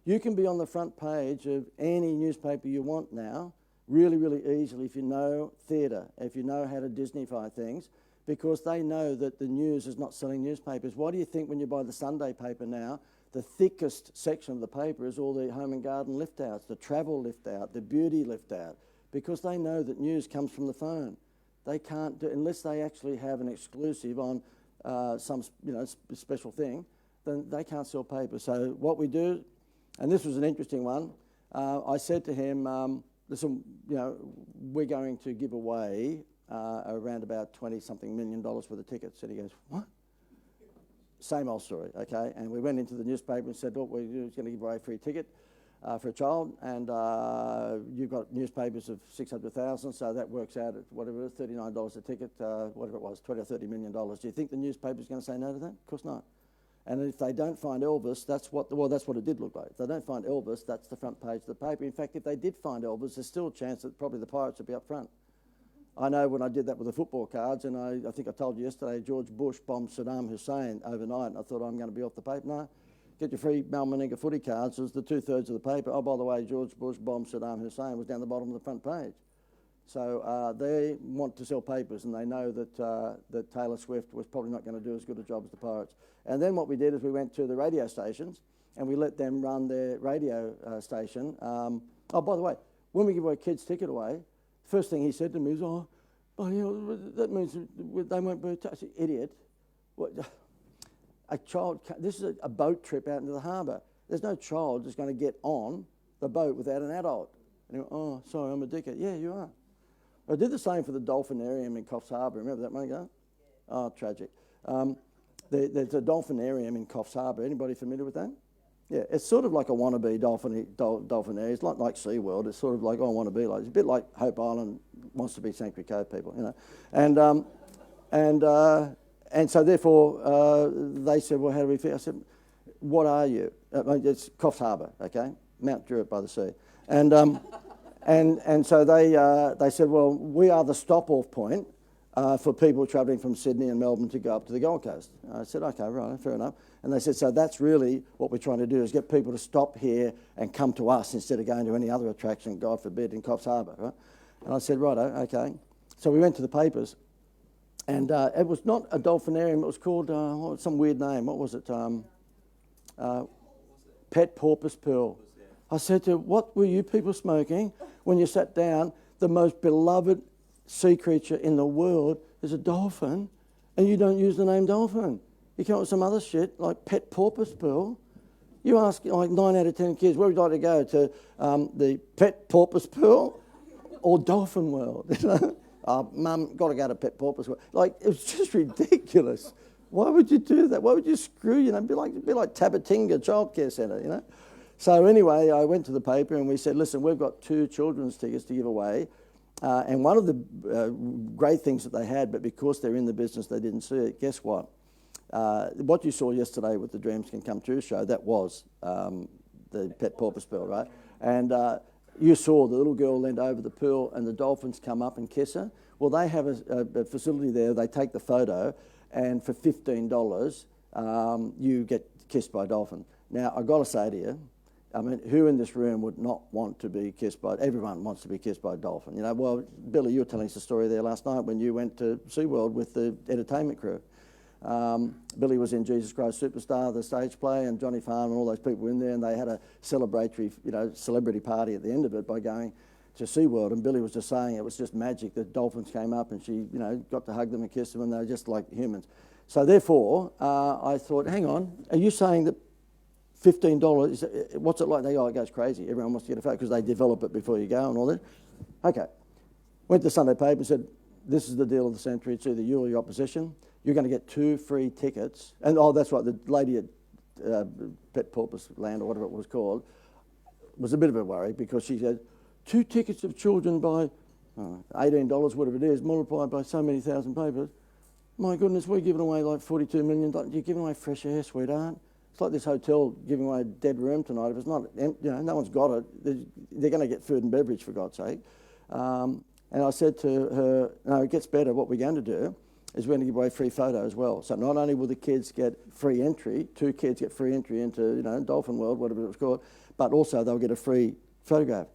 You can be on the front page of any newspaper you want now, really, really easily, if you know theatre, if you know how to Disneyfy things, because they know that the news is not selling newspapers. Why do you think when you buy the Sunday paper now, the thickest section of the paper is all the home and garden lift-outs, the travel lift-out, the beauty lift-out? Because they know that news comes from the phone. They can't do, unless they actually have an exclusive on some special thing, then they can't sell paper. So what we do, and this was an interesting one, I said to him, listen, we're going to give away around about $20-something million worth of tickets. And he goes, what? Same old story, okay? And we went into the newspaper and said, look, we're going to give away a free ticket. for a child, and you've got newspapers of 600,000, so that works out at whatever it is, $39 a ticket, whatever it was, $20 or $30 million. Do you think the newspaper's going to say no to that? Of course not. And if they don't find Elvis, that's what it did look like. If they don't find Elvis, that's the front page of the paper. In fact, if they did find Elvis, there's still a chance that probably the Pirates would be up front. I know when I did that with the football cards, and I think I told you yesterday, George Bush bombed Saddam Hussein overnight, and I thought I'm going to be off the paper. No, get your free Mal Meninga footy cards. It was the 2/3 of the paper. Oh, by the way, George Bush bombed Saddam Hussein was down the bottom of the front page. So they want to sell papers, and they know that Taylor Swift was probably not going to do as good a job as the Pirates. And then what we did is we went to the radio stations, and we let them run their radio station. Oh, by the way, when we give away kids' ticket away, first thing he said to me is, "Oh, you know, that means they won't be touched." Idiot! What, a child? This is a boat trip out into the harbour. There's no child that's going to get on the boat without an adult. And he went, "Oh, sorry, I'm a dickhead." Yeah, you are. I did the same for the Dolphinarium in Coffs Harbour. Remember that one ago? Oh, tragic. There's a Dolphinarium in Coffs Harbour. Anybody familiar with that? Yeah, it's sort of like a wannabe Dolphinarium. It's not like SeaWorld. It's sort of like, oh, I want to be like. It's a bit like Hope Island wants to be Sanctuary Cove people, you know. And so therefore they said, well, how do we feel? I said, what are you? It's Coffs Harbour, okay? Mount Druitt by the sea. And so they said, well, we are the stop-off point for people travelling from Sydney and Melbourne to go up to the Gold Coast. I said, okay, right, fair enough. And they said, so that's really what we're trying to do, is get people to stop here and come to us instead of going to any other attraction, God forbid, in Coffs Harbour, right? And I said, righto, okay. So we went to the papers, and it was not a Dolphinarium, it was called, some weird name, what was it? Pet Porpoise Pill. I said to her, what were you people smoking when you sat down? The most beloved sea creature in the world is a dolphin, and you don't use the name dolphin. You come up with some other shit like Pet Porpoise Pill. You ask like 9 out of 10 kids, where would you like to go? To the Pet Porpoise Pill or Dolphin World? Mum, got to go to Pet Porpoise World. Like, it was just ridiculous. Why would you do that? Why would you screw, you know, be like Tabatinga Childcare Centre, you know? So anyway, I went to the paper and we said, listen, we've got 2 children's tickets to give away. And one of the great things that they had, but because they're in the business, they didn't see it. Guess what? What you saw yesterday with the Dreams Can Come True show, that was the Pet Porpoise Pill, right? And you saw the little girl leant over the pool and the dolphins come up and kiss her. Well, they have a facility there. They take the photo, and for $15, you get kissed by a dolphin. Now, I've got to say to you, I mean, who in this room would not want to be kissed by, everyone wants to be kissed by a dolphin. You know, well, Billy, you were telling us a story there last night when you went to SeaWorld with the entertainment crew. Billy was in Jesus Christ Superstar, the stage play, and Johnny Farn and all those people were in there, and they had a celebratory, you know, celebrity party at the end of it by going to SeaWorld, and Billy was just saying it was just magic. The dolphins came up and she, you know, got to hug them and kiss them, and they were just like humans. So therefore, I thought, hang on, are you saying that $15, what's it like? They go, it goes crazy. Everyone wants to get a photo because they develop it before you go and all that. Okay. Went to the Sunday paper and said, this is the deal of the century. It's either you or your opposition. You're going to get 2 free tickets. And, oh, that's right, the lady at Pet Porpoise Land or whatever it was called was a bit of a worry because she said, 2 tickets of children by $18, whatever it is, multiplied by so many thousand papers. My goodness, we're giving away like $42 million. You're giving away fresh air, sweetheart. It's like this hotel giving away a dead room tonight. If it's not, you know, no one's got it. They're going to get food and beverage, for God's sake. And I said to her, no, it gets better. What we're going to do is we're going to give away free photo as well. So not only will the kids get free entry, 2 kids get free entry into, you know, Dolphin World, whatever it was called, but also they'll get a free photograph.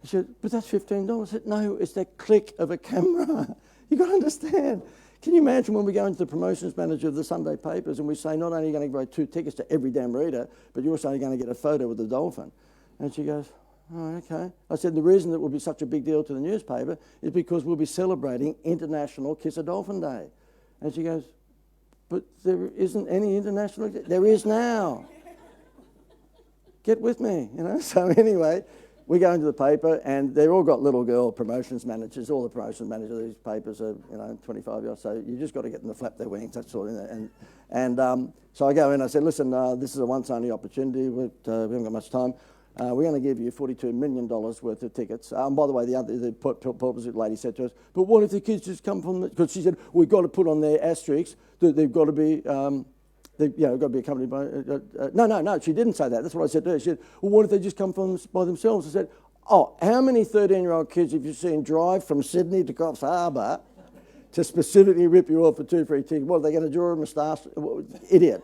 I said, but that's $15. I said, no, it's the click of a camera. You've got to understand. Can you imagine when we go into the promotions manager of the Sunday papers and we say, not only are you going to give away 2 tickets to every damn reader, but you're also going to get a photo with the dolphin? And she goes, oh, okay. I said, the reason that will be such a big deal to the newspaper is because we'll be celebrating International Kiss a Dolphin Day. And she goes, but there isn't any international, there is now. Get with me, you know? So anyway, we go into the paper, and they've all got little girl promotions managers. All the promotions managers of these papers are, you know, 25 years old. So you just got to get them to flap their wings, that sort of thing. And so I go in. I said, listen, this is a once-only opportunity. We haven't got much time. we're going to give you $42 million worth of tickets. And by the way, the opposite lady said to us, but what if the kids just come from, because she said, we've got to put on their asterisks that they've got to be, they've got to be accompanied by, no, she didn't say that. That's what I said to her. She said, well, what if they just come from by themselves? I said, oh, how many 13-year-old kids have you seen drive from Sydney to Coffs Harbour to specifically rip you off for 2 free tickets? What, are they going to draw a moustache? Idiot.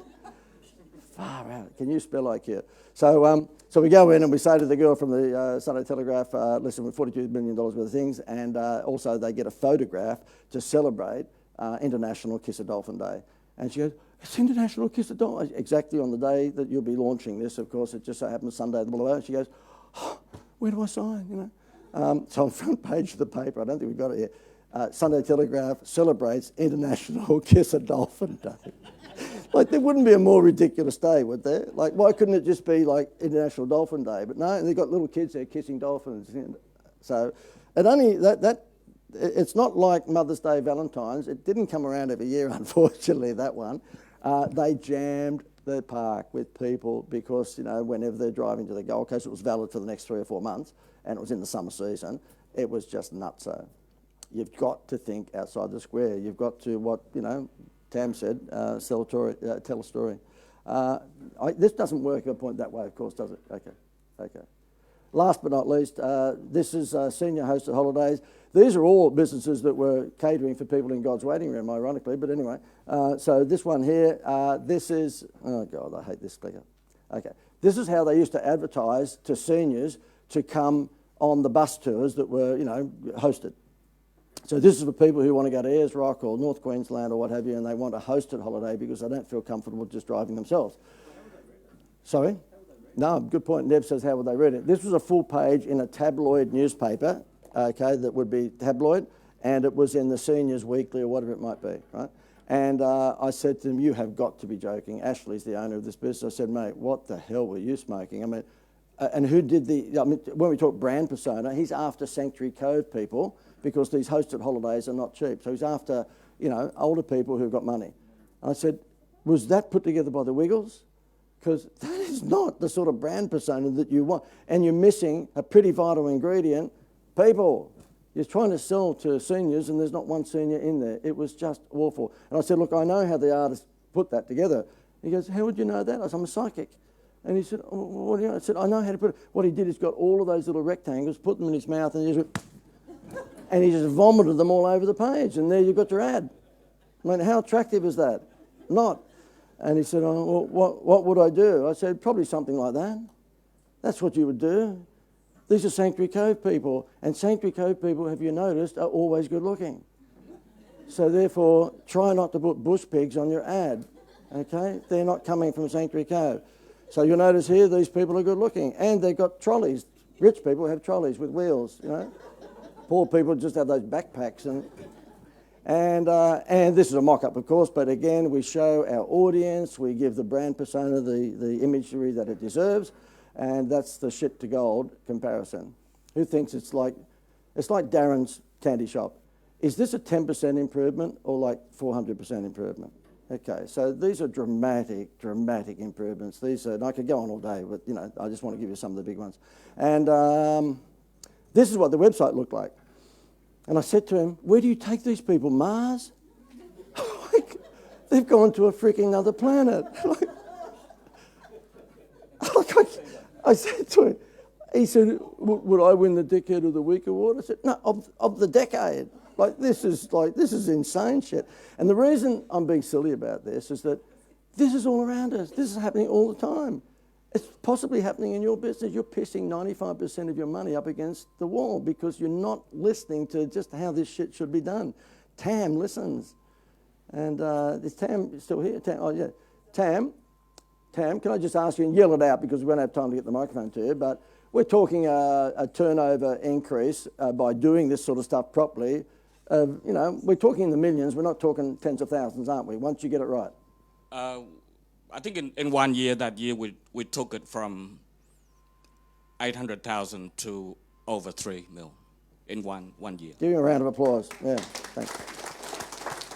Far out. Can you spell like you? So we go in and we say to the girl from the Sunday Telegraph, listen, with $42 million worth of things, and also they get a photograph to celebrate International Kiss a Dolphin Day. And she goes, it's International Kiss a Dolphin. Exactly on the day that you'll be launching this, of course, it just so happens Sunday, blah, blah, blah. And she goes, oh, where do I sign? You know? So on front page of the paper, I don't think we've got it here, Sunday Telegraph celebrates International Kiss a Dolphin Day. Like, there wouldn't be a more ridiculous day, would there? Like, why couldn't it just be like International Dolphin Day? But no, and they've got little kids there kissing dolphins. So it only, it's not like Mother's Day, Valentine's. It didn't come around every year, unfortunately, that one. They jammed the park with people because, you know, whenever they're driving to the Gold Coast, it was valid for the next 3 or 4 months, and it was in the summer season. It was just nutso. You've got to think outside the square. You've got to, what, you know, Tam said, tell a story. This doesn't work at a point that way, of course, does it? Okay. Last but not least, this is Senior Hosted Holidays. These are all businesses that were catering for people in God's waiting room, ironically, but anyway. So this one here, this is, oh God, I hate this clicker. Okay. This is how they used to advertise to seniors to come on the bus tours that were, you know, hosted. So this is for people who want to go to Ayers Rock or North Queensland or what have you, and they want a hosted holiday because they don't feel comfortable just driving themselves. Sorry? No, good point. Nev says, how would they read it? This was a full page in a tabloid newspaper, okay, that would be tabloid, and it was in the Seniors Weekly or whatever it might be, right? And I said to them, you have got to be joking. Ashley's the owner of this business. I said, mate, what the hell were you smoking? I mean, and who did when we talk brand persona, he's after Sanctuary Cove people, because these hosted holidays are not cheap. So he's after, you know, older people who've got money. I said, was that put together by the Wiggles? Because that is not the sort of brand persona that you want. And you're missing a pretty vital ingredient, people. You're trying to sell to seniors and there's not one senior in there. It was just awful. And I said, look, I know how the artist put that together. He goes, how would you know that? I said, I'm a psychic. And he said, oh, what do you know? I said, I know how to put it. What he did is got all of those little rectangles, put them in his mouth, and he just went, and he just vomited them all over the page, and there you've got your ad. I mean, how attractive is that? Not. And he said, oh, well, what would I do? I said, probably something like that. That's what you would do. These are Sanctuary Cove people, and Sanctuary Cove people, have you noticed, are always good looking. So therefore, try not to put bush pigs on your ad, okay? They're not coming from Sanctuary Cove. So you'll notice here, these people are good looking, and they've got trolleys. Rich people have trolleys with wheels, you know? Poor people just have those backpacks. And this is a mock-up, of course, but again, we show our audience, we give the brand persona the imagery that it deserves, and that's the shit to gold comparison. Who thinks it's like Darren's candy shop? Is this a 10% improvement or like 400% improvement? Okay, so these are dramatic improvements. These are, and I could go on all day, but you know, I just want to give you some of the big ones. And this is what the website looked like. And I said to him, where do you take these people, Mars? Like, they've gone to a freaking other planet. I said to him, he said, would I win the Dickhead of the Week award? I said, no, of the decade. Like, this is insane shit. And the reason I'm being silly about this is that this is all around us. This is happening all the time. It's possibly happening in your business. You're pissing 95% of your money up against the wall because you're not listening to just how this shit should be done. Tam listens. And is Tam still here? Tam, oh, yeah. Tam, can I just ask you, and yell it out because we won't have time to get the microphone to you, but we're talking a turnover increase by doing this sort of stuff properly. You know, we're talking in the millions. We're not talking tens of thousands, aren't we, once you get it right? I think in 1 year, that year, we took it from 800,000 to over 3 mil in one year. Give him a round of applause. Yeah, thanks.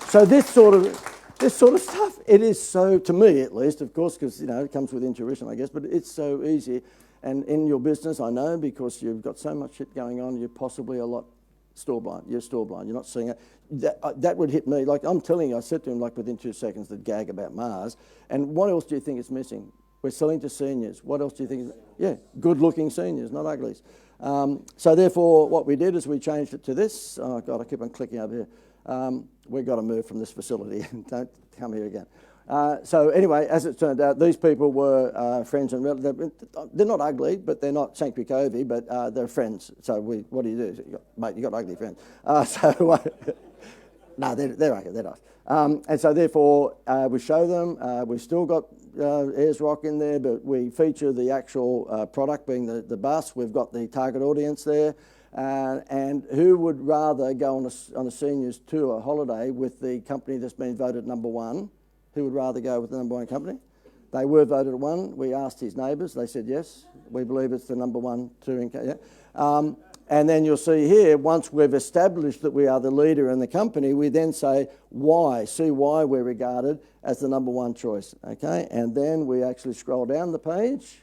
So this sort of stuff, it is so, to me at least, of course, because, you know, it comes with intuition, I guess, but it's so easy. And in your business, I know, because you've got so much shit going on, you're possibly a lot store blind. You're store blind. You're not seeing it. That would hit me. Like I'm telling you, I said to him like within 2 seconds the gag about Mars. And what else do you think is missing? We're selling to seniors. What else do you think? Yeah, good-looking seniors, not uglies. So therefore, what we did is we changed it to this. Oh God, I keep on clicking over here. We've got to move from this facility. Don't come here again. So anyway, as it turned out, these people were friends and relatives. They're not ugly, but they're not Sankey-Covey, but they're friends. So what do you do? Mate, you got ugly friends. No, they're okay, they're nice. And so therefore, we show them. We've still got Ayers Rock in there, but we feature the actual product being the bus. We've got the target audience there. And who would rather go on a seniors tour holiday with the company that's been voted #1? Who would rather go with the #1 company? They were voted #1. We asked his neighbours. They said yes. We believe it's the #1 touring company. Yeah. And then you'll see here, once we've established that we are the leader in the company, we then say why, see why we're regarded as the #1 choice, okay? And then we actually scroll down the page,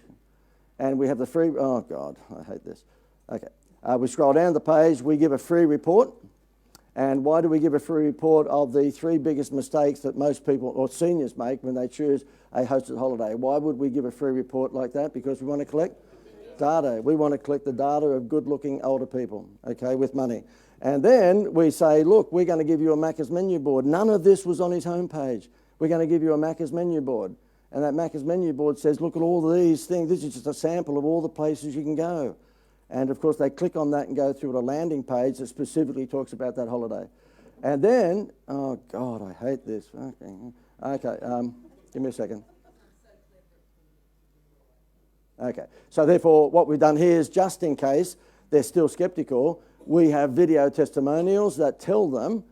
and we have the free, oh God, I hate this. Okay, we scroll down the page, we give a free report. And why do we give a free report of the 3 biggest mistakes that most people, or seniors, make when they choose a hosted holiday? Why would we give a free report like that? Because we want to collect data. We want to collect the data of good-looking older people, okay, with money. And then we say, look, we're going to give you a Macca's menu board. None of this was on his homepage. We're going to give you a Macca's menu board. And that Macca's menu board says, look at all these things. This is just a sample of all the places you can go. And of course, they click on that and go through a landing page that specifically talks about that holiday. And then, oh God, I hate this. Okay, give me a second. Okay, so therefore what we've done here is, just in case they're still sceptical, we have video testimonials that tell them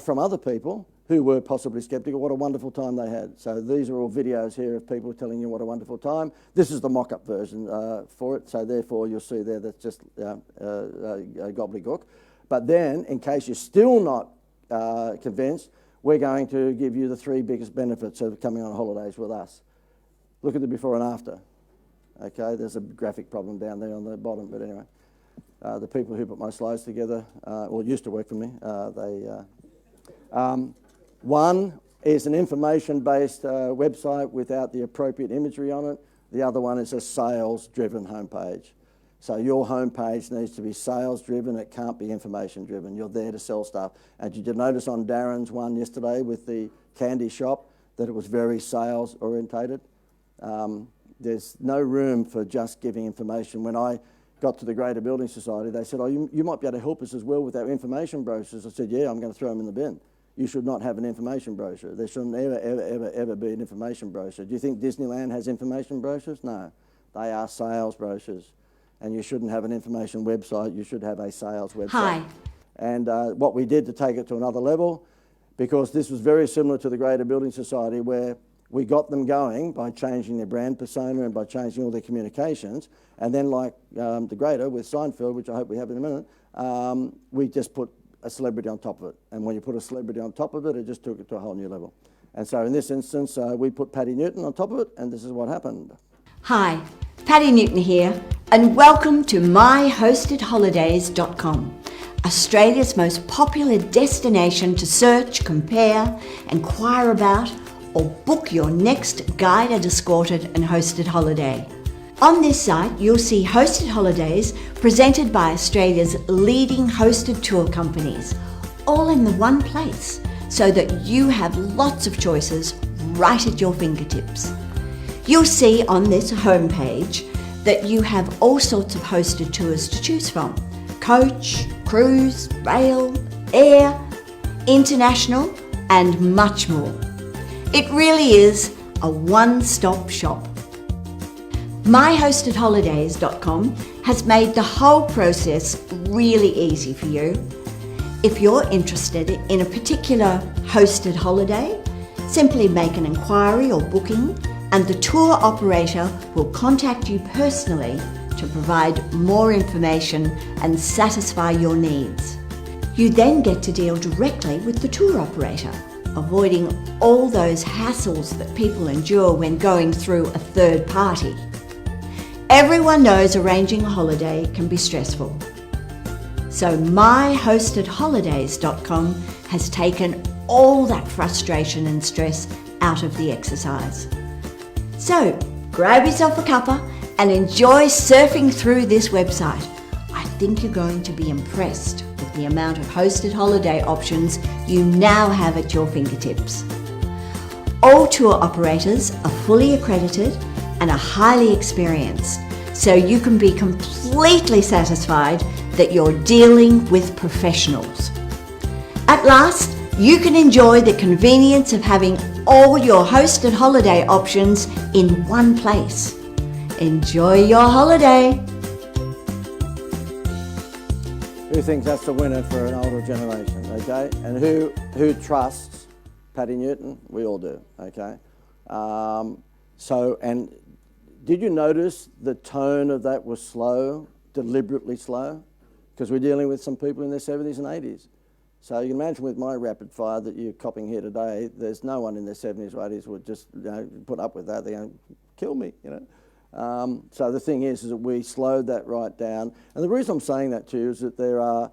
from other people who were possibly sceptical what a wonderful time they had. So these are all videos here of people telling you what a wonderful time. This is the mock-up version for it, so therefore you'll see there that's just gobbledygook. But then, in case you're still not convinced, we're going to give you the 3 biggest benefits of coming on holidays with us. Look at the before and after. Okay, there's a graphic problem down there on the bottom, but anyway. The people who put my slides together, or used to work for me, one is an information-based website without the appropriate imagery on it. The other one is a sales-driven homepage. So your homepage needs to be sales-driven. It can't be information-driven. You're there to sell stuff. And did you notice on Darren's one yesterday with the candy shop that it was very sales-orientated? There's no room for just giving information. When I got to the Greater Building Society, they said, oh, you might be able to help us as well with our information brochures. I said, yeah, I'm going to throw them in the bin. You should not have an information brochure. There shouldn't ever be an information brochure. Do you think Disneyland has information brochures? No. They are sales brochures. And you shouldn't have an information website. You should have a sales website. Hi. And what we did to take it to another level, because this was very similar to the Greater Building Society, where we got them going by changing their brand persona and by changing all their communications. And then like the Greater with Seinfeld, which I hope we have in a minute, we just put a celebrity on top of it. And when you put a celebrity on top of it, it just took it to a whole new level. And so in this instance, we put Patty Newton on top of it, and this is what happened. Hi, Patty Newton here, and welcome to myhostedholidays.com, Australia's most popular destination to search, compare, inquire about, or book your next guided, escorted and hosted holiday. On this site, you'll see hosted holidays presented by Australia's leading hosted tour companies, all in the one place, so that you have lots of choices right at your fingertips. You'll see on this homepage that you have all sorts of hosted tours to choose from: coach, cruise, rail, air, international, and much more. It really is a one-stop shop. myhostedholidays.com has made the whole process really easy for you. If you're interested in a particular hosted holiday, simply make an inquiry or booking, and the tour operator will contact you personally to provide more information and satisfy your needs. You then get to deal directly with the tour operator, avoiding all those hassles that people endure when going through a third party. Everyone knows arranging a holiday can be stressful. So myhostedholidays.com has taken all that frustration and stress out of the exercise. So grab yourself a cuppa and enjoy surfing through this website. I think you're going to be impressed with the amount of hosted holiday options you now have at your fingertips. All tour operators are fully accredited and are highly experienced, so you can be completely satisfied that you're dealing with professionals. At last, you can enjoy the convenience of having all your hosted holiday options in one place. Enjoy your holiday. Who thinks that's the winner for an older generation, okay? And who trusts Paddy Newton? We all do, okay? And did you notice the tone of that was slow, deliberately slow? Because we're dealing with some people in their 70s and 80s. So you can imagine with my rapid fire that you're copying here today, there's no one in their 70s or 80s would just put up with that. They're going to kill me, So the thing is that we slowed that right down. And the reason I'm saying that to you is that there are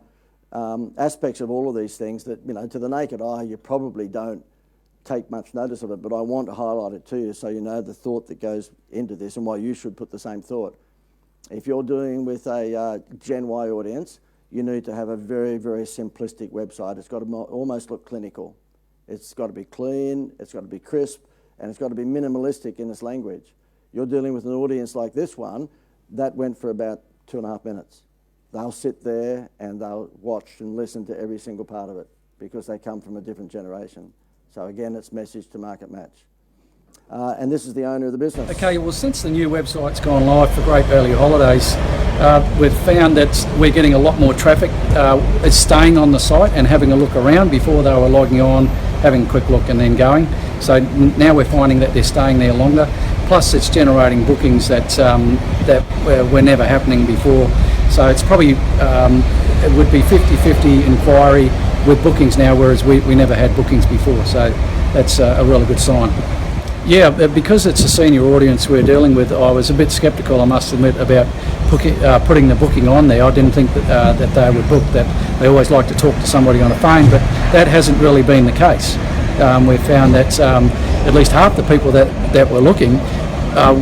aspects of all of these things that, to the naked eye, you probably don't take much notice of it, but I want to highlight it to you so you know the thought that goes into this and why you should put the same thought. If you're doing with a Gen Y audience, you need to have a very, very simplistic website. It's got to almost look clinical. It's got to be clean, it's got to be crisp, and it's got to be minimalistic in its language. You're dealing with an audience like this one, that went for about 2.5 minutes. They'll sit there and they'll watch and listen to every single part of it because they come from a different generation. So again, it's message to market match. And this is the owner of the business. Okay, well, since the new website's gone live for Great Value Holidays, we've found that we're getting a lot more traffic. It's staying on the site and having a look around. Before they were logging on, having a quick look and then going. So now we're finding that they're staying there longer. Plus it's generating bookings that were never happening before. So it's probably, it would be 50-50 inquiry with bookings now, whereas we never had bookings before. So that's a really good sign. Yeah, because it's a senior audience we're dealing with, I was a bit sceptical, I must admit, about putting the booking on there. I didn't think that they would book, that they always like to talk to somebody on the phone, but that hasn't really been the case. We've found that at least half the people that were looking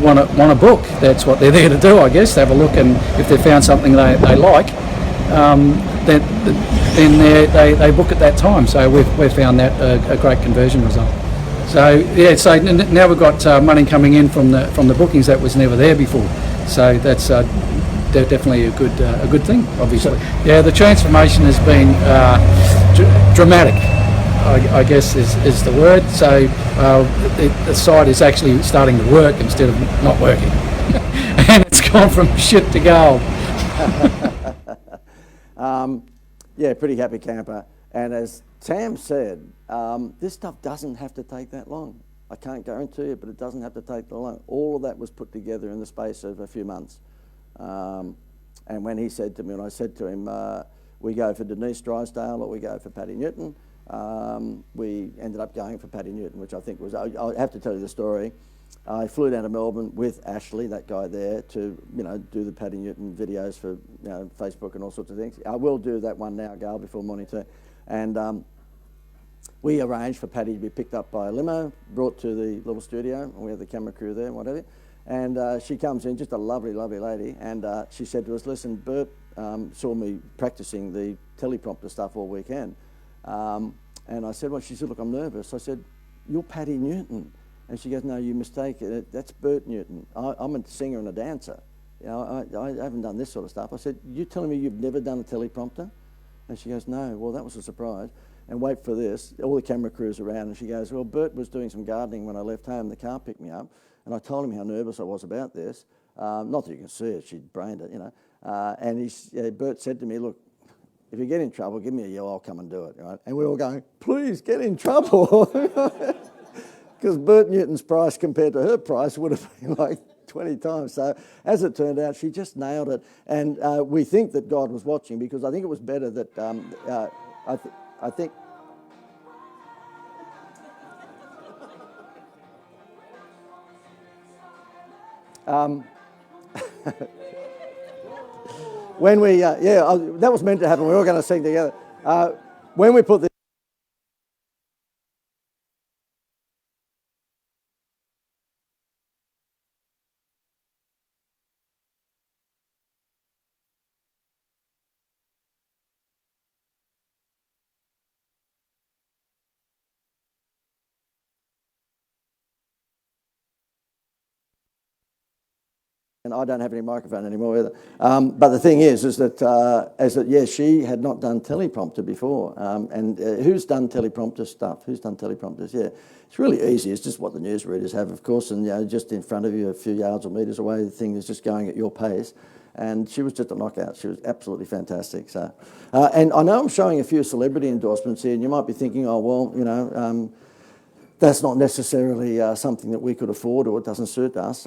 want to book. That's what they're there to do, I guess, to have a look, and if they found something they like, then they book at that time. So we've found that a great conversion result. So yeah, so now we've got money coming in from the bookings that was never there before. So that's definitely a good thing, obviously. Yeah, the transformation has been dramatic, I guess is the word. So the site is actually starting to work instead of not working, and it's gone from shit to gold. Yeah, pretty happy camper. And as Tam said, this stuff doesn't have to take that long. I can't guarantee it, but it doesn't have to take that long. All of that was put together in the space of a few months. And when he said to me, and I said to him, we go for Denise Drysdale or we go for Paddy Newton, we ended up going for Paddy Newton, which I think was, I have to tell you the story. I flew down to Melbourne with Ashley, that guy there, to do the Paddy Newton videos for Facebook and all sorts of things. I will do that one now, Gail, before morning tea. And we arranged for Paddy to be picked up by a limo, brought to the little studio, and we have the camera crew there and whatever. And she comes in, just a lovely, lovely lady, and she said to us, listen, Bert saw me practicing the teleprompter stuff all weekend. And I said, well, she said, look, I'm nervous. I said, you're Paddy Newton. And she goes, no, you mistake it. That's Bert Newton. I'm a singer and a dancer. I haven't done this sort of stuff. I said, you telling me you've never done a teleprompter? And she goes, no. Well, that was a surprise. And wait for this, all the camera crews around, and she goes, well, Bert was doing some gardening when I left home. The car picked me up, and I told him how nervous I was about this. Not that you can see it, she'd brained it, And Bert said to me, look, if you get in trouble, give me a yell, I'll come and do it, right? And we're all going, please, get in trouble. Because Bert Newton's price compared to her price would have been like 20 times. So as it turned out, she just nailed it. And we think that God was watching, because I think it was better that, I think, When we, that was meant to happen. We were going to sing together. When we put the and I don't have any microphone anymore either. But the thing is that yes, she had not done teleprompter before. And who's done teleprompter stuff? Who's done teleprompters? Yeah, it's really easy. It's just what the newsreaders have, of course, and just in front of you, a few yards or metres away, the thing is just going at your pace. And she was just a knockout. She was absolutely fantastic. So, and I know I'm showing a few celebrity endorsements here, and you might be thinking, oh well, that's not necessarily something that we could afford, or it doesn't suit us.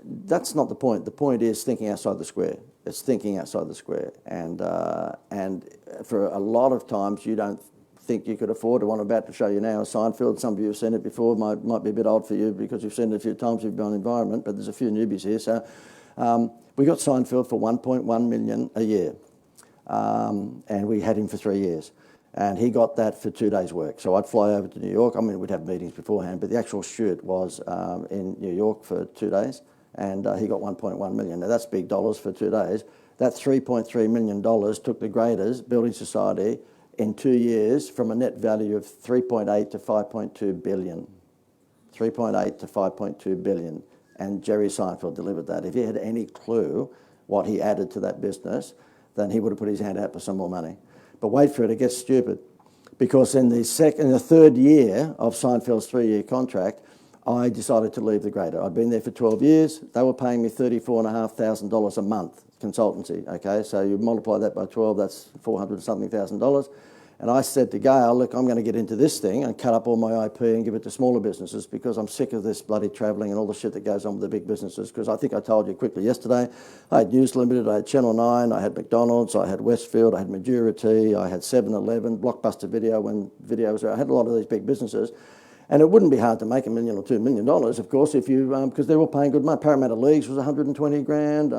That's not the point. The point is thinking outside the square. It's thinking outside the square. And for a lot of times you don't think you could afford it. What I'm about to show you now is Seinfeld. Some of you have seen it before. Might be a bit old for you because you've seen it a few times. You've been on environment, but there's a few newbies here. So we got Seinfeld for $1.1 million a year. And we had him for 3 years. And he got that for 2 days' work. So I'd fly over to New York. I mean, we'd have meetings beforehand, but the actual shoot was in New York for 2 days, and he got $1.1 million. Now, that's big dollars for 2 days. That $3.3 million took the Graders Building Society in 2 years from a net value of 3.8 to 5.2 billion. 3.8 to 5.2 billion. And Jerry Seinfeld delivered that. If he had any clue what he added to that business, then he would have put his hand out for some more money. But wait for it, it gets stupid. Because in the third year of Seinfeld's 3-year contract, I decided to leave the Grader. I'd been there for 12 years. They were paying me $34,500 a month consultancy. Okay, so you multiply that by 12, that's $400-something thousand. And I said to Gail, look, I'm going to get into this thing and cut up all my IP and give it to smaller businesses because I'm sick of this bloody travelling and all the shit that goes on with the big businesses. Because I think I told you quickly yesterday, I had News Limited, I had Channel 9, I had McDonald's, I had Westfield, I had Madura Tea, I had 7-Eleven, Blockbuster Video when video was there. I had a lot of these big businesses. And it wouldn't be hard to make $1 million or $2 million, of course, if you because they're all paying good money. Parramatta Leagues was 120 grand.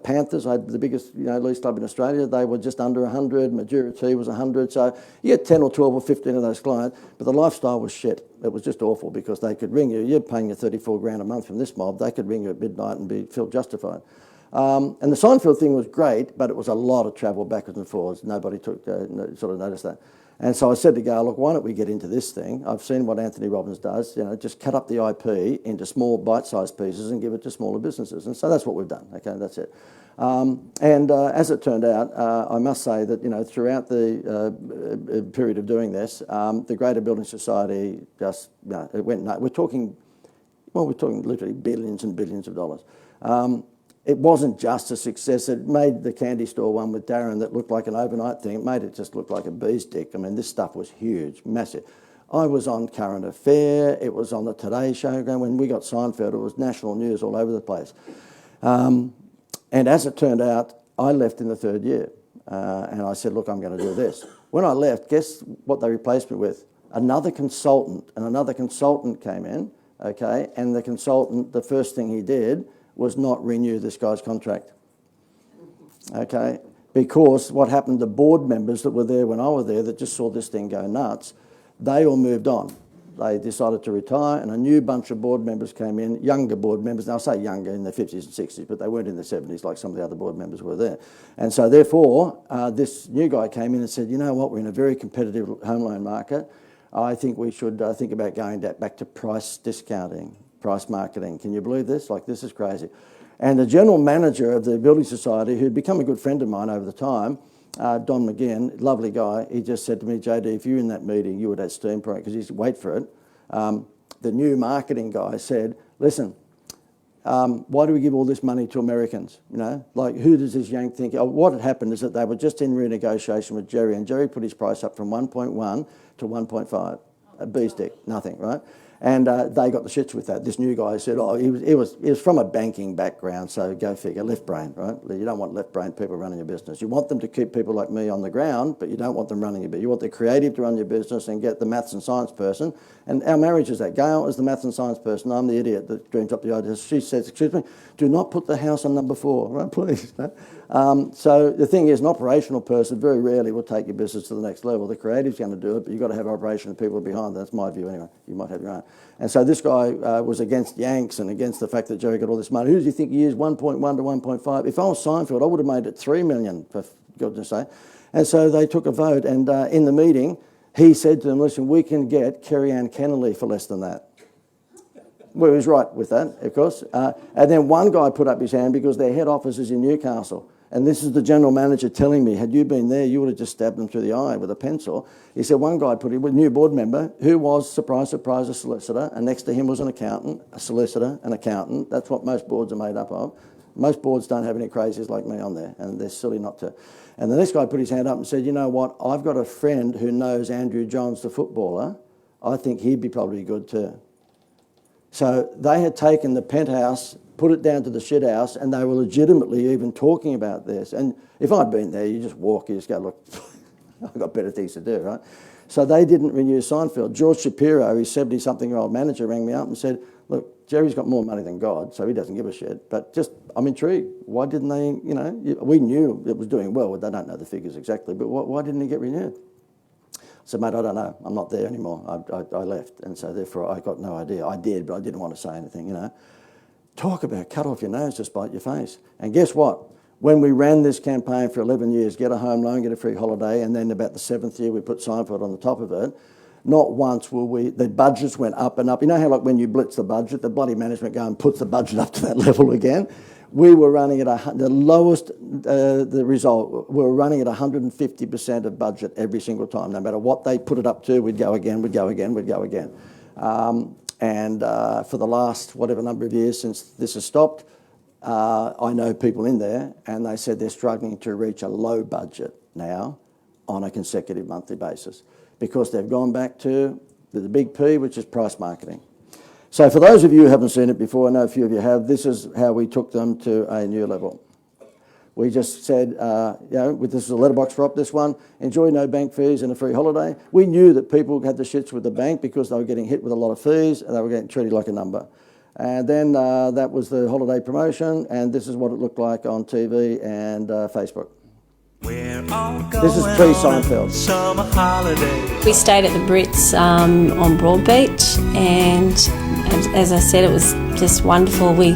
Panthers, I had the biggest leagues club in Australia. They were just under 100. Madura Tea was 100. So you get 10 or 12 or 15 of those clients, but the lifestyle was shit. It was just awful because they could ring you. You're paying you 34 grand a month from this mob. They could ring you at midnight and feel justified. And the Seinfeld thing was great, but it was a lot of travel backwards and forwards. Nobody sort of noticed that. And so I said to Gail, look, why don't we get into this thing? I've seen what Anthony Robbins does, just cut up the IP into small bite-sized pieces and give it to smaller businesses. And so that's what we've done, okay, that's it. As it turned out, I must say that, throughout the period of doing this, the Greater Building Society just, it went nuts. We're talking literally billions and billions of dollars. It wasn't just a success. It made the candy store one with Darren that looked like an overnight thing. It made it just look like a bee's dick. I mean, this stuff was huge, massive. I was on Current Affair. It was on the Today Show. When we got Seinfeld, it was national news all over the place. And as it turned out, I left in the third year. And I said, look, I'm going to do this. When I left, guess what they replaced me with? Another consultant. And another consultant came in, okay? And the consultant, the first thing he did was not renew this guy's contract, okay? Because what happened, the board members that were there when I was there that just saw this thing go nuts, they all moved on. They decided to retire, and a new bunch of board members came in, younger board members. Now, I say younger, in their 50s and 60s, but they weren't in their 70s like some of the other board members were there. And so, therefore, this new guy came in and said, you know what, we're in a very competitive home loan market. I think we should think about going back to price discounting. Price marketing. Can you believe this? Like, this is crazy. And the general manager of the Building Society, who'd become a good friend of mine over the time, Don McGinn, lovely guy, he just said to me, JD, if you're in that meeting, you would have steam for it, because he's wait for it. The new marketing guy said, listen, why do we give all this money to Americans? Like, who does this yank think? What had happened is that they were just in renegotiation with Jerry, and Jerry put his price up from 1.1 to 1.5. A beefsteak, nothing, right? And they got the shits with that. This new guy said, oh, he was from a banking background, so go figure, left brain, right? You don't want left brain people running your business. You want them to keep people like me on the ground, but you don't want them running your business. You want the creative to run your business and get the maths and science person. And our marriage is that. Gail is the maths and science person. I'm the idiot that dreams up the ideas. She says, excuse me, do not put the house on number 4, right, please. So the thing is, an operational person very rarely will take your business to the next level. The creative's going to do it, but you've got to have operational people behind. That's my view anyway. You might have your own. And so this guy was against Yanks and against the fact that Jerry got all this money. Who does he think he is? 1.1 to 1.5. If I was Seinfeld, I would have made it 3 million, for goodness sake. And so they took a vote, and in the meeting, he said to them, listen, we can get Kerry-Ann Kennelly for less than that. Well, he was right with that, of course. And then one guy put up his hand because their head office is in Newcastle. And this is the general manager telling me, had you been there, you would have just stabbed them through the eye with a pencil. He said one guy put in, a new board member, who was, surprise, surprise, a solicitor, and next to him was an accountant, a solicitor, an accountant. That's what most boards are made up of. Most boards don't have any crazies like me on there, and they're silly not to. And the next guy put his hand up and said, you know what, I've got a friend who knows Andrew Johns, the footballer. I think he'd be probably good too. So they had taken the penthouse, put it down to the shit house, and they were legitimately even talking about this. And if I'd been there, you just walk, you just go, look, I've got better things to do, right? So they didn't renew Seinfeld. George Shapiro, his 70-something-year-old manager, rang me up and said, look, Jerry's got more money than God, so he doesn't give a shit. But just, I'm intrigued. Why didn't they, you know, we knew it was doing well. They don't know the figures exactly, but why didn't he get renewed? I said, mate, I don't know. I'm not there anymore. I left, and so therefore I got no idea. I did, but I didn't want to say anything, you know. Talk about cut off your nose to spite your face. And guess what? When we ran this campaign for 11 years, get a home loan, get a free holiday, and then about the 7th year we put Seinfeld on the top of it, not once will we, the budgets went up and up. You know how like when you blitz the budget, the bloody management go and puts the budget up to that level again? We were running at the lowest, the result, we were running at 150% of budget every single time. No matter what they put it up to, we'd go again, we'd go again, we'd go again. And for the last whatever number of years since this has stopped, I know people in there and they said they're struggling to reach a low budget now on a consecutive monthly basis because they've gone back to the big P, which is price marketing. So for those of you who haven't seen it before, I know a few of you have, this is how we took them to a new level. We just said, you know, this is a letterbox drop, this one, enjoy no bank fees and a free holiday. We knew that people had the shits with the bank because they were getting hit with a lot of fees and they were getting treated like a number. And then that was the holiday promotion, and this is what it looked like on TV and Facebook. This is pre-Seinfeld. Summer holiday. We stayed at the Brits on Broadbeach, and as I said, it was just wonderful. We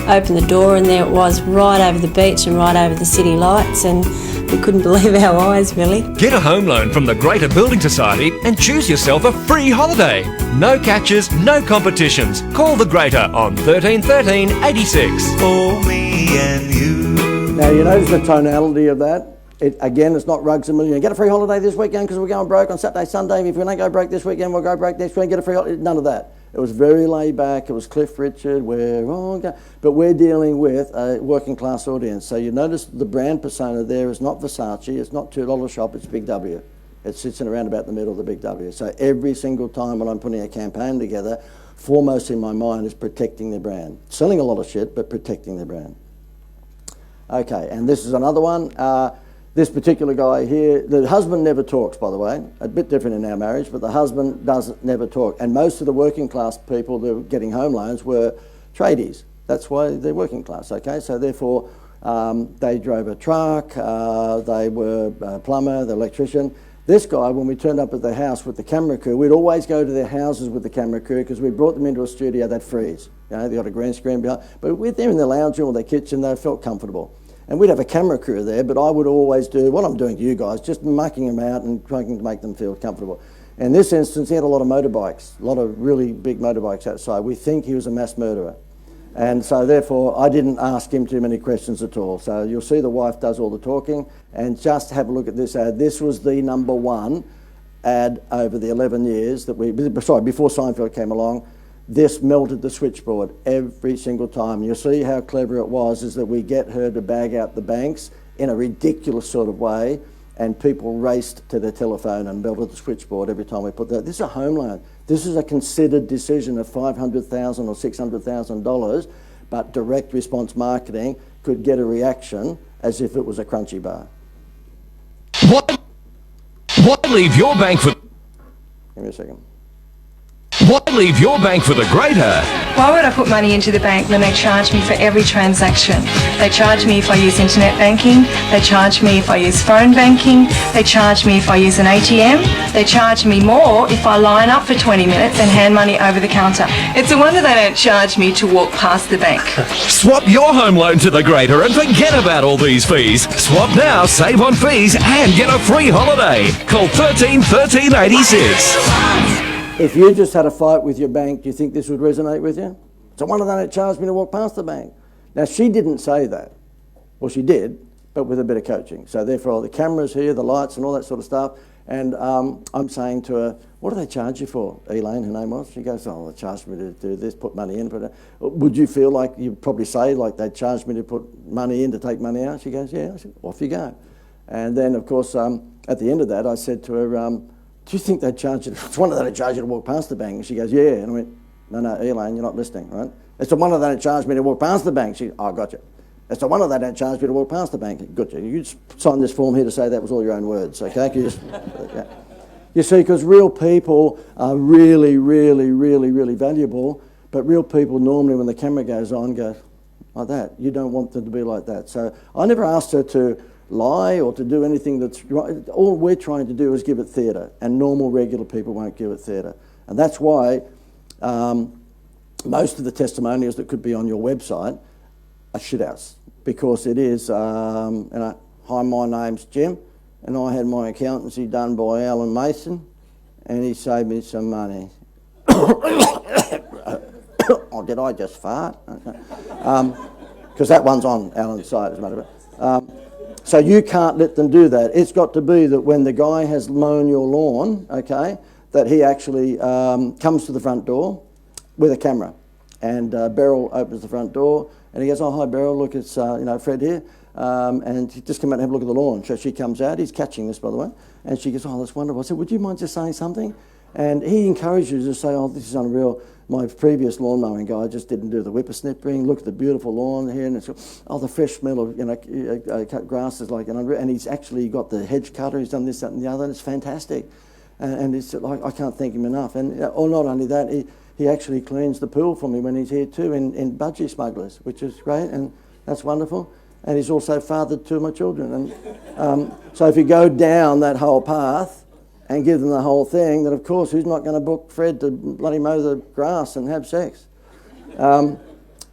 opened the door and there it was, right over the beach and right over the city lights, and we couldn't believe our eyes, really. Get a home loan from the Greater Building Society and choose yourself a free holiday. No catches, no competitions. Call the Greater on 13 13 86. For me and you. Now you notice the tonality of that. Again, it's not rugs a million. Get a free holiday this weekend because we're going broke on Saturday, Sunday. If we don't go broke this weekend, we'll go broke next weekend. Get a free holiday. None of that. It was very laid back. It was Cliff Richard. We're all going. But we're dealing with a working class audience. So you notice the brand persona there is not Versace. It's not $2 shop. It's Big W. It sits in around about the middle of the Big W. So every single time when I'm putting a campaign together, foremost in my mind is protecting their brand. Selling a lot of shit, but protecting their brand. Okay, and this is another one. This particular guy here, the husband never talks, by the way. A bit different in our marriage, but the husband doesn't never talk. And most of the working class people that were getting home loans were tradies. That's why they're working class, okay? So therefore, they drove a truck, they were a plumber, the electrician. This guy, when we turned up at their house with the camera crew, we'd always go to their houses with the camera crew because we brought them into a studio, they'd freeze. You know, they got a green screen behind. But with them in the lounge room or their kitchen, they felt comfortable. And we'd have a camera crew there, but I would always do what I'm doing to you guys, just mucking them out and trying to make them feel comfortable. In this instance, he had a lot of motorbikes, a lot of really big motorbikes outside. We think he was a mass murderer. And so therefore, I didn't ask him too many questions at all. So you'll see the wife does all the talking, and just have a look at this ad. This was the #1 ad over the 11 years that before Seinfeld came along. This melted the switchboard every single time. You'll see how clever it was, is that we get her to bag out the banks in a ridiculous sort of way, and people raced to their telephone and belted the switchboard every time we put that. This is a home loan. This is a considered decision of $500,000 or $600,000, but direct response marketing could get a reaction as if it was a crunchy bar. Why leave your bank for... Give me a second. Why leave your bank for the greater? Why would I put money into the bank when they charge me for every transaction? They charge me if I use internet banking, they charge me if I use phone banking, they charge me if I use an ATM, they charge me more if I line up for 20 minutes and hand money over the counter. It's a wonder they don't charge me to walk past the bank. Swap your home loan to the greater and forget about all these fees. Swap now, save on fees and get a free holiday. Call 13 13 86. If you just had a fight with your bank, do you think this would resonate with you? So one of them that charged me to walk past the bank. Now, she didn't say that. Well, she did, but with a bit of coaching. So therefore, the cameras here, the lights and all that sort of stuff. And I'm saying to her, what do they charge you for? Elaine, her name was. She goes, oh, they charged me to do this, put money in. Would you feel like, you'd probably say, like they charged me to put money in to take money out? She goes, yeah. I said, off you go. And then, of course, at the end of that, I said to her, do you think they'd charge you? It's one of them that charge you to walk past the bank. And she goes, yeah. And I went, no, Elaine, you're not listening, right? It's the one of them that charged me to walk past the bank. She, oh, gotcha. It's the one of them that charged me to walk past the bank. Gotcha. You just sign this form here to say that was all your own words, okay? Can you just, okay. You see, because real people are really, really, really, really valuable, but real people normally, when the camera goes on, go like that. You don't want them to be like that. So I never asked her to lie or to do anything that's right. All we're trying to do is give it theatre, and normal, regular people won't give it theatre. And that's why most of the testimonials that could be on your website are shithouse, because it is, hi, my name's Jim, and I had my accountancy done by Alan Mason, and he saved me some money. Oh, did I just fart? Because that one's on Alan's side, as a matter of fact. So you can't let them do that. It's got to be that when the guy has mown your lawn, okay, that he actually comes to the front door with a camera. And Beryl opens the front door and he goes, oh, hi Beryl, look, it's Fred here. And he just come out and have a look at the lawn. So she comes out, he's catching this, by the way, and she goes, oh, that's wonderful. I said, would you mind just saying something? And he encourages her to say, oh, this is unreal. My previous lawn mowing guy just didn't do the whippersnipping. Look at the beautiful lawn here, and it's the fresh smell of cut grass is like and he's actually got the hedge cutter. He's done this, that, and the other. And it's fantastic, and it's like I can't thank him enough. And or not only that, he actually cleans the pool for me when he's here too in Budgie Smugglers, which is great, and that's wonderful. And he's also fathered two of my children, and so if you go down that whole path and give them the whole thing, then of course who's not going to book Fred to bloody mow the grass and have sex?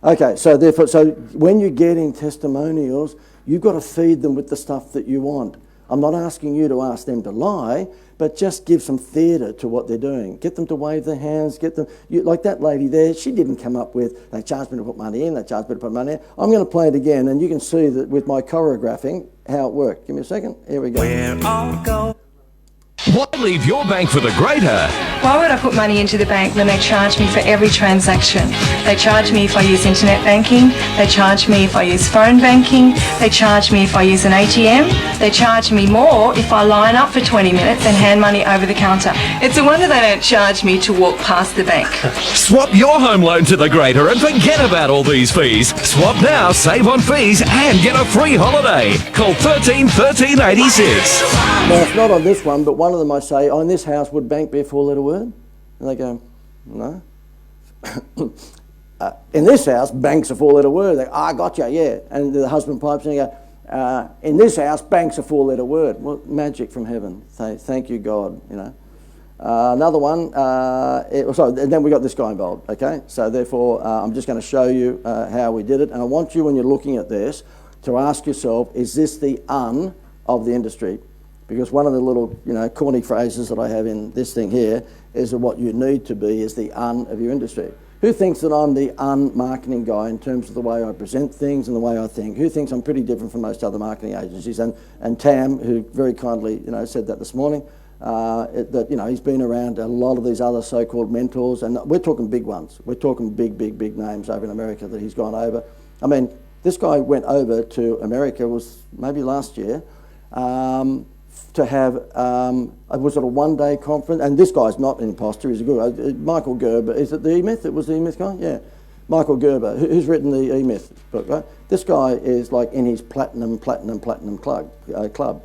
Okay, so therefore, when you're getting testimonials, you've got to feed them with the stuff that you want. I'm not asking you to ask them to lie, but just give some theatre to what they're doing. Get them to wave their hands, get them, like that lady there, she didn't come up with, they charged me to put money in, they charged me to put money in. I'm going to play it again, and you can see that with my choreographing, how it worked. Give me a second, here we go. Where I'll go. Why leave your bank for the greater? Why would I put money into the bank when they charge me for every transaction? They charge me if I use internet banking, they charge me if I use phone banking, they charge me if I use an ATM, they charge me more if I line up for 20 minutes and hand money over the counter. It's a wonder they don't charge me to walk past the bank. Swap your home loan to the greater and forget about all these fees. Swap now, save on fees and get a free holiday. Call 13 13 86. Now, it's not on this one, but one of them I say, oh, in this house, would bank be a four-letter word? And they go, no. In this house, bank's a four-letter word. They go, I gotcha, yeah. And the husband pipes in and go, in this house, bank's a four-letter word. Well, magic from heaven. Thank you, God, you know. Another one, and then we got this guy involved, okay? So therefore, I'm just going to show you how we did it. And I want you, when you're looking at this, to ask yourself, is this the un of the industry? Because one of the little, corny phrases that I have in this thing here is that what you need to be is the un of your industry. Who thinks that I'm the un-marketing guy in terms of the way I present things and the way I think? Who thinks I'm pretty different from most other marketing agencies? And Tam, who very kindly, said that this morning, he's been around a lot of these other so-called mentors, and we're talking big ones. We're talking big names over in America that he's gone over. I mean, this guy went over to America, was maybe last year, to have, was it a one-day conference? And this guy's not an imposter, he's a good Michael Gerber, is it the E-Myth? It was the E-Myth guy? Yeah. Michael Gerber, who's written the E-Myth book, right? This guy is like in his platinum club,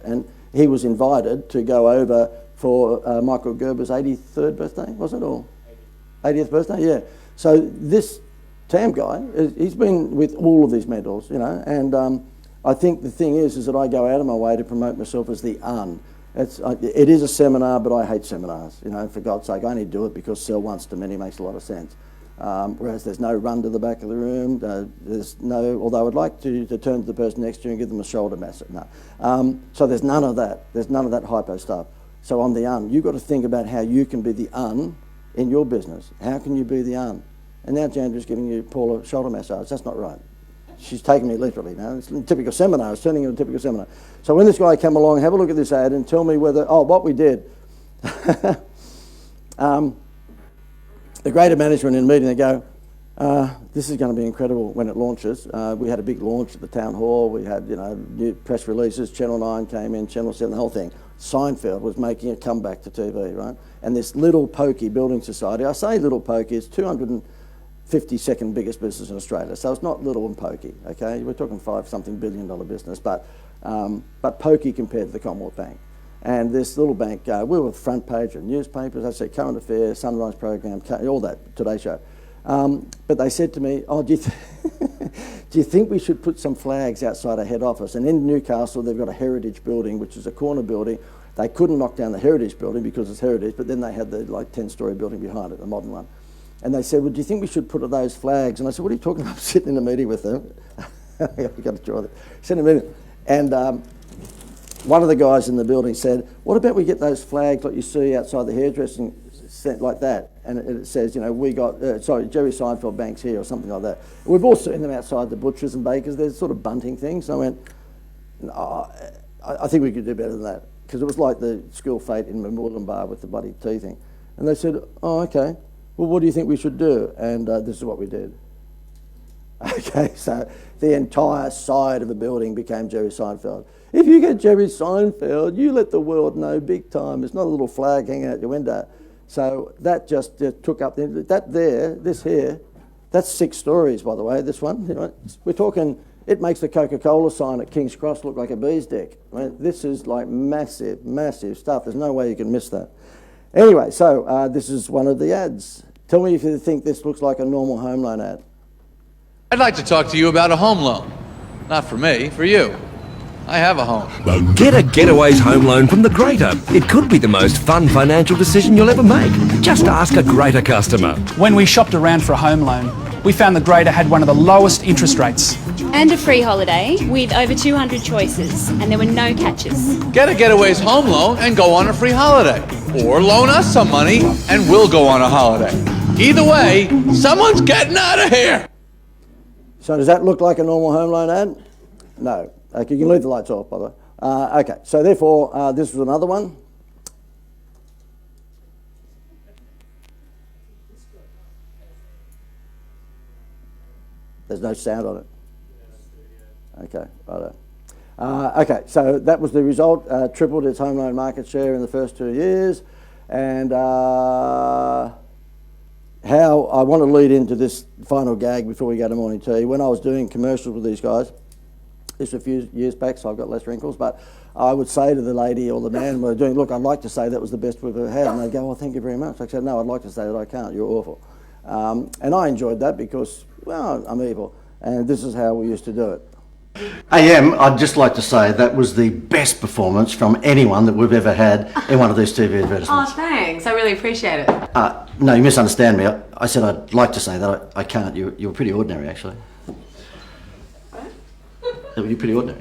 and he was invited to go over for Michael Gerber's 83rd birthday, was it, or 80th birthday? Yeah. So this Tam guy, he's been with all of these mentors, you know, and I think the thing is that I go out of my way to promote myself as the Un. It is a seminar, but I hate seminars, you know, for God's sake. I only do it because sell once to many makes a lot of sense. Whereas there's no run to the back of the room, there's no, although I'd like to turn to the person next to you and give them a shoulder massage. No. So there's none of that. There's none of that hypo stuff. So I'm the Un. You've got to think about how you can be the Un in your business. How can you be the Un? And now Jandra's giving you Paula a shoulder massage. That's not right. She's taking me literally now. It's a typical seminar. It's turning into a typical seminar. So when this guy came along, have a look at this ad and tell me whether, what we did. The greater management in the meeting, they go, this is going to be incredible when it launches. We had a big launch at the town hall. We had, you know, new press releases. Channel 9 came in, Channel 7, the whole thing. Seinfeld was making a comeback to TV, right? And this little pokey building society, I say little pokey, it's 252nd biggest business in Australia. So it's not little and pokey, okay? We're talking $5-something billion business, but pokey compared to the Commonwealth Bank. And this little bank, we were front page of newspapers, I said current affairs, Sunrise program, all that, Today Show. But they said to me, do you think we should put some flags outside our head office? And in Newcastle, they've got a heritage building, which is a corner building. They couldn't knock down the heritage building because it's heritage, but then they had the 10-story building behind it, the modern one. And they said, well, do you think we should put those flags? And I said, what are you talking about? I'm sitting in a meeting with them. I've got to draw that. Sitting in a meeting. And one of the guys in the building said, what about we get those flags like you see outside the hairdressing set like that? And it says, you know, we got, Jerry Seinfeld Bank's here or something like that. We've all seen them outside the butchers and bakers. There's sort of bunting things. So I went, no, I think we could do better than that. Because it was like the school fete in Wimbledon bar with the bloody tea thing. And they said, oh, okay. Well, what do you think we should do? And this is what we did. Okay, so the entire side of the building became Jerry Seinfeld. If you get Jerry Seinfeld, you let the world know big time. It's not a little flag hanging out your window. So that just took up, this here, that's 6 stories, by the way, this one. You know, we're talking, it makes the Coca-Cola sign at King's Cross look like a bee's dick. Right? This is like massive, massive stuff. There's no way you can miss that. Anyway, so this is one of the ads. Tell me if you think this looks like a normal home loan ad. I'd like to talk to you about a home loan. Not for me, for you. I have a home. Get a Getaways home loan from the Greater. It could be the most fun financial decision you'll ever make. Just ask a Greater customer. When we shopped around for a home loan, we found the Greater had one of the lowest interest rates. And a free holiday with over 200 choices, and there were no catches. Get a Getaways home loan and go on a free holiday. Or loan us some money and we'll go on a holiday. Either way, someone's getting out of here. So does that look like a normal home loan ad? No. Okay, you can leave the lights off, by the way. Okay, so therefore, this was another one. There's no sound on it. Okay, righto. Okay, so that was the result. Tripled its home loan market share in the first 2 years. And how I want to lead into this final gag before we go to morning tea. When I was doing commercials with these guys, this was a few years back, so I've got less wrinkles, but I would say to the lady or the man we're doing, look, I'd like to say that was the best we've ever had. And they'd go, well, thank you very much. I said, no, I'd like to say that I can't. You're awful. And I enjoyed that because, well, I'm evil. And this is how we used to do it. AM, I'd just like to say that was the best performance from anyone that we've ever had in one of these TV advertisements. Oh, thanks. I really appreciate it. No, you misunderstand me. I said I'd like to say that. I can't. You were pretty ordinary, actually. What? You're pretty ordinary.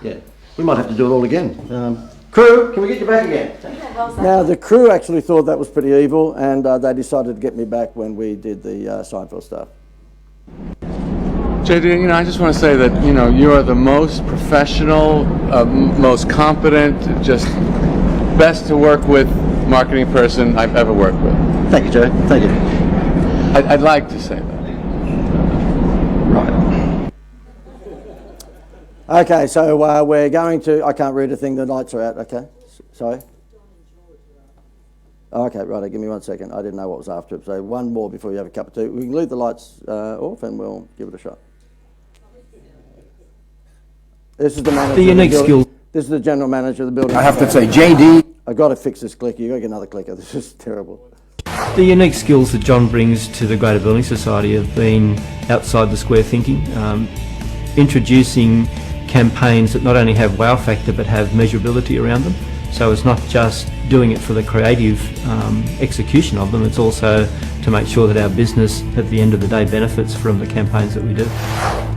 Yeah. We might have to do it all again. Crew, can we get you back again? Now, the crew actually thought that was pretty evil, and they decided to get me back when we did the Seinfeld stuff. JD, I just want to say that, you are the most professional, most competent, just best to work with marketing person I've ever worked with. Thank you, Joe. Thank you. I'd like to say that. Right. Okay, so we're going to... I can't read a thing. The lights are out, okay? Sorry? Okay, right, give me 1 second. I didn't know what was after it. So one more before you have a cup of tea. We can leave the lights off and we'll give it a shot. This is the manager. The unique skills. This is the general manager of the building. I have to say, JD. I've got to fix this clicker. You've got to get another clicker. This is terrible. The unique skills that John brings to the Greater Building Society have been outside the square thinking, introducing campaigns that not only have wow factor but have measurability around them. So it's not just doing it for the creative execution of them, it's also to make sure that our business at the end of the day benefits from the campaigns that we do.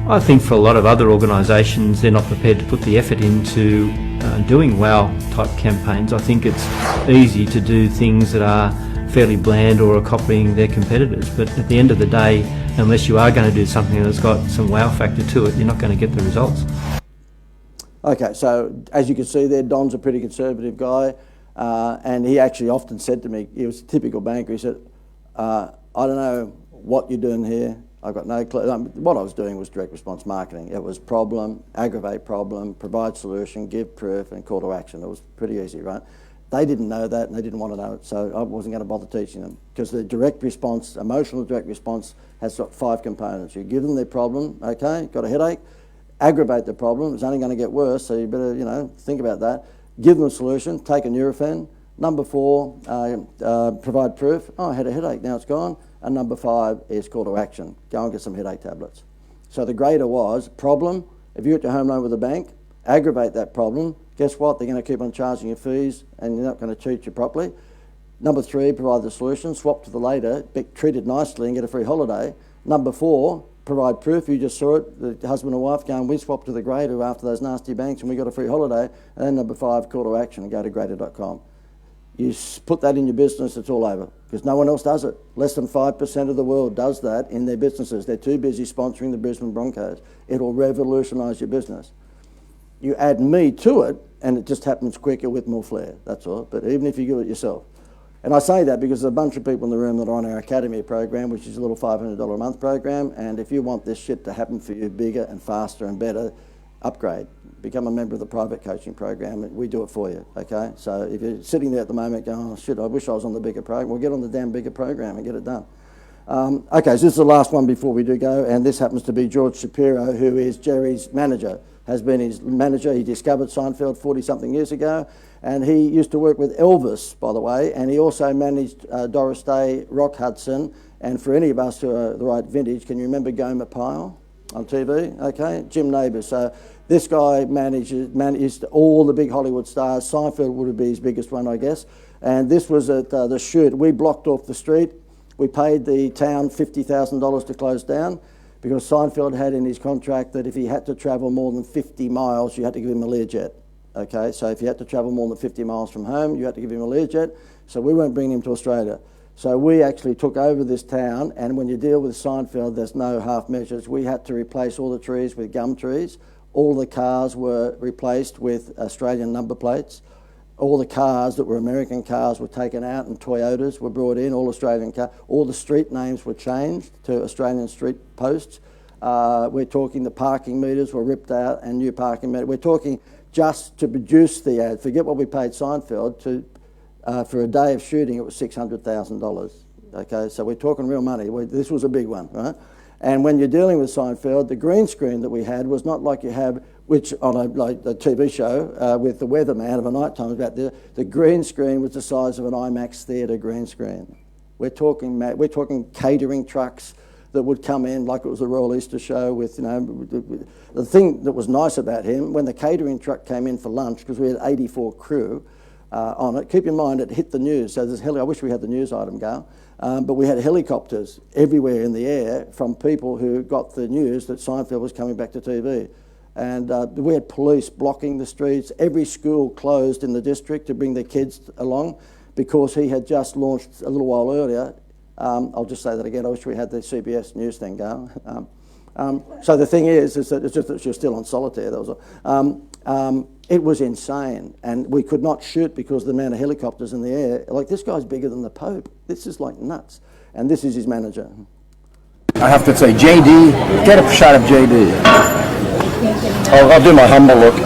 I think for a lot of other organisations, they're not prepared to put the effort into doing wow type campaigns. I think it's easy to do things that are fairly bland or are copying their competitors, but at the end of the day, unless you are going to do something that's got some wow factor to it, you're not going to get the results. Okay, so as you can see there, Don's a pretty conservative guy, and he actually often said to me, he was a typical banker, he said, I don't know what you're doing here, I've got no clue. What I was doing was direct response marketing. It was problem, aggravate problem, provide solution, give proof, and call to action. It was pretty easy, right? They didn't know that, and they didn't want to know it, so I wasn't going to bother teaching them, because the direct response, emotional direct response, has got 5 components. You give them their problem, okay, got a headache, aggravate the problem, it's only going to get worse, so you better, think about that. Give them a solution, take a Nurofen. Number 4, provide proof. Oh, I had a headache, now it's gone. And number 5 is call to action. Go and get some headache tablets. So the greater was problem. If you get your home loan with a bank, aggravate that problem. Guess what? They're going to keep on charging you fees and they're not going to treat you properly. Number 3, provide the solution. Swap to the later, be treated nicely and get a free holiday. Number 4, provide proof. You just saw it, the husband and wife going, we swapped to the Greater after those nasty banks and we got a free holiday. And then number 5, call to action and go to greater.com. You put that in your business, it's all over, because no one else does it. Less than 5% of the world does that in their businesses. They're too busy sponsoring the Brisbane Broncos. It'll revolutionise your business. You add me to it, and it just happens quicker with more flair, that's all. But even if you do it yourself. And I say that because there's a bunch of people in the room that are on our Academy program, which is a little $500 a month program, and if you want this shit to happen for you bigger and faster and better, upgrade. Become a member of the private coaching program, and we do it for you, okay? So if you're sitting there at the moment going, oh shit, I wish I was on the bigger program, well, get on the damn bigger program and get it done. Okay, so this is the last one before we do go, and this happens to be George Shapiro, who is Jerry's manager, has been his manager. He discovered Seinfeld 40-something years ago, and he used to work with Elvis, by the way, and he also managed Doris Day, Rock Hudson, and for any of us who are the right vintage, can you remember Gomer Pyle on TV? Okay, Jim Nabors. So this guy managed all the big Hollywood stars. Seinfeld would be his biggest one, I guess. And this was at the shoot. We blocked off the street. We paid the town $50,000 to close down because Seinfeld had in his contract that if he had to travel more than 50 miles, you had to give him a Learjet. Okay, so if you had to travel more than 50 miles from home, you had to give him a Learjet. So we weren't bringing him to Australia. So we actually took over this town, and when you deal with Seinfeld, there's no half measures. We had to replace all the trees with gum trees. All the cars were replaced with Australian number plates. All the cars that were American cars were taken out and Toyotas were brought in, all Australian cars. All the street names were changed to Australian street posts. We're talking the parking meters were ripped out and new parking meters. We're talking just to produce the ad. Forget what we paid Seinfeld to. For a day of shooting, it was $600,000. Okay, so we're talking real money. This was a big one, right? And when you're dealing with Seinfeld, the green screen that we had was not like you have, which on a TV show with the weatherman of a night time about the green screen was the size of an IMAX theatre green screen. We're talking catering trucks that would come in like it was a Royal Easter show with, the thing that was nice about him, when the catering truck came in for lunch, because we had 84 crew, on it. Keep in mind it hit the news, so there's I wish we had the news item go, but we had helicopters everywhere in the air from people who got the news that Seinfeld was coming back to TV. And we had police blocking the streets. Every school closed in the district to bring their kids along because he had just launched a little while earlier. I'll just say that again, I wish we had the CBS News thing go. So the thing is that it's just that you're still on solitaire. That was all. It was insane, and we could not shoot because of the amount of helicopters in the air. Like, this guy's bigger than the Pope. This is like nuts. And this is his manager. I have to say, JD, get a shot of JD. I'll do my humble look.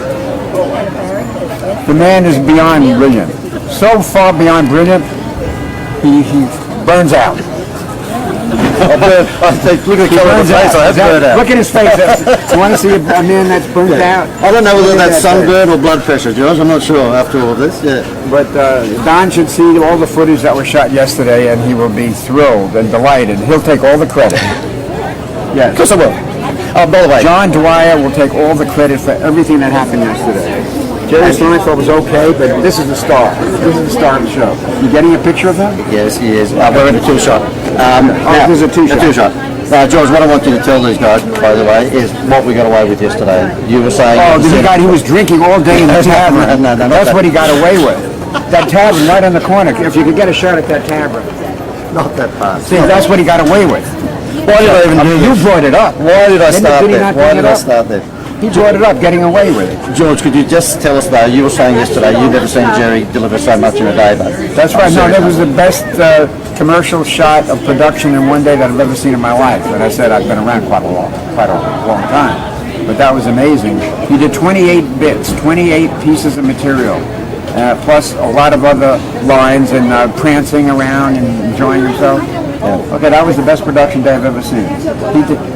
The man is beyond brilliant. So far beyond brilliant, he burns out. Look at the colour of the face. I have burned out. Look at his face. You want to see a man that's burnt out? I don't know whether that's sunburn or blood pressure, George. I'm not sure after all of this. Yeah. But Don should see all the footage that was shot yesterday, and he will be thrilled and delighted. He'll take all the credit. Yes. Of course I will. By the way, John Dwyer will take all the credit for everything that happened yesterday. Jerry Seinfeld was okay, but this is the star. This is the star of the show. You getting a picture of him? Yes, he is. We're in a two-shot. This is a two-shot. George, what I want you to tell these guys, by the way, is what we got away with yesterday. You were saying... Oh, the guy who was drinking all day in the tavern. No, that's what he got away with. That tavern right on the corner. If you could get a shot at that tavern. Not that fast. See, that's what he got away with. Why did I even do this? You brought it up. Why did I start there? Why did I start there? He brought it up, getting away with it. George, could you just tell us, though, you were saying yesterday you've never seen Jerry deliver so much in a day, though. That's right. No, that was the best commercial shot of production in one day that I've ever seen in my life. And I said I've been around quite a long time. But that was amazing. He did 28 bits, 28 pieces of material, plus a lot of other lines and prancing around and enjoying himself. Yeah. Okay, that was the best production day I've ever seen.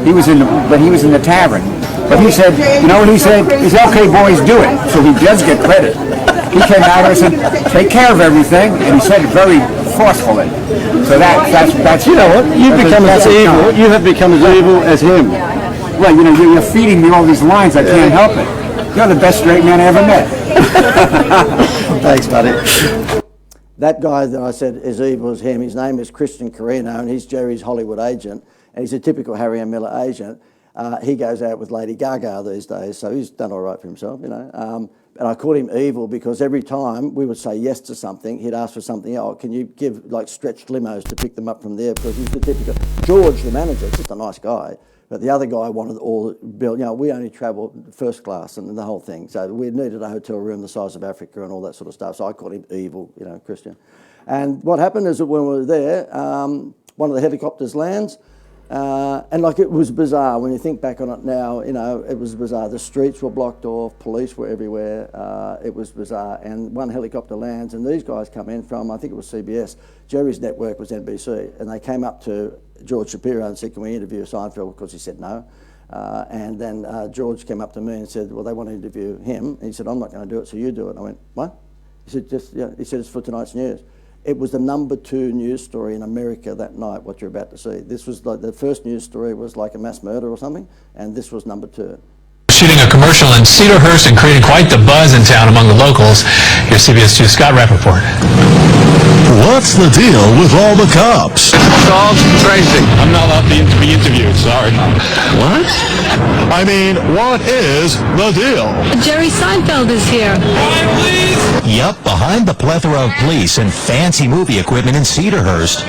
He was in the tavern. But he said, you know what he said? He said, okay, boys, do it. So he does get credit. He came out and said, take care of everything, and he said it very forcefully. So that's you know what? You've become as evil. You have become as evil as him. Well, you know, you're feeding me all these lines. I can't help it. You're the best straight man I ever met. Thanks, buddy. That guy that I said is evil as him, his name is Christian Carino, and he's Jerry's Hollywood agent, and he's a typical Harry M. Miller agent. He goes out with Lady Gaga these days, so he's done all right for himself, you know. And I called him evil because every time we would say yes to something, he'd ask for something else. Can you give like stretched limos to pick them up from there? Because he's the typical George, the manager, is just a nice guy. But the other guy wanted all built. You know, we only travel first class and the whole thing. So we needed a hotel room the size of Africa and all that sort of stuff. So I called him evil, you know, Christian. And what happened is that when we were there, one of the helicopters lands. And like it was bizarre when you think back on it now, you know, it was bizarre. The streets were blocked off, police were everywhere. It was bizarre. And one helicopter lands, and these guys come in from, I think it was CBS. Jerry's network was NBC, and they came up to George Shapiro and said, "Can we interview Seinfeld?" Because he said no. And then George came up to me and said, "Well, they want to interview him." And he said, "I'm not going to do it, so you do it." And I went, "What?" He said, He said, "It's for tonight's news." It was the #2 news story in America that night, what you're about to see. This was like the first news story was like a mass murder or something, and this was #2. Shooting a commercial in Cedarhurst and creating quite the buzz in town among the locals. Here's CBS 2's Scott Rappaport. What's the deal with all the cops? It's all crazy. I'm not allowed to be interviewed, sorry. What? I mean, what is the deal? Jerry Seinfeld is here. Yup, behind the plethora of police and fancy movie equipment in Cedarhurst.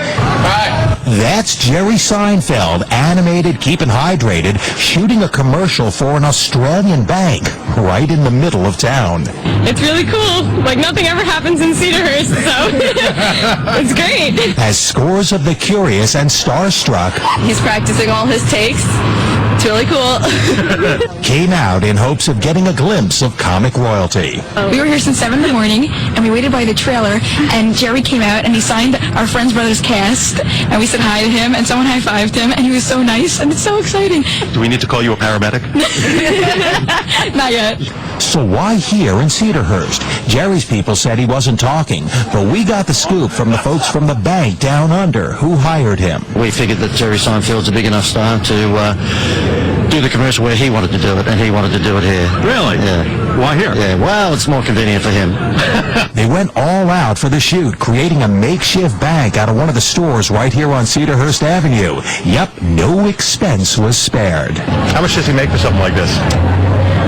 That's Jerry Seinfeld, animated, keeping hydrated, shooting a commercial for an Australian bank right in the middle of town. It's really cool. Like nothing ever happens in Cedarhurst, so it's great. As scores of the curious and starstruck He's practicing all his takes. It's really cool. came out in hopes of getting a glimpse of comic royalty. We were here since 7 in the morning, and we waited by the trailer, and Jerry came out, and he signed our Friends Brothers cast, and we said hi to him, and someone high-fived him, and he was so nice, and it's so exciting. Do we need to call you a paramedic? Not yet. So why here in Cedarhurst? Jerry's people said he wasn't talking, but we got the scoop from the folks from the bank down under who hired him. We figured that Jerry Seinfeld's a big enough star to do the commercial where he wanted to do it, and he wanted to do it here. Really? Yeah. Why here? Yeah, well, it's more convenient for him. They went all out for the shoot, creating a makeshift bank out of one of the stores right here on Cedarhurst Avenue. Yep, no expense was spared. How much does he make for something like this?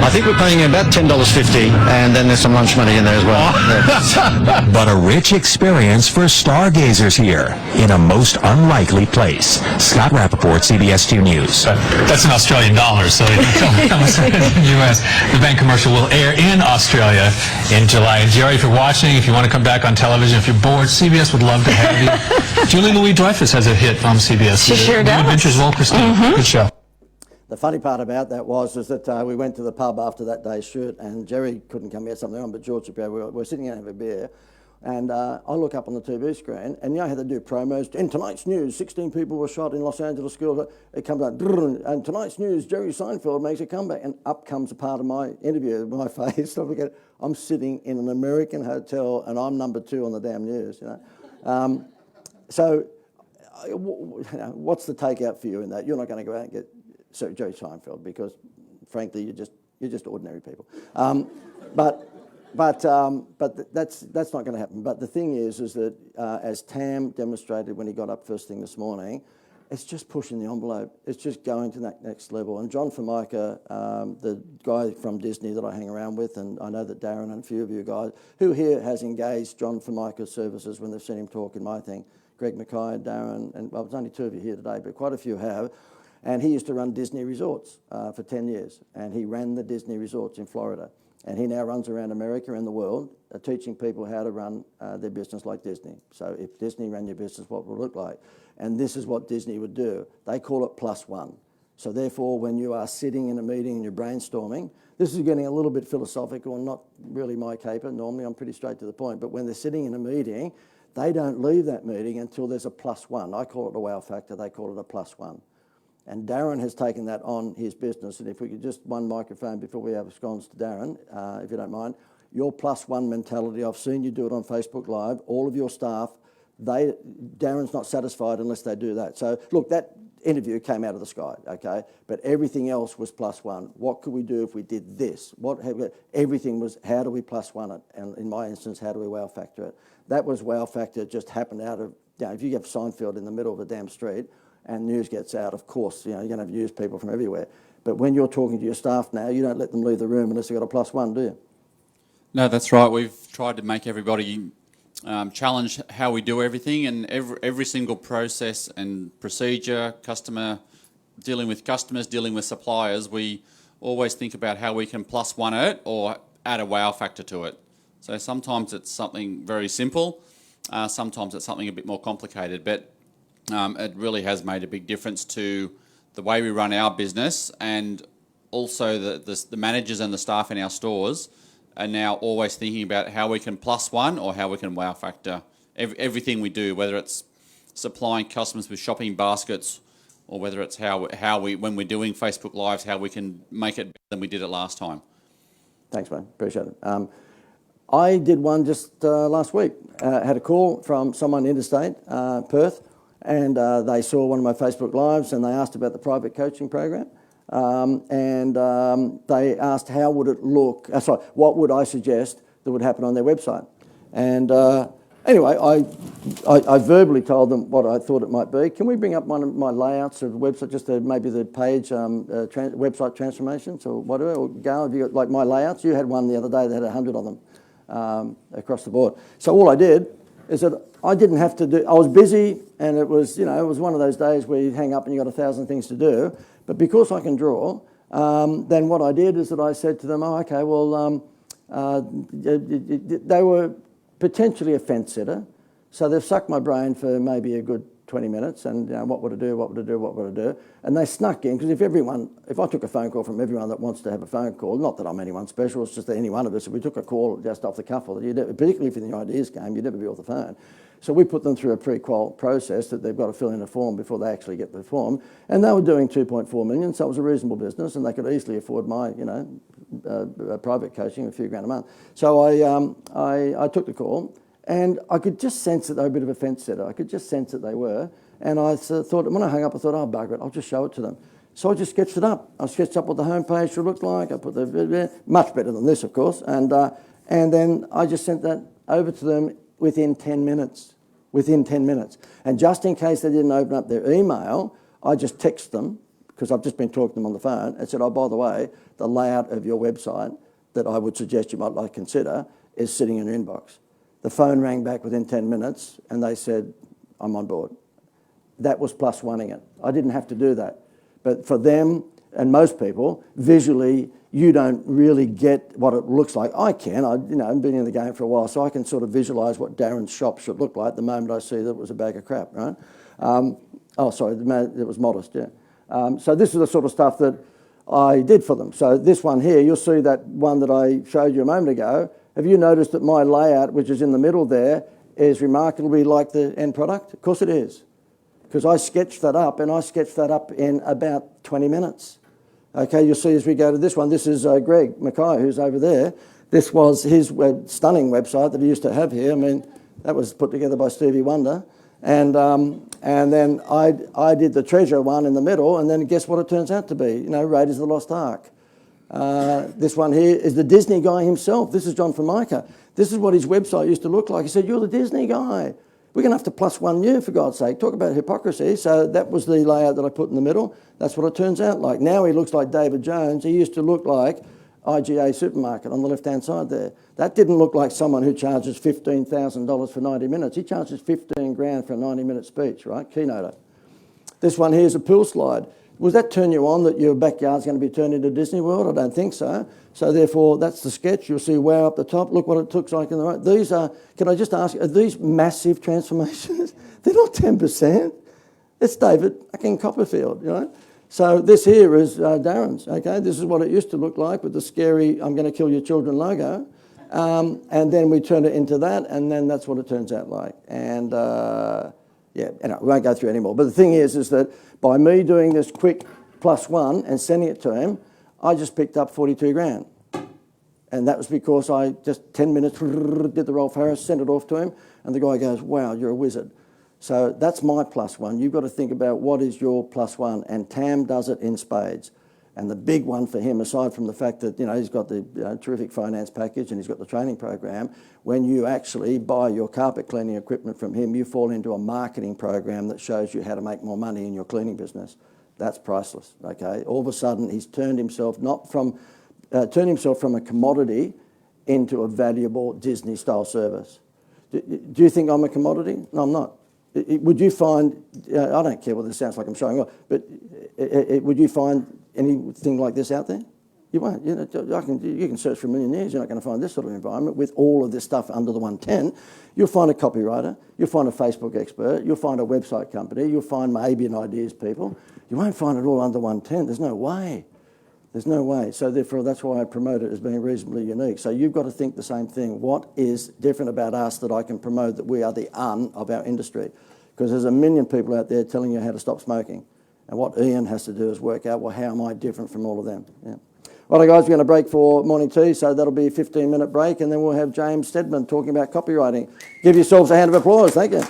I think we're paying him about $10.50, and then there's some lunch money in there as well. But a rich experience for stargazers here in a most unlikely place. Scott Rappaport, CBS 2 News. That's in Australian dollars, so it comes in the U.S. The bank commercial will air in Australia in July. And Jerry, if you're watching, if you want to come back on television, if you're bored, CBS would love to have you. Julie Louis-Dreyfus has a hit on CBS. She sure does. New Adventures of Old Christine. Good show. The funny part about that is that we went to the pub after that day's shoot, and Jerry couldn't come get something on, but George Shapiro, we were sitting down having a beer, and I look up on the TV screen, and you know how they do promos. In tonight's news, 16 people were shot in Los Angeles schools. It comes out, and tonight's news, Jerry Seinfeld makes a comeback, and up comes a part of my interview, my face. I'm sitting in an American hotel, and I'm number 2 on the damn news. You know, what's the takeout for you in that? You're not going to go out and get Jerry Seinfeld because, frankly, you're just ordinary people. But that's not going to happen. But the thing is that as Tam demonstrated when he got up first thing this morning, it's just pushing the envelope. It's just going to that next level. And John Formica, the guy from Disney that I hang around with, and I know that Darren and a few of you guys, who here has engaged John Formica's services when they've seen him talk in my thing, Greg Mackay, Darren, and well, there's only 2 of you here today, but quite a few have. And he used to run Disney Resorts for 10 years, and he ran the Disney Resorts in Florida. And he now runs around America and the world, teaching people how to run their business like Disney. So if Disney ran your business, what would it look like? And this is what Disney would do. They call it +1. So therefore, when you are sitting in a meeting and you're brainstorming, this is getting a little bit philosophical and not really my caper. Normally, I'm pretty straight to the point. But when they're sitting in a meeting, they don't leave that meeting until there's a +1. I call it a wow factor. They call it a +1. And Darren has taken that on his business. And if we could just one microphone before we have scones to Darren, if you don't mind. Your +1 mentality, I've seen you do it on Facebook Live. All of your staff, Darren's not satisfied unless they do that. So look, that interview came out of the sky, okay? But everything else was +1. What could we do if we did this? Everything was, how do we +1 it? And in my instance, how do we wow factor it? That was wow factor, just happened out of, if you have Seinfeld in the middle of a damn street, and news gets out, of course, you're going to have news people from everywhere. But when you're talking to your staff now, you don't let them leave the room unless they've got a +1, do you? No, that's right. We've tried to make everybody challenge how we do everything, and every single process and procedure, dealing with customers, dealing with suppliers, we always think about how we can +1 it or add a wow factor to it. So sometimes it's something very simple, sometimes it's something a bit more complicated, but it really has made a big difference to the way we run our business, and also the managers and the staff in our stores are now always thinking about how we can +1 or how we can wow factor everything we do, whether it's supplying customers with shopping baskets or whether it's how we when we're doing Facebook Lives, how we can make it better than we did it last time. Thanks, mate. Appreciate it. I did one just last week. Had a call from someone interstate, Perth, and they saw one of my Facebook Lives and they asked about the private coaching program. They asked how would it look, what would I suggest that would happen on their website. And anyway, I verbally told them what I thought it might be. Can we bring up one of my layouts of the website, just maybe the page, website transformations or whatever, or go, have you got like my layouts? You had one the other day that had 100 of them across the board. So all I did is that I didn't have to do, I was busy and it was, it was one of those days where you hang up and you've got 1,000 things to do. But because I can draw, then what I did is that I said to them, oh, okay, well, they were potentially a fence sitter. So they've sucked my brain for maybe a good 20 minutes and what would I do, what would I do, what would I do? And they snuck in, because if I took a phone call from everyone that wants to have a phone call, not that I'm anyone special, it's just that any one of us, if we took a call just off the cuff, particularly if in the ideas game, you'd never be off the phone. So we put them through a pre-qual process that they've got to fill in a form before they actually get the form. And they were doing 2.4 million, so it was a reasonable business, and they could easily afford my, private coaching, a few grand a month. So I took the call, and I could just sense that they were a bit of a fence sitter. I could just sense that they were. And I thought, when I hung up, I thought, oh, bugger it, I'll just show it to them. So I just sketched it up. I sketched up what the homepage should look like. I put much better than this, of course. And then I just sent that over to them within 10 minutes. Within 10 minutes. And just in case they didn't open up their email, I just text them, because I've just been talking to them on the phone, and said, oh, by the way, the layout of your website that I would suggest you might like to consider is sitting in your inbox. The phone rang back within 10 minutes, and they said, I'm on board. That was +1ing it. I didn't have to do that. But for them and most people, visually, you don't really get what it looks like. I can. I've been in the game for a while, so I can sort of visualise what Darren's shop should look like the moment I see that it was a bag of crap, right? It was modest, yeah. So this is the sort of stuff that I did for them. So this one here, you'll see that one that I showed you a moment ago. Have you noticed that my layout, which is in the middle there, is remarkably like the end product? Of course it is, because I sketched that up, and I sketched that up in about 20 minutes. Okay, you'll see as we go to this one, this is Greg Mackay, who's over there. This was his stunning website that he used to have here. I mean, that was put together by Stevie Wonder. And then I did the treasure one in the middle, and then guess what it turns out to be? You know, Raiders of the Lost Ark. This one here is the Disney guy himself. This is John Formica. This is what his website used to look like. He said, "You're the Disney guy. We're going to have to +1 you, for God's sake." Talk about hypocrisy. So that was the layout that I put in the middle. That's what it turns out like. Now he looks like David Jones. He used to look like IGA Supermarket on the left-hand side there. That didn't look like someone who charges $15,000 for 90 minutes. He charges 15 grand for a 90-minute speech, right? Keynoter. This one here is a pool slide. Would that turn you on that your backyard's going to be turned into Disney World? I don't think so. So therefore, that's the sketch. You'll see wow up the top. Look what it looks like in the right. These are, can I just ask, are these massive transformations? They're not 10%. It's David fucking Copperfield, you know? So this here is Darren's, okay? This is what it used to look like with the scary I'm going to kill your children logo. And then we turned it into that, and then that's what it turns out like. And yeah, anyway, we won't go through anymore. But the thing is that by me doing this quick +1 and sending it to him, I just picked up 42 grand. And that was because I just 10 minutes did the Rolf Harris, sent it off to him, and the guy goes, "Wow, you're a wizard." So that's my +1. You've got to think about what is your +1, and Tam does it in spades. And the big one for him, aside from the fact that, you know, he's got the terrific finance package and he's got the training program, when you actually buy your carpet cleaning equipment from him, you fall into a marketing program that shows you how to make more money in your cleaning business. That's priceless, okay? All of a sudden, he's turned himself from a commodity into a valuable Disney-style service. Do you think I'm a commodity? No, I'm not. Would you find, I don't care whether this sounds like I'm showing off, but would you find anything like this out there? You won't. You can search for a million years. You're not going to find this sort of environment with all of this stuff under the 110. You'll find a copywriter. You'll find a Facebook expert. You'll find a website company. You'll find maybe an ideas people. You won't find it all under 110. There's no way. There's no way. So therefore, that's why I promote it as being reasonably unique. So you've got to think the same thing. What is different about us that I can promote that we are the of our industry? Because there's a million people out there telling you how to stop smoking. And what Ian has to do is work out, well, how am I different from all of them? Yeah. Right, guys, we're going to break for morning tea, so that'll be a 15-minute break, and then we'll have James Stedman talking about copywriting. Give yourselves a hand of applause. Thank you.